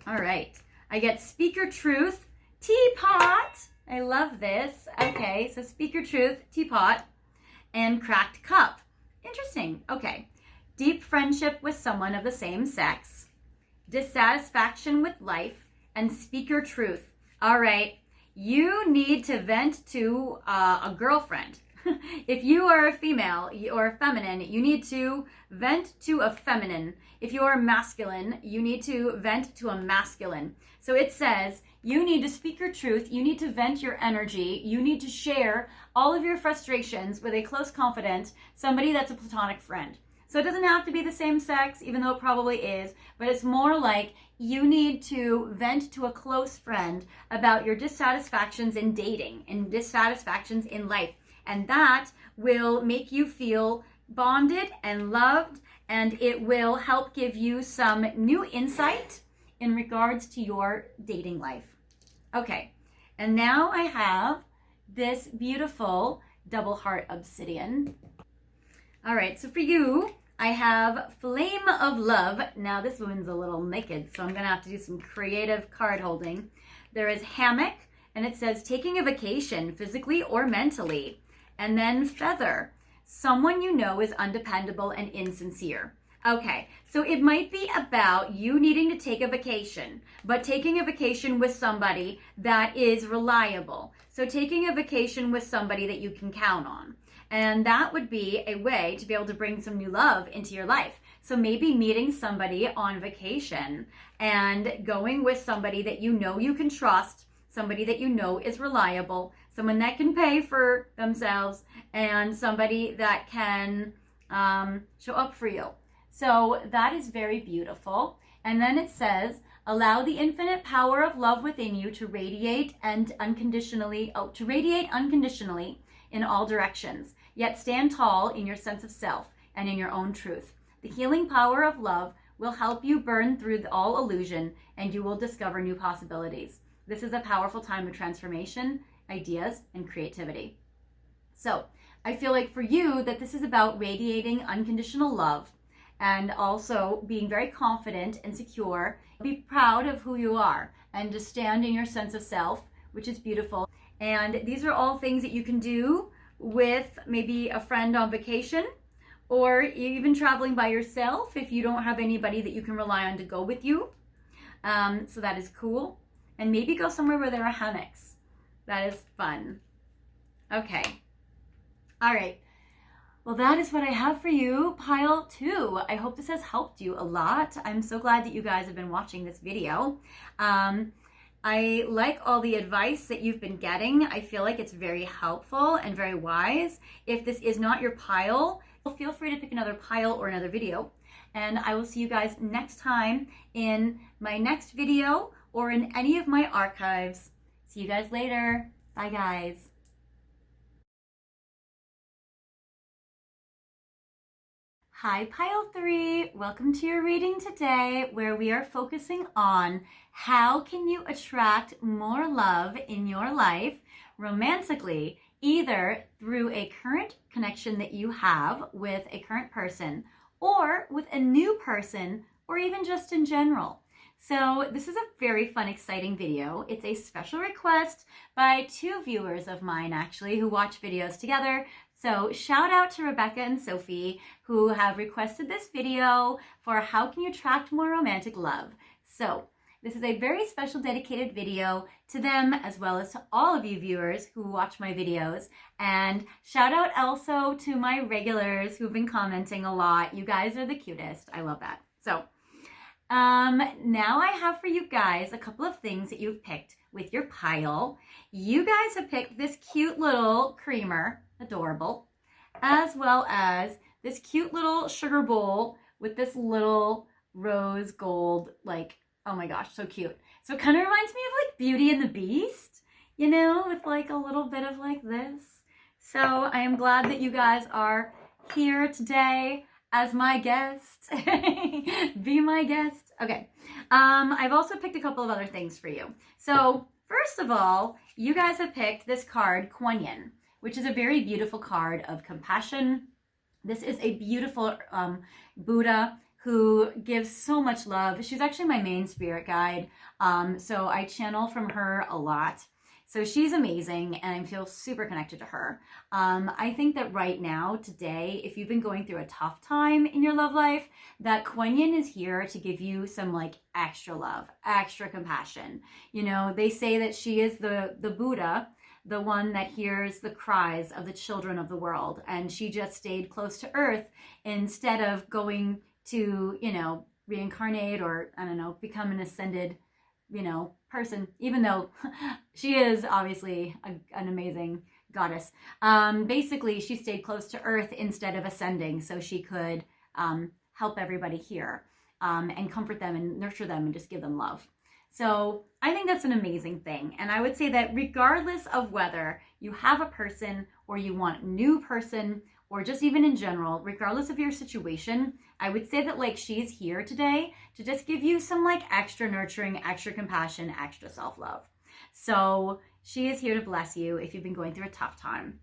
all right, I get Speak Your Truth, Teapot. I love this. Okay, so Speak Your Truth, Teapot, and Cracked Cup. Interesting. Okay, deep friendship with someone of the same sex, dissatisfaction with life, and speak your truth. All right, you need to vent to a girlfriend. If you are a female or feminine, you need to vent to a feminine. If you are masculine, you need to vent to a masculine. So it says you need to speak your truth, you need to vent your energy, you need to share all of your frustrations with a close confidant, somebody that's a platonic friend. So it doesn't have to be the same sex, even though it probably is, but it's more like you need to vent to a close friend about your dissatisfactions in dating and dissatisfactions in life. And that will make you feel bonded and loved, and it will help give you some new insight in regards to your dating life. Okay, and now I have this beautiful double heart obsidian. All right, so for you, I have Flame of Love. Now this one's a little naked, so I'm gonna have to do some creative card holding. There is Hammock, and it says taking a vacation physically or mentally. And then Feather, someone you know is undependable and insincere. Okay, so it might be about you needing to take a vacation, but taking a vacation with somebody that is reliable. So taking a vacation with somebody that you can count on. And that would be a way to be able to bring some new love into your life. So maybe meeting somebody on vacation and going with somebody that you know you can trust, somebody that you know is reliable, someone that can pay for themselves, and somebody that can show up for you. So that is very beautiful. And then it says, allow the infinite power of love within you to radiate unconditionally in all directions, yet stand tall in your sense of self and in your own truth. The healing power of love will help you burn through all illusion, and you will discover new possibilities. This is a powerful time of transformation, ideas, and creativity. So I feel like for you that this is about radiating unconditional love, and also being very confident and secure. Be proud of who you are and to stand in your sense of self, which is beautiful. And these are all things that you can do with maybe a friend on vacation, or even traveling by yourself if you don't have anybody that you can rely on to go with you. So that is cool. And maybe go somewhere where there are hammocks. That is fun. Okay. All right. Well, that is what I have for you, pile 2. I hope this has helped you a lot. I'm so glad that you guys have been watching this video. I like all the advice that you've been getting. I feel like it's very helpful and very wise. If this is not your pile, feel free to pick another pile or another video. And I will see you guys next time in my next video or in any of my archives. See you guys later. Bye, guys. Hi, Pile 3. Welcome to your reading today, where we are focusing on how can you attract more love in your life romantically, either through a current connection that you have with a current person or with a new person, or even just in general. So this is a very fun, exciting video. It's a special request by 2 viewers of mine, actually, who watch videos together. So shout out to Rebecca and Sophie, who have requested this video for how can you attract more romantic love. So this is a very special dedicated video to them, as well as to all of you viewers who watch my videos. And shout out also to my regulars who've been commenting a lot. You guys are the cutest. I love that. So now I have for you guys a couple of things that you've picked with your pile. You guys have picked this cute little creamer, adorable, as well as this cute little sugar bowl with this little rose gold, like, oh my gosh, so cute. So it kind of reminds me of like Beauty and the Beast, you know, with like a little bit of like this. So I am glad that you guys are here today as my guest. Be my guest. Okay. I've also picked a couple of other things for you. So first of all, you guys have picked this card, Quan, which is a very beautiful card of compassion. This is a beautiful Buddha who gives so much love. She's actually my main spirit guide, so I channel from her a lot. So she's amazing, and I feel super connected to her. I think that right now, today, if you've been going through a tough time in your love life, that Quan is here to give you some like extra love, extra compassion. You know, they say that she is the Buddha, the one that hears the cries of the children of the world. And she just stayed close to earth instead of going to, you know, reincarnate or, I don't know, become an ascended, you know, person, even though she is obviously an amazing goddess. Basically, she stayed close to earth instead of ascending so she could help everybody here and comfort them and nurture them and just give them love. So I think that's an amazing thing. And I would say that regardless of whether you have a person or you want a new person or just even in general, regardless of your situation, I would say that like she's here today to just give you some like extra nurturing, extra compassion, extra self-love. So she is here to bless you if you've been going through a tough time.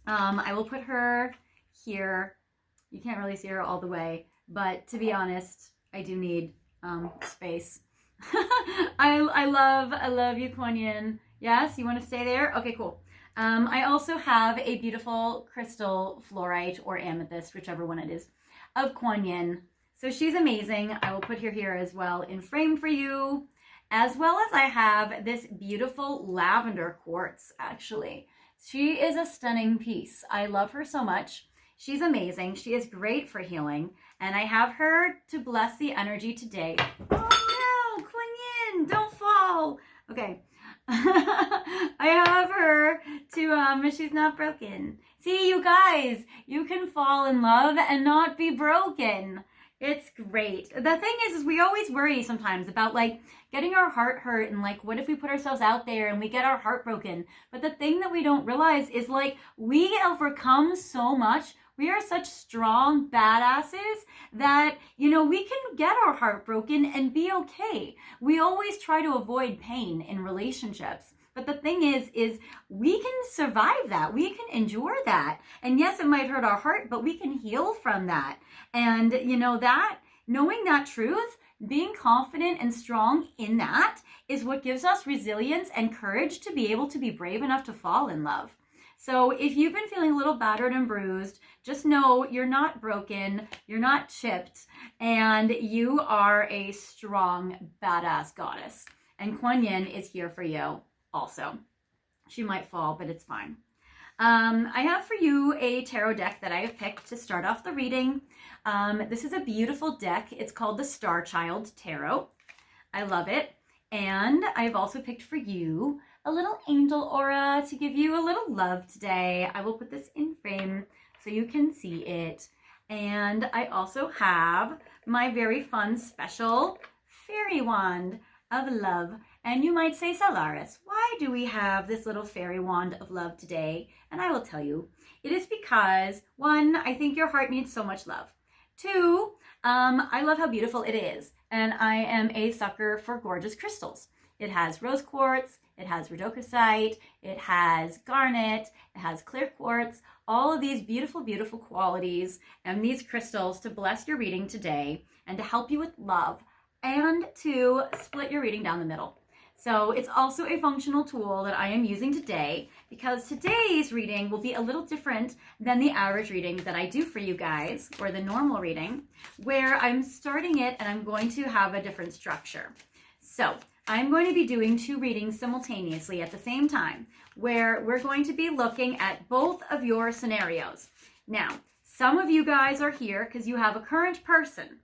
I will put her here. You can't really see her all the way, but to be honest, I do need space. I love you, Quan. Yes, you want to stay there? Okay, cool. I also have a beautiful crystal fluorite or amethyst, whichever one it is, of Quan. So she's amazing. I will put her here as well in frame for you, as well as I have this beautiful lavender quartz, actually. She is a stunning piece. I love her so much. She's amazing. She is great for healing, and I have her to bless the energy today. Oh no, Quan, don't fall. Okay. I have her to, she's not broken. See, you guys, you can fall in love and not be broken. It's great. The thing is we always worry sometimes about like getting our heart hurt and like, what if we put ourselves out there and we get our heart broken? But the thing that we don't realize is like, we overcome so much. We are such strong badasses that, you know, we can get our heart broken and be okay. We always try to avoid pain in relationships. But the thing is we can survive that. We can endure that. And yes, it might hurt our heart, but we can heal from that. And, you know, that, knowing that truth, being confident and strong in that is what gives us resilience and courage to be able to be brave enough to fall in love. So if you've been feeling a little battered and bruised, just know you're not broken, you're not chipped, and you are a strong, badass goddess. And Quan is here for you also. She might fall, but it's fine. I have for you a tarot deck that I have picked to start off the reading. This is a beautiful deck. It's called the Star Child Tarot. I love it. And I've also picked for you a little angel aura to give you a little love today. I will put this in frame so you can see it. And I also have my very fun special fairy wand of love And you might say, Solaris, why do we have this little fairy wand of love today? And I will tell you, it is because, one, I think your heart needs so much love. Two, I love how beautiful it is. And I am a sucker for gorgeous crystals. It has rose quartz, it has rhodochrosite, it has garnet, it has clear quartz, all of these beautiful, beautiful qualities and these crystals to bless your reading today and to help you with love and to split your reading down the middle. So it's also a functional tool that I am using today because today's reading will be a little different than the average reading that I do for you guys, or the normal reading, where I'm starting it and I'm going to have a different structure. So I'm going to be doing two readings simultaneously at the same time, where we're going to be looking at both of your scenarios. Now, some of you guys are here because you have a current person.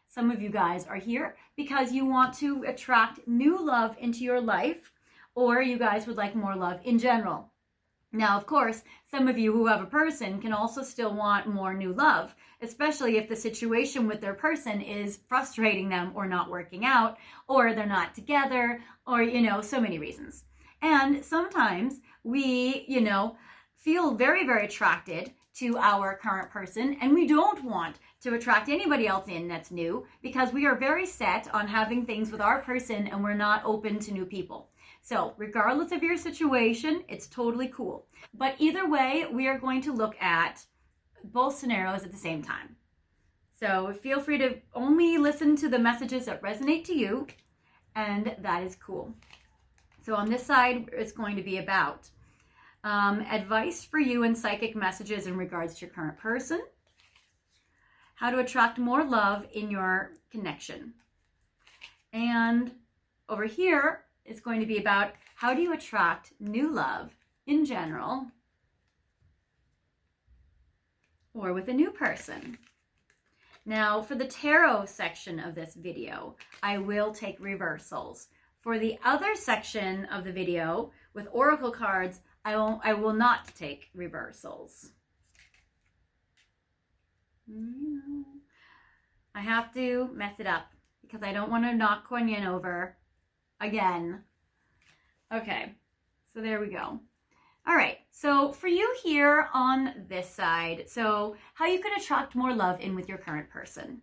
Some of you guys are here because you want to attract new love into your life, or you guys would like more love in general. Now, of course, some of you who have a person can also still want more new love, especially if the situation with their person is frustrating them or not working out, or they're not together, or, so many reasons. And sometimes we, feel very, very attracted to our current person, and we don't want to attract anybody else in that's new because we are very set on having things with our person and we're not open to new people. So regardless of your situation, it's totally cool. But either way, we are going to look at both scenarios at the same time. So feel free to only listen to the messages that resonate to you, and that is cool. So on this side, it's going to be about advice for you and psychic messages in regards to your current person, how to attract more love in your connection. And over here, it's going to be about how do you attract new love in general or with a new person. Now, for the tarot section of this video, I will take reversals. For the other section of the video with oracle cards, I will not take reversals. I have to mess it up because I don't want to knock Quan over again. Okay, so there we go. All right, so for you here on this side, so how you can attract more love in with your current person.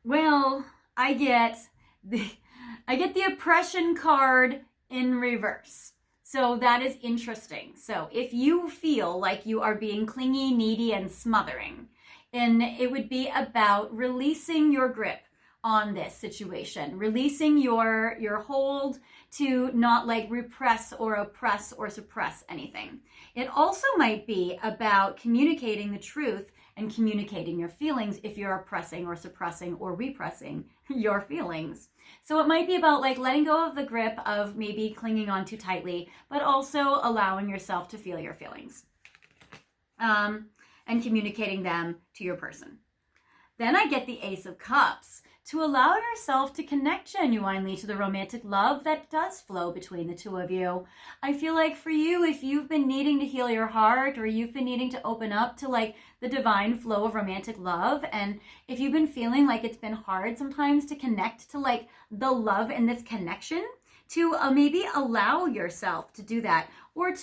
Well, I get the oppression card in reverse. So that is interesting. So if you feel like you are being clingy, needy, and smothering, and it would be about releasing your grip on this situation, releasing your hold to not repress or oppress or suppress anything. It also might be about communicating the truth and communicating your feelings if you're oppressing or suppressing or repressing your feelings. So it might be about letting go of the grip of maybe clinging on too tightly, but also allowing yourself to feel your feelings and communicating them to your person. Then I get the Ace of Cups, to allow yourself to connect genuinely to the romantic love that does flow between the two of you. I feel like for you, if you've been needing to heal your heart, or you've been needing to open up to the divine flow of romantic love, and if you've been feeling like it's been hard sometimes to connect to the love in this connection, to maybe allow yourself to do that, or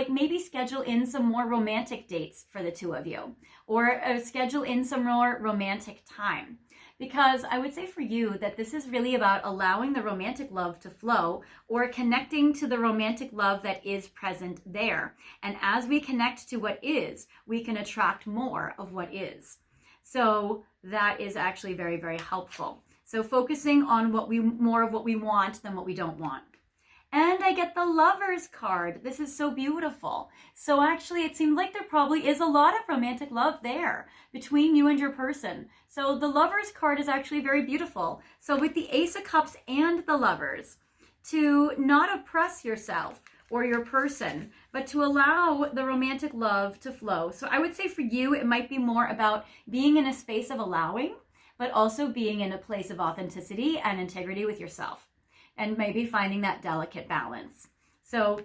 maybe schedule in some more romantic dates for the two of you, or schedule in some more romantic time. Because I would say for you that this is really about allowing the romantic love to flow, or connecting to the romantic love that is present there. And as we connect to what is, we can attract more of what is. So that is actually very, very helpful. So focusing on more of what we want than what we don't want. And I get the Lovers card. This is so beautiful. So actually, it seems like there probably is a lot of romantic love there between you and your person. So the Lovers card is actually very beautiful. So with the Ace of Cups and the Lovers, to not oppress yourself or your person, but to allow the romantic love to flow. So I would say for you, it might be more about being in a space of allowing, but also being in a place of authenticity and integrity with yourself, and maybe finding that delicate balance. So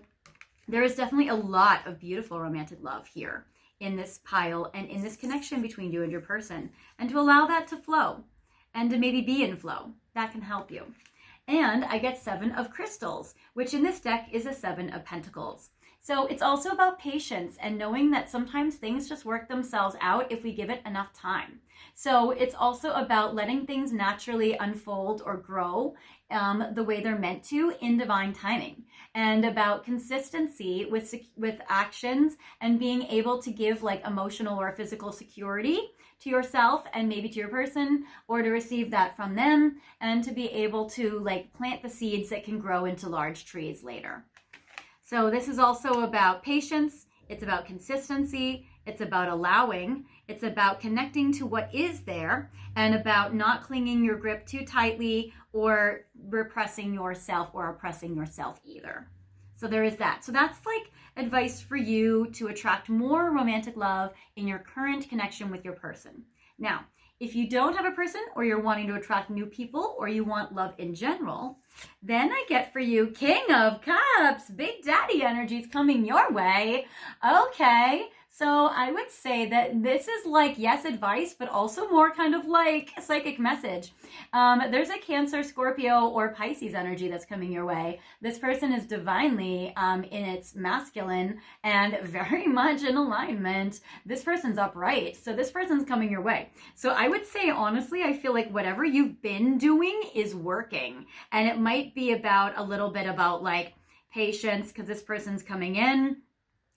there is definitely a lot of beautiful romantic love here in this pile and in this connection between you and your person. And to allow that to flow and to maybe be in flow, that can help you. And I get 7 of crystals, which in this deck is a 7 of pentacles. So it's also about patience and knowing that sometimes things just work themselves out if we give it enough time. So it's also about letting things naturally unfold or grow the way they're meant to in divine timing, and about consistency with actions and being able to give like emotional or physical security to yourself and maybe to your person, or to receive that from them, and to be able to like plant the seeds that can grow into large trees later. So this is also about patience, it's about consistency, it's about allowing, it's about connecting to what is there, and about not clinging your grip too tightly or repressing yourself or oppressing yourself either. So there is that. So that's like advice for you to attract more romantic love in your current connection with your person. Now, if you don't have a person, or you're wanting to attract new people, or you want love in general, then I get for you King of Cups, Big Daddy energies coming your way. Okay, so I would say that this is like, yes, advice, but also more kind of like a psychic message. There's a Cancer, Scorpio, or Pisces energy that's coming your way. This person is divinely in its masculine and very much in alignment. This person's upright, so this person's coming your way. So I would say, honestly, I feel like whatever you've been doing is working, and it might be about a little bit about like patience, because this person's coming in.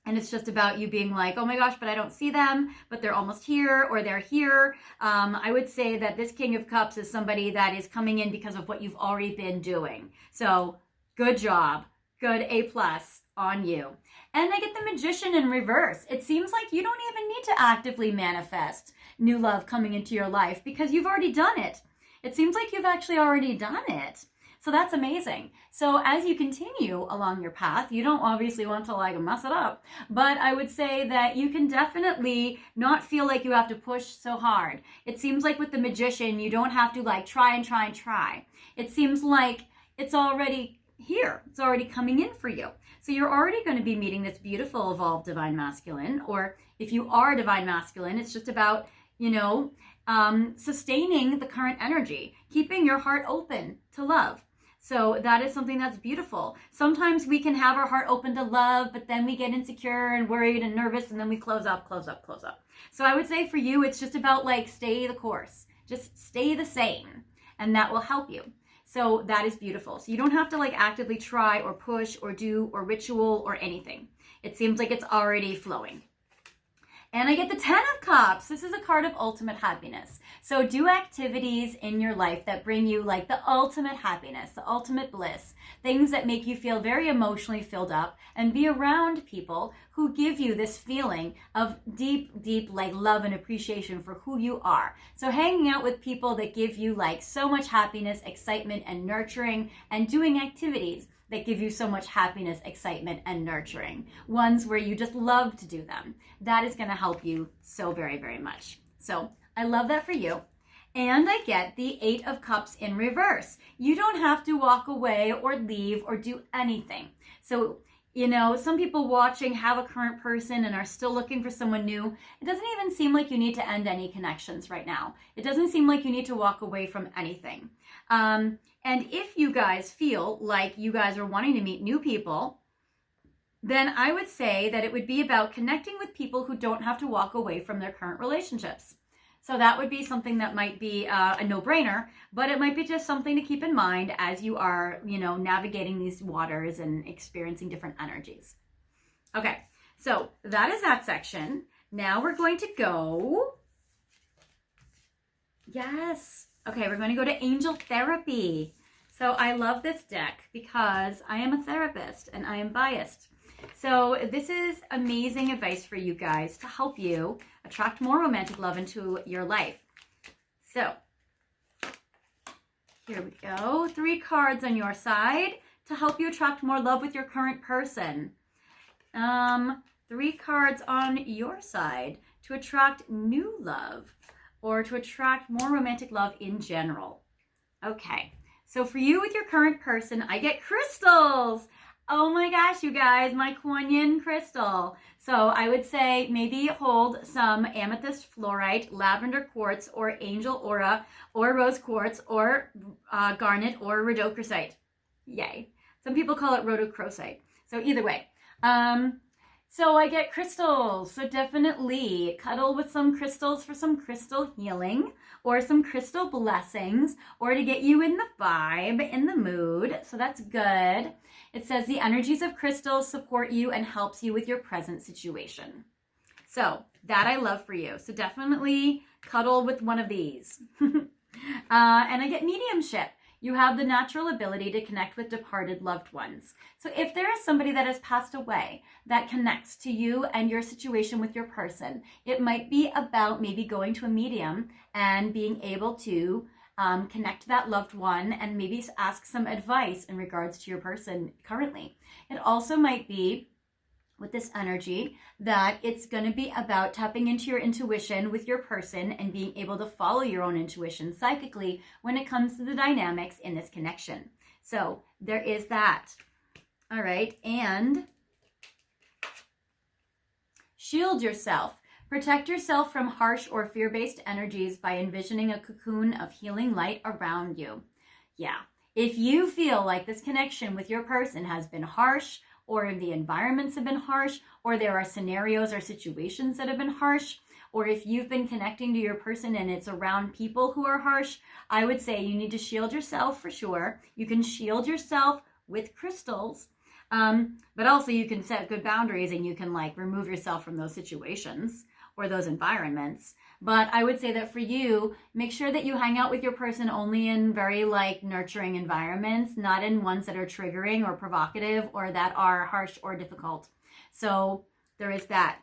And it's just about you being like, oh my gosh, but I don't see them, but they're almost here, or they're here. I would say that this King of Cups is somebody that is coming in because of what you've already been doing. So good job, good A+ on you. And I get the Magician in reverse. It seems like you don't even need to actively manifest new love coming into your life because you've already done it. It seems like you've actually already done it. So that's amazing. So as you continue along your path, you don't obviously want to like mess it up, but I would say that you can definitely not feel like you have to push so hard. It seems like with the Magician, you don't have to like try and try and try. It seems like it's already here. It's already coming in for you. So you're already going to be meeting this beautiful evolved divine masculine, or if you are divine masculine, it's just about, sustaining the current energy, keeping your heart open to love. So that is something that's beautiful. Sometimes we can have our heart open to love, but then we get insecure and worried and nervous, and then we close up. So I would say for you, it's just about like stay the course. Just stay the same, and that will help you. So that is beautiful. So you don't have to like actively try or push or do or ritual or anything. It seems like it's already flowing. And I get the 10 of Cups. This is a card of ultimate happiness. So do activities in your life that bring you like the ultimate happiness, the ultimate bliss, things that make you feel very emotionally filled up, and be around people who give you this feeling of deep like love and appreciation for who you are. So hanging out with people that give you like so much happiness, excitement, and nurturing, and doing activities that give you so much happiness, excitement, and nurturing. Ones where you just love to do them. That is going to help you so very, very much. So I love that for you. And I get the 8 of Cups in reverse. You don't have to walk away or leave or do anything. So, some people watching have a current person and are still looking for someone new. It doesn't even seem like you need to end any connections right now. It doesn't seem like you need to walk away from anything. And if you guys feel like you guys are wanting to meet new people, then I would say that it would be about connecting with people who don't have to walk away from their current relationships. So that would be something that might be a no-brainer, but it might be just something to keep in mind as you are, navigating these waters and experiencing different energies. Okay, so that is that section. Now we're going to go, yes. Okay, we're going to go to Angel Therapy. So I love this deck because I am a therapist and I am biased. So this is amazing advice for you guys to help you attract more romantic love into your life. So here we go. 3 cards on your side to help you attract more love with your current person. 3 cards on your side to attract new love or to attract more romantic love in general. Okay, so for you with your current person, I get crystals. Oh my gosh, you guys, my Quan crystal. So I would say maybe hold some amethyst fluorite, lavender quartz, or angel aura, or rose quartz, or garnet, or rhodochrosite. Yay. Some people call it rhodochrosite. So either way. So I get crystals. So definitely cuddle with some crystals for some crystal healing or some crystal blessings or to get you in the vibe, in the mood. So that's good. It says the energies of crystals support you and helps you with your present situation. So that I love for you. So definitely cuddle with one of these. And I get mediumship. You have the natural ability to connect with departed loved ones. So if there is somebody that has passed away that connects to you and your situation with your person, it might be about maybe going to a medium and being able to connect to that loved one and maybe ask some advice in regards to your person currently. It also might be with this energy that it's going to be about tapping into your intuition with your person and being able to follow your own intuition psychically when it comes to the dynamics in this connection. So there is that. All right. And shield yourself. Protect yourself from harsh or fear-based energies by envisioning a cocoon of healing light around you. Yeah. If you feel like this connection with your person has been harsh, or the environments have been harsh, or there are scenarios or situations that have been harsh, or if you've been connecting to your person and it's around people who are harsh, I would say you need to shield yourself for sure. You can shield yourself with crystals, but also you can set good boundaries and you can like remove yourself from those situations or those environments. But I would say that for you, make sure that you hang out with your person only in very like nurturing environments, not in ones that are triggering or provocative or that are harsh or difficult. So there is that.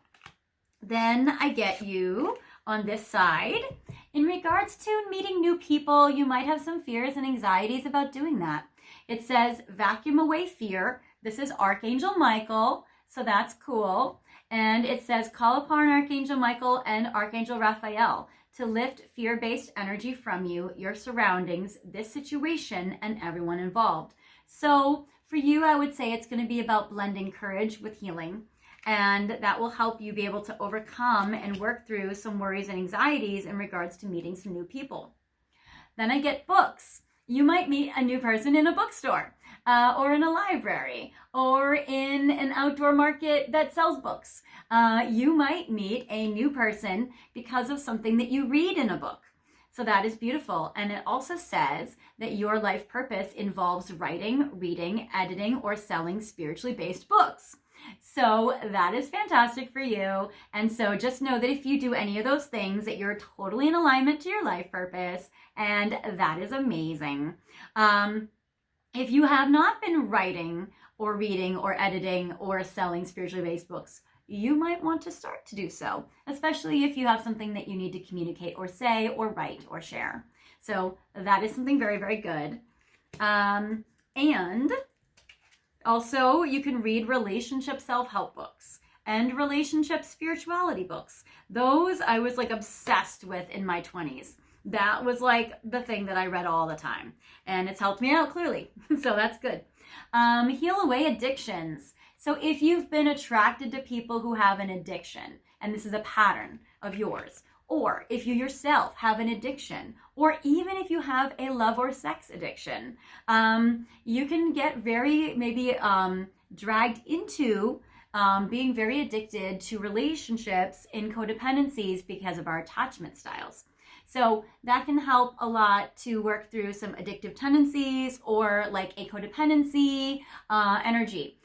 Then I get you on this side. In regards to meeting new people, you might have some fears and anxieties about doing that. It says vacuum away fear. This is Archangel Michael, so that's cool. And it says, call upon Archangel Michael and Archangel Raphael to lift fear-based energy from you, your surroundings, this situation, and everyone involved. So for you, I would say it's going to be about blending courage with healing. And that will help you be able to overcome and work through some worries and anxieties in regards to meeting some new people. Then I get books. You might meet a new person in a bookstore. Or in a library, or in an outdoor market that sells books. You might meet a new person because of something that you read in a book. So that is beautiful. And it also says that your life purpose involves writing, reading, editing, or selling spiritually based books. So that is fantastic for you. And so just know that if you do any of those things, that you're totally in alignment to your life purpose. And that is amazing. If you have not been writing or reading or editing or selling spiritually based books, you might want to start to do so, especially if you have something that you need to communicate or say or write or share. So that is something very, very good. And also you can read relationship self-help books and relationship spirituality books. Those I was like obsessed with in my 20s. That was like the thing that I read all the time. And it's helped me out clearly. So that's good. Heal away addictions. So if you've been attracted to people who have an addiction, and this is a pattern of yours, or if you yourself have an addiction, or even if you have a love or sex addiction, you can get very maybe dragged into being very addicted to relationships in codependencies because of our attachment styles. So that can help a lot to work through some addictive tendencies or like a codependency energy.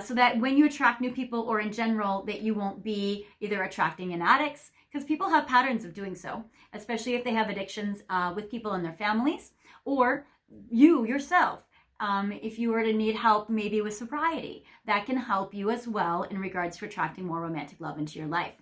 So that when you attract new people or in general, that you won't be either attracting in addicts, because people have patterns of doing so, especially if they have addictions with people in their families, or you yourself. If you were to need help maybe with sobriety, that can help you as well in regards to attracting more romantic love into your life.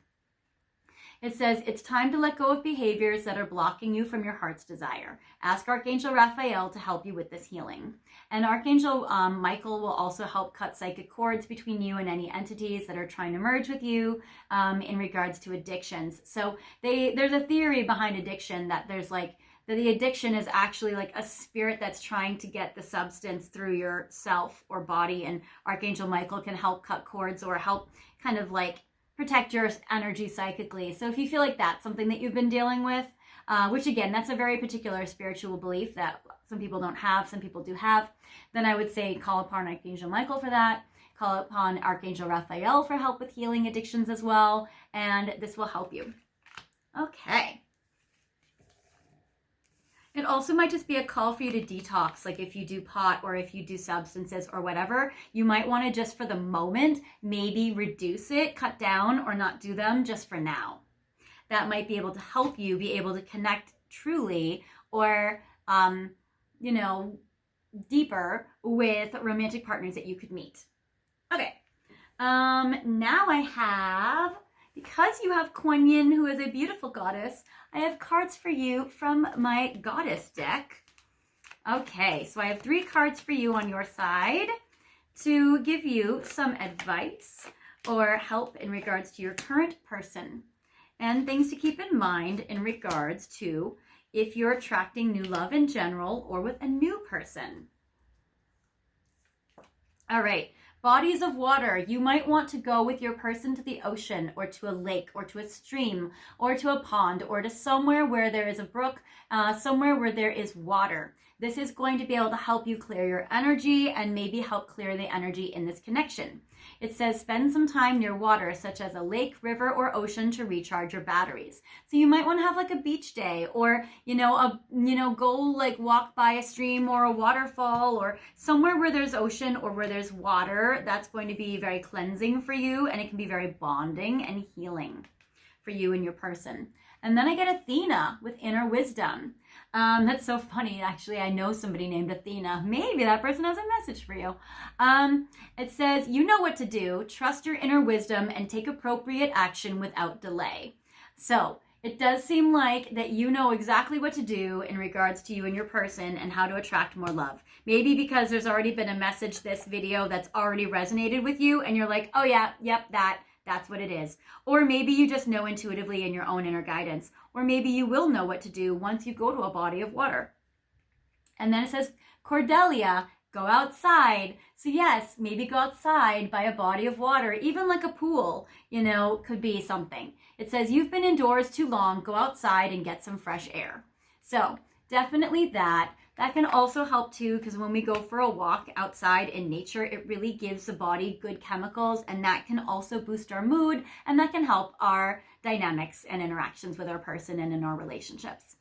It says, it's time to let go of behaviors that are blocking you from your heart's desire. Ask Archangel Raphael to help you with this healing. And Archangel Michael will also help cut psychic cords between you and any entities that are trying to merge with you in regards to addictions. So there's a theory behind addiction that there's like that the addiction is actually like a spirit that's trying to get the substance through your self or body, and Archangel Michael can help cut cords or help kind of like protect your energy psychically. So if you feel like that's something that you've been dealing with, which again, that's a very particular spiritual belief that some people don't have, some people do have, then I would say call upon Archangel Michael for that. Call upon Archangel Raphael for help with healing addictions as well, and this will help you. Okay. It also might just be a call for you to detox, like if you do pot or if you do substances or whatever, you might want to just for the moment, maybe reduce it, cut down, or not do them just for now. That might be able to help you be able to connect truly or, deeper with romantic partners that you could meet. Okay, now I have, because you have Quan, who is a beautiful goddess, I have cards for you from my goddess deck. Okay, so I have 3 cards for you on your side to give you some advice or help in regards to your current person and things to keep in mind in regards to if you're attracting new love in general or with a new person. All right. Bodies of water. You might want to go with your person to the ocean or to a lake or to a stream or to a pond or to somewhere where there is a brook, somewhere where there is water. This is going to be able to help you clear your energy and maybe help clear the energy in this connection. It says spend some time near water, such as a lake, river, or ocean to recharge your batteries. So you might want to have like a beach day or, go like walk by a stream or a waterfall or somewhere where there's ocean or where there's water. That's going to be very cleansing for you, and it can be very bonding and healing for you and your person. And then I get Athena with inner wisdom. That's so funny. Actually, I know somebody named Athena. Maybe that person has a message for you. It says, you know what to do. Trust your inner wisdom and take appropriate action without delay. So it does seem like that you know exactly what to do in regards to you and your person and how to attract more love. Maybe because there's already been a message this video that's already resonated with you and you're like, oh yeah, yep, that's what it is. Or maybe you just know intuitively in your own inner guidance. Or maybe you will know what to do once you go to a body of water. And then it says, Cordelia, go outside. So yes, maybe go outside by a body of water, even like a pool, could be something. It says, you've been indoors too long, go outside and get some fresh air. So definitely that. That can also help too, because when we go for a walk outside in nature, it really gives the body good chemicals, and that can also boost our mood, and that can help our dynamics and interactions with our person and in our relationships.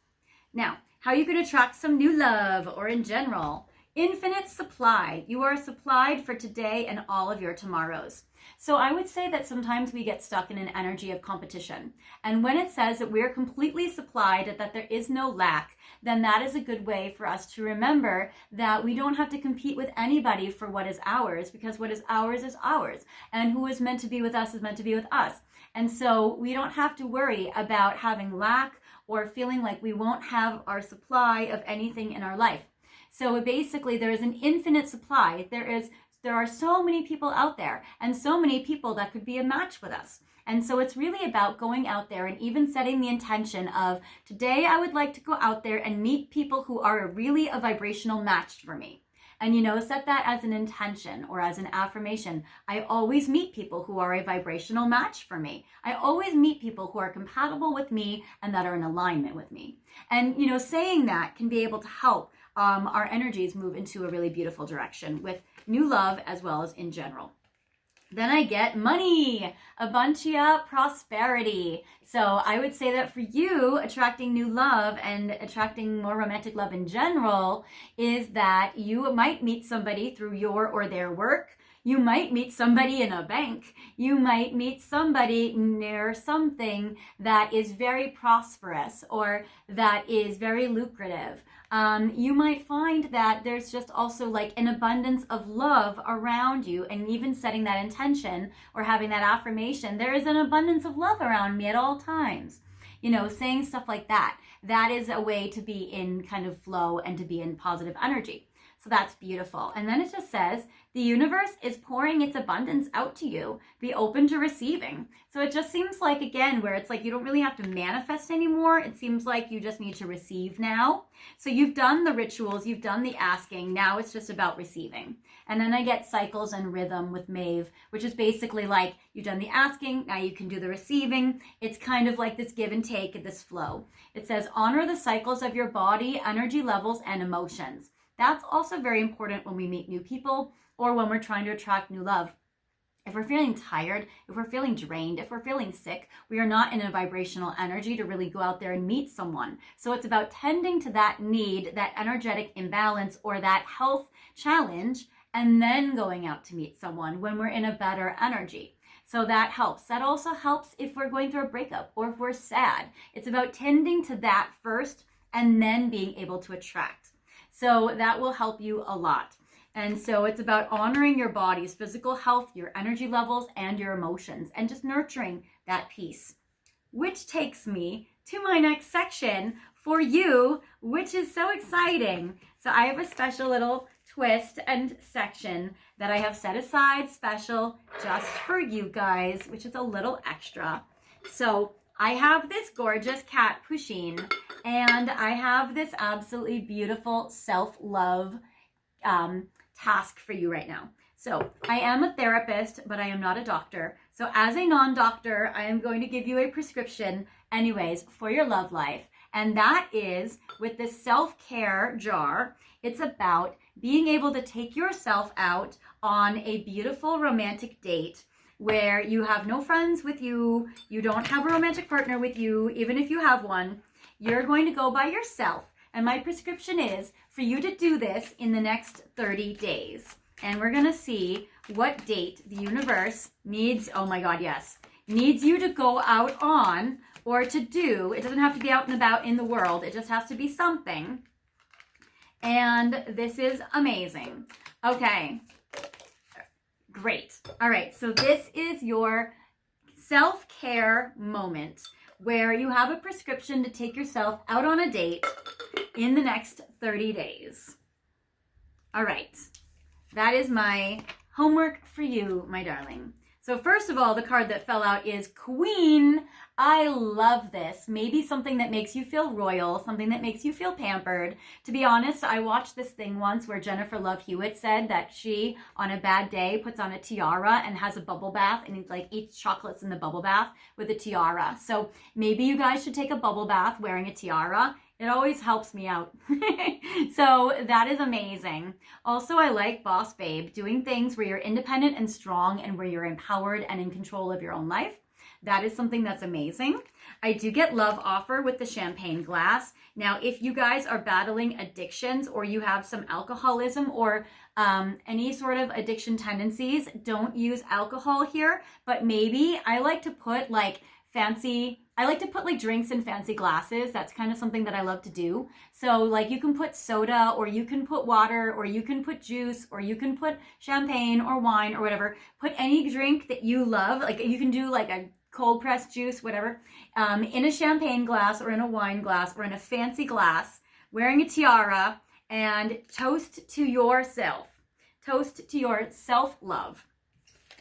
Now, how you could attract some new love or in general. Infinite supply. You are supplied for today and all of your tomorrows. So I would say that sometimes we get stuck in an energy of competition. And when it says that we're completely supplied, that there is no lack, then that is a good way for us to remember that we don't have to compete with anybody for what is ours, because what is ours is ours. And who is meant to be with us is meant to be with us. And so we don't have to worry about having lack or feeling like we won't have our supply of anything in our life. So basically there is an infinite supply. There are so many people out there and so many people that could be a match with us. And so it's really about going out there and even setting the intention of, today I would like to go out there and meet people who are really a vibrational match for me. And set that as an intention or as an affirmation. I always meet people who are a vibrational match for me. I always meet people who are compatible with me and that are in alignment with me. And saying that can be able to help our energies move into a really beautiful direction with new love as well as in general. Then I get money, abundantia, prosperity. So I would say that for you, attracting new love and attracting more romantic love in general is that you might meet somebody through your or their work. You might meet somebody in a bank. You might meet somebody near something that is very prosperous or that is very lucrative. You might find that there's just also like an abundance of love around you, and even setting that intention or having that affirmation, there is an abundance of love around me at all times. Saying stuff like that, that is a way to be in kind of flow and to be in positive energy. So that's beautiful. And then it just says, the universe is pouring its abundance out to you. Be open to receiving. So it just seems like, again, where it's like you don't really have to manifest anymore. It seems like you just need to receive now. So you've done the rituals, you've done the asking. Now it's just about receiving. And then I get cycles and rhythm with Maeve, which is basically like you've done the asking, now you can do the receiving. It's kind of like this give and take, this flow. It says, honor the cycles of your body, energy levels, and emotions. That's also very important when we meet new people or when we're trying to attract new love. If we're feeling tired, if we're feeling drained, if we're feeling sick, we are not in a vibrational energy to really go out there and meet someone. So it's about tending to that need, that energetic imbalance or that health challenge, and then going out to meet someone when we're in a better energy. So that helps. That also helps if we're going through a breakup or if we're sad. It's about tending to that first and then being able to attract. So that will help you a lot. And so it's about honoring your body's physical health, your energy levels, and your emotions, and just nurturing that peace. Which takes me to my next section for you, which is so exciting. So I have a special little twist and section that I have set aside special just for you guys, which is a little extra. So I have this gorgeous cat, Pusheen, and I have this absolutely beautiful self-love task for you right now. So I am a therapist, but I am not a doctor. So as a non-doctor, I am going to give you a prescription anyways for your love life. And that is with this self-care jar. It's about being able to take yourself out on a beautiful romantic date where you have no friends with you, you don't have a romantic partner with you, even if you have one, you're going to go by yourself. And my prescription is for you to do this in the next 30 days. And we're gonna see what date the universe needs, oh my God, yes, needs you to go out on or to do. It doesn't have to be out and about in the world. It just has to be something. And this is amazing. Okay, great. All right, so this is your self-care moment where you have a prescription to take yourself out on a date in the next 30 days. All right, that is my homework for you, my darling. So first of all, the card that fell out is Queen. I love this. Maybe something that makes you feel royal, something that makes you feel pampered. To be honest, I watched this thing once where Jennifer Love Hewitt said that she, on a bad day, puts on a tiara and has a bubble bath and like eats chocolates in the bubble bath with a tiara. So maybe you guys should take a bubble bath wearing a tiara. It always helps me out. So that is amazing. Also, I like Boss Babe, doing things where you're independent and strong and where you're empowered and in control of your own life. That is something that's amazing. I do get Love Offer with the champagne glass. Now, if you guys are battling addictions or you have some alcoholism or any sort of addiction tendencies, don't use alcohol here. But maybe I like to put like drinks in fancy glasses. That's kind of something that I love to do. So like you can put soda or you can put water or you can put juice or you can put champagne or wine or whatever. Put any drink that you love. Like you can do like a cold pressed juice, whatever, in a champagne glass or in a wine glass or in a fancy glass, wearing a tiara, and toast to yourself. Toast to your self-love.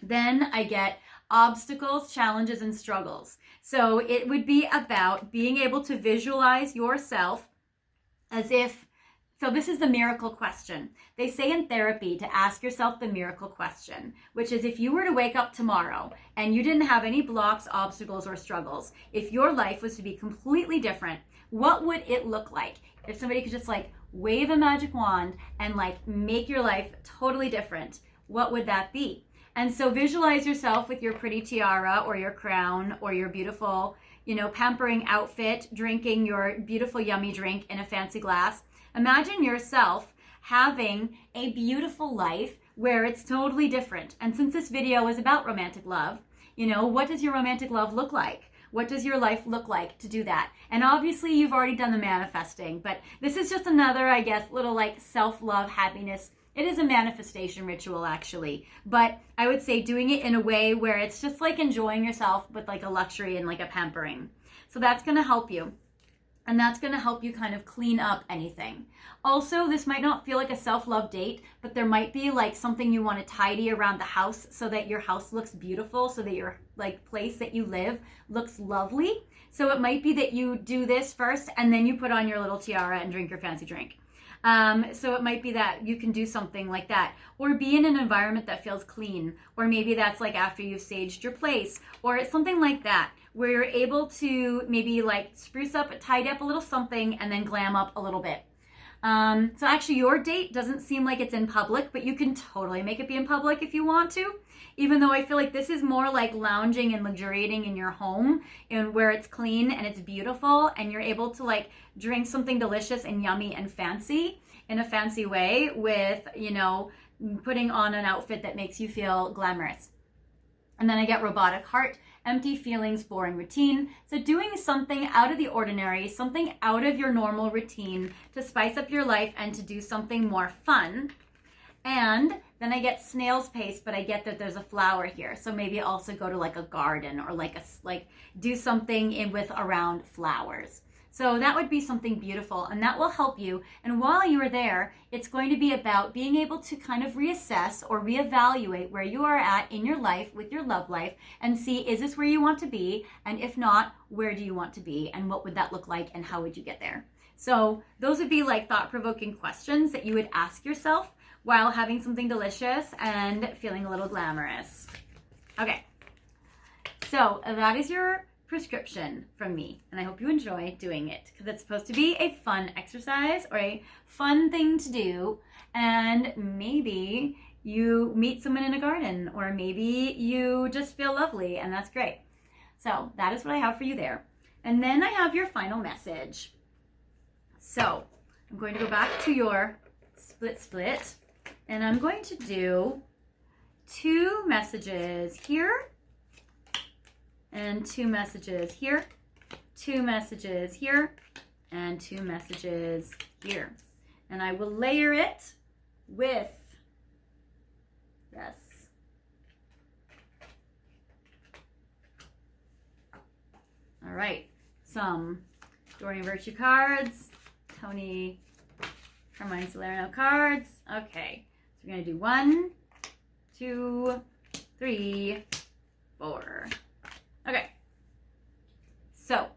Then I get obstacles, challenges, and struggles. So it would be about being able to visualize yourself as if, so this is the miracle question. They say in therapy to ask yourself the miracle question, which is if you were to wake up tomorrow and you didn't have any blocks, obstacles, or struggles, if your life was to be completely different, what would it look like? If somebody could just like wave a magic wand and like make your life totally different, what would that be? And so visualize yourself with your pretty tiara or your crown or your beautiful, pampering outfit, drinking your beautiful yummy drink in a fancy glass. Imagine yourself having a beautiful life where it's totally different. And since this video is about romantic love, what does your romantic love look like? What does your life look like to do that? And obviously you've already done the manifesting, but this is just another, I guess, little like self-love, happiness. It is a manifestation ritual actually, but I would say doing it in a way where it's just like enjoying yourself with like a luxury and like a pampering. So that's gonna help you. And that's going to help you kind of clean up anything. Also, this might not feel like a self-love date, but there might be like something you want to tidy around the house so that your house looks beautiful, so that your like place that you live looks lovely. So it might be that you do this first and then you put on your little tiara and drink your fancy drink. So it might be that you can do something like that, or be in an environment that feels clean, or maybe that's like after you've saged your place, or it's something like that where you're able to maybe like spruce up, tidy up a little something, and then glam up a little bit. So actually your date doesn't seem like it's in public, but you can totally make it be in public if you want to, even though I feel like this is more like lounging and luxuriating in your home and where it's clean and it's beautiful and you're able to like drink something delicious and yummy and fancy in a fancy way with, you know, putting on an outfit that makes you feel glamorous. And then I get robotic heart, empty feelings, boring routine. So doing something out of the ordinary, something out of your normal routine to spice up your life and to do something more fun. And then I get snail's pace, but I get that there's a flower here. So maybe also go to like a garden or like do something in with around flowers. So that would be something beautiful and that will help you. And while you are there, it's going to be about being able to kind of reassess or reevaluate where you are at in your life with your love life and see, is this where you want to be? And if not, where do you want to be? And what would that look like? And how would you get there? So those would be like thought-provoking questions that you would ask yourself while having something delicious and feeling a little glamorous. Okay, so that is your prescription from me, and I hope you enjoy doing it because it's supposed to be a fun exercise or a fun thing to do, and maybe you meet someone in a garden or maybe you just feel lovely, and that's great. So that is what I have for you there. And then I have your final message. So I'm going to go back to your split, and I'm going to do 2 messages here and 2 messages here, 2 messages here, and 2 messages here. And I will layer it with this. All right, some Dorian Virtue cards, Tony Carmine Salerno cards. Okay, so we're gonna do 1, 2, 3, 4. Okay, so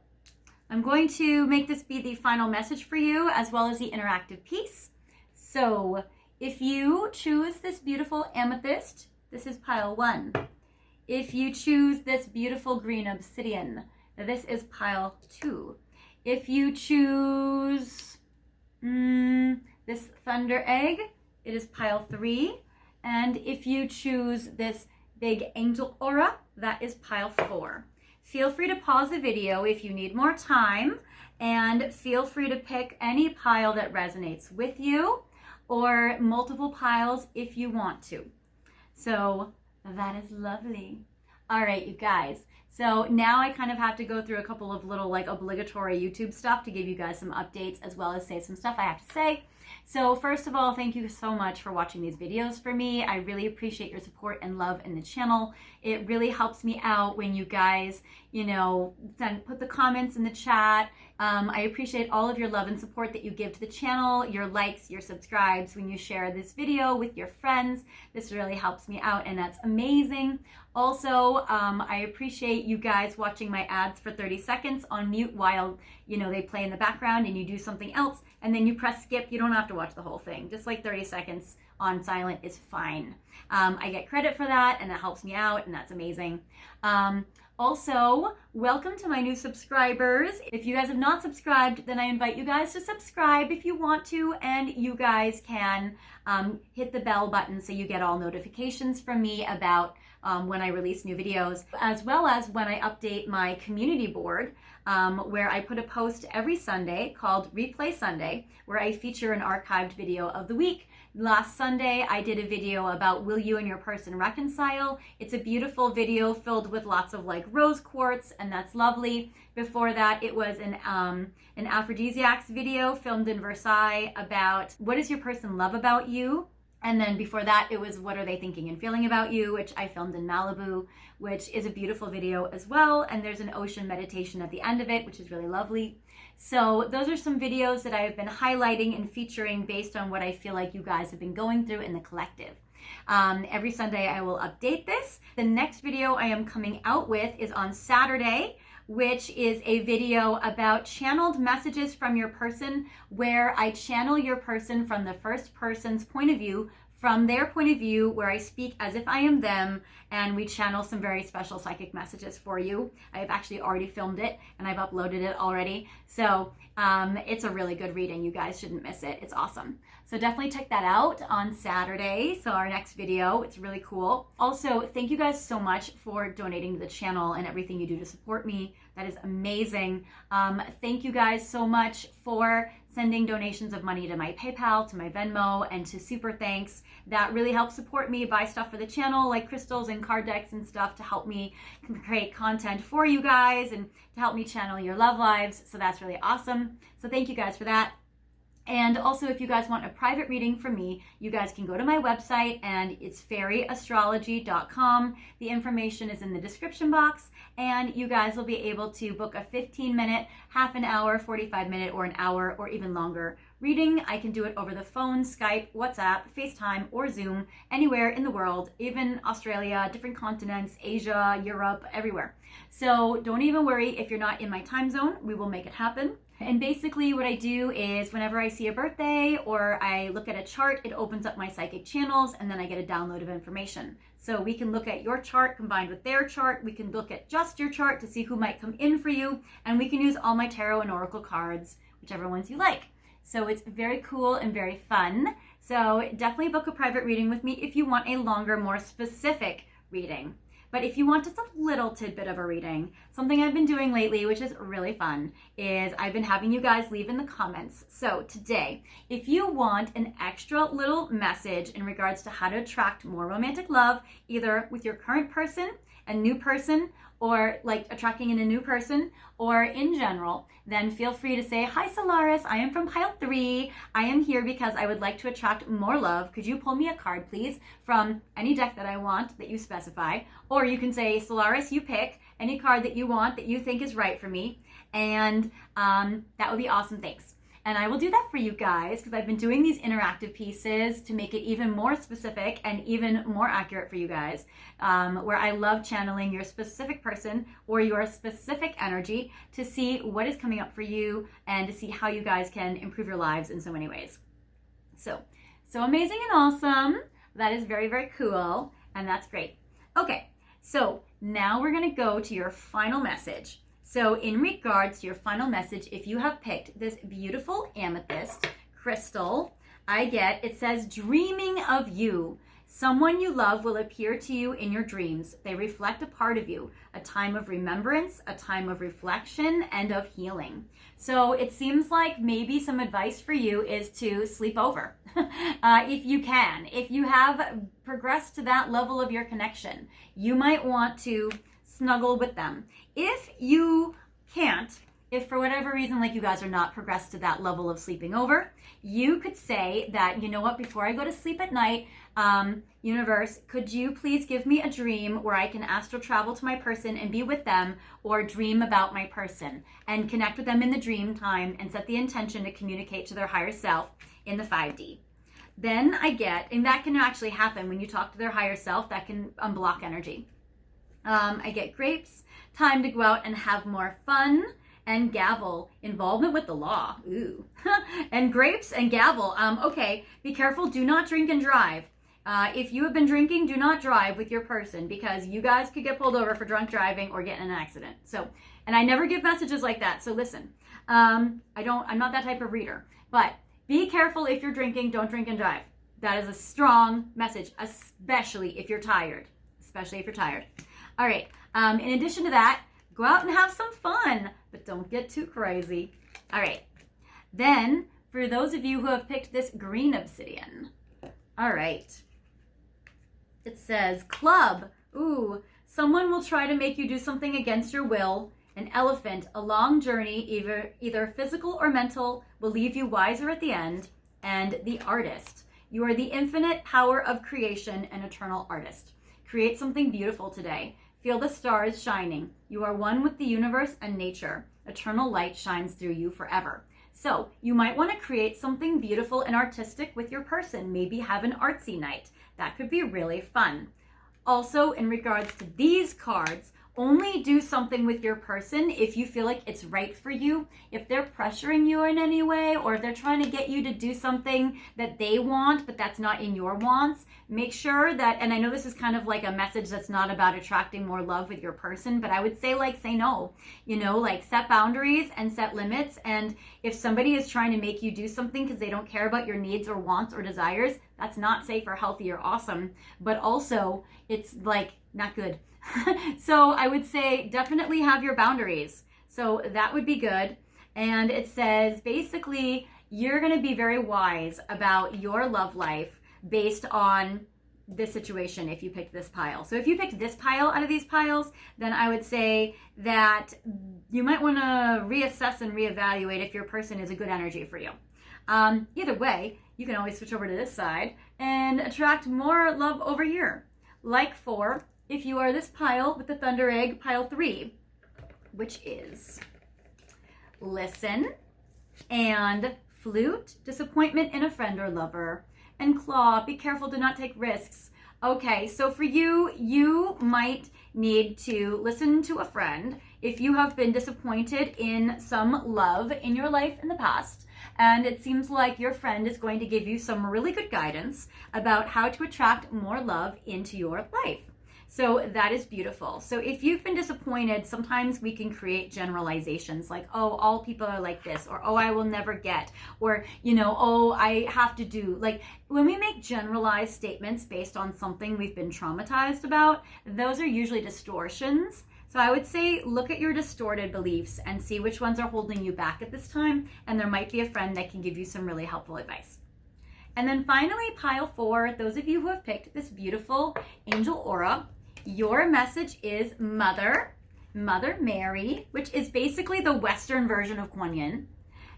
I'm going to make this be the final message for you as well as the interactive piece. So if you choose this beautiful amethyst, this is pile 1. If you choose this beautiful green obsidian, this is pile 2. If you choose this thunder egg, it is pile 3. And if you choose this big angel aura, that is pile 4. Feel free to pause the video if you need more time, and feel free to pick any pile that resonates with you or multiple piles if you want to. So that is lovely. All right, you guys. So now I kind of have to go through a couple of little like obligatory YouTube stuff to give you guys some updates as well as say some stuff I have to say. So first of all, thank you so much for watching these videos for me. I really appreciate your support and love in the channel. It really helps me out when you guys, you know, put the comments in the chat. I appreciate all of your love and support that you give to the channel, your likes, your subscribes, when you share this video with your friends. This really helps me out and that's amazing. Also, I appreciate you guys watching my ads for 30 seconds on mute while, you know, they play in the background and you do something else and then you press skip. You don't have to watch the whole thing. Just like 30 seconds on silent is fine. I get credit for that and that helps me out and that's amazing. Also, welcome to my new subscribers. If you guys have not subscribed, then I invite you guys to subscribe if you want to, and you guys can hit the bell button so you get all notifications from me about when I release new videos, as well as when I update my community board, where I put a post every Sunday called Replay Sunday, where I feature an archived video of the week. Last Sunday, I did a video about Will You and Your Person Reconcile? It's a beautiful video filled with lots of like rose quartz, and that's lovely. Before that, it was an aphrodisiacs video filmed in Versailles about what does your person love about you? And then before that, it was What Are They Thinking and Feeling About You, which I filmed in Malibu, which is a beautiful video as well. And there's an ocean meditation at the end of it, which is really lovely. So those are some videos that I have been highlighting and featuring based on what I feel like you guys have been going through in the collective. Every Sunday I will update this. The next video I am coming out with is on Saturday, which is a video about channeled messages from your person, where I channel your person from the first person's point of view, from their point of view, where I speak as if I am them, and we channel some very special psychic messages for you. I've actually already filmed it and I've uploaded it already. So it's a really good reading. You guys shouldn't miss it. It's awesome. So definitely check that out on Saturday. So our next video, it's really cool. Also, thank you guys so much for donating to the channel and everything you do to support me. That is amazing. Thank you guys so much for sending donations of money to my PayPal, to my Venmo, and to Super Thanks. That really helps support me buy stuff for the channel, like crystals and card decks and stuff, to help me create content for you guys and to help me channel your love lives. So that's really awesome. So thank you guys for that. And also, if you guys want a private reading from me, you guys can go to my website, and it's fairyastrology.com. The information is in the description box, and you guys will be able to book a 15-minute, half an hour, 45-minute, or an hour, or even longer reading. I can do it over the phone, Skype, WhatsApp, FaceTime, or Zoom, anywhere in the world, even Australia, different continents, Asia, Europe, everywhere. So don't even worry if you're not in my time zone. We will make it happen. And basically what I do is whenever I see a birthday or I look at a chart, it opens up my psychic channels, and then I get a download of information. So we can look at your chart combined with their chart. We can look at just your chart to see who might come in for you. And we can use all my tarot and oracle cards, whichever ones you like. So it's very cool and very fun. So definitely book a private reading with me if you want a longer, more specific reading. But if you want just a little tidbit of a reading, something I've been doing lately, which is really fun, is I've been having you guys leave in the comments. So today, if you want an extra little message in regards to how to attract more romantic love, either with your current person, a new person, or like attracting in a new person, or in general, then feel free to say, "Hi Solaris, I am from pile 3. I am here because I would like to attract more love. Could you pull me a card, please, from any deck that I want that you specify?" Or you can say, "Solaris, you pick any card that you want that you think is right for me." And that would be awesome, thanks. And I will do that for you guys because I've been doing these interactive pieces to make it even more specific and even more accurate for you guys, where I love channeling your specific person or your specific energy to see what is coming up for you and to see how you guys can improve your lives in so many ways. So amazing and awesome. That is very, very cool. And that's great. Okay, so now we're going to go to your final message. So in regards to your final message, if you have picked this beautiful amethyst crystal, it says, "Dreaming of you. Someone you love will appear to you in your dreams. They reflect a part of you, a time of remembrance, a time of reflection, and of healing." So it seems like maybe some advice for you is to sleep over. If you can. If you have progressed to that level of your connection, you might want to snuggle with them. If you can't, if for whatever reason, like you guys are not progressed to that level of sleeping over, you could say that, "You know what, before I go to sleep at night, universe, could you please give me a dream where I can astral travel to my person and be with them, or dream about my person and connect with them in the dream time and set the intention to communicate to their higher self in the 5D. Then and that can actually happen when you talk to their higher self, that can unblock energy. I get grapes, time to go out and have more fun, and gavel, involvement with the law. Ooh. And grapes and gavel. Okay, be careful, do not drink and drive. If you have been drinking, do not drive with your person, because you guys could get pulled over for drunk driving or get in an accident. So, and I never give messages like that, so listen. I'm not that type of reader, but be careful if you're drinking, don't drink and drive. That is a strong message, especially if you're tired. All right, in addition to that, go out and have some fun, but don't get too crazy. All right, then for those of you who have picked this green obsidian, all right, it says club. Ooh, someone will try to make you do something against your will. An elephant, a long journey, either physical or mental, will leave you wiser at the end. And the artist. You are the infinite power of creation and eternal artist. Create something beautiful today. Feel the stars shining. You are one with the universe and nature. Eternal light shines through you forever. So you might want to create something beautiful and artistic with your person. Maybe have an artsy night. That could be really fun. Also, in regards to these cards, only do something with your person if you feel like it's right for you. If they're pressuring you in any way, or if they're trying to get you to do something that they want, but that's not in your wants, make sure that, and I know this is kind of like a message that's not about attracting more love with your person, but I would say like say no, like set boundaries and set limits. And if somebody is trying to make you do something because they don't care about your needs or wants or desires, that's not safe or healthy or awesome, but also it's like not good. So I would say definitely have your boundaries. So that would be good. And it says basically you're going to be very wise about your love life based on this situation if you picked this pile. So if you picked this pile out of these piles, then I would say that you might want to reassess and reevaluate if your person is a good energy for you. Either way, you can always switch over to this side and attract more love over here. Like for if you are this pile with the thunder egg, pile 3, which is listen and flute, disappointment in a friend or lover, and claw, be careful, do not take risks. Okay, so for you, you might need to listen to a friend if you have been disappointed in some love in your life in the past. And it seems like your friend is going to give you some really good guidance about how to attract more love into your life. So that is beautiful. So if you've been disappointed, sometimes we can create generalizations like, oh, all people are like this, or oh, I will never get, or, oh, I have to do. Like when we make generalized statements based on something we've been traumatized about, those are usually distortions. So I would say look at your distorted beliefs and see which ones are holding you back at this time. And there might be a friend that can give you some really helpful advice. And then finally, pile 4, those of you who have picked this beautiful angel aura, your message is Mother Mary, which is basically the Western version of Quan.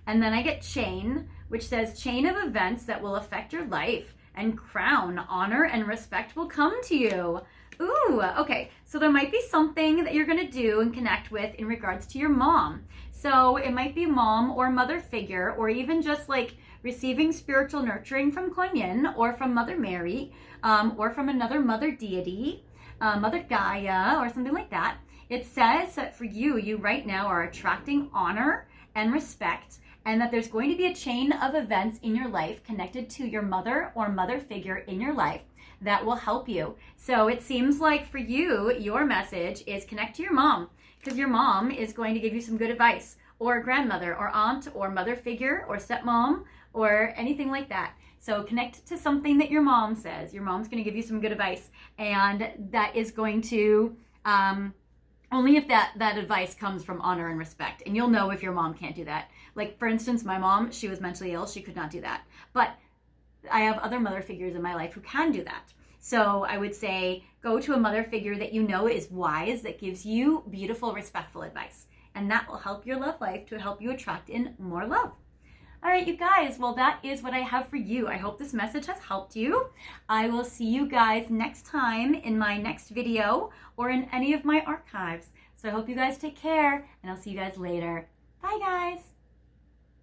And then I get chain, which says chain of events that will affect your life, and crown, honor and respect will come to you. Ooh, okay. So there might be something that you're going to do and connect with in regards to your mom. So it might be mom or mother figure, or even just like receiving spiritual nurturing from Quan or from Mother Mary, or from another mother deity, Mother Gaia, or something like that. It says that for you, you right now are attracting honor and respect, and that there's going to be a chain of events in your life connected to your mother or mother figure in your life that will help you. So it seems like for you, your message is connect to your mom, because your mom is going to give you some good advice, or grandmother or aunt or mother figure or stepmom or anything like that. So connect to something that your mom says. Your mom's going to give you some good advice, and that is going to, only if that advice comes from honor and respect. And you'll know if your mom can't do that. Like, for instance, my mom, she was mentally ill. She could not do that. But I have other mother figures in my life who can do that. So I would say go to a mother figure that you know is wise, that gives you beautiful, respectful advice. And that will help your love life to help you attract in more love. All right, you guys, well, that is what I have for you. I hope this message has helped you. I will see you guys next time in my next video or in any of my archives. So I hope you guys take care, and I'll see you guys later. Bye, guys.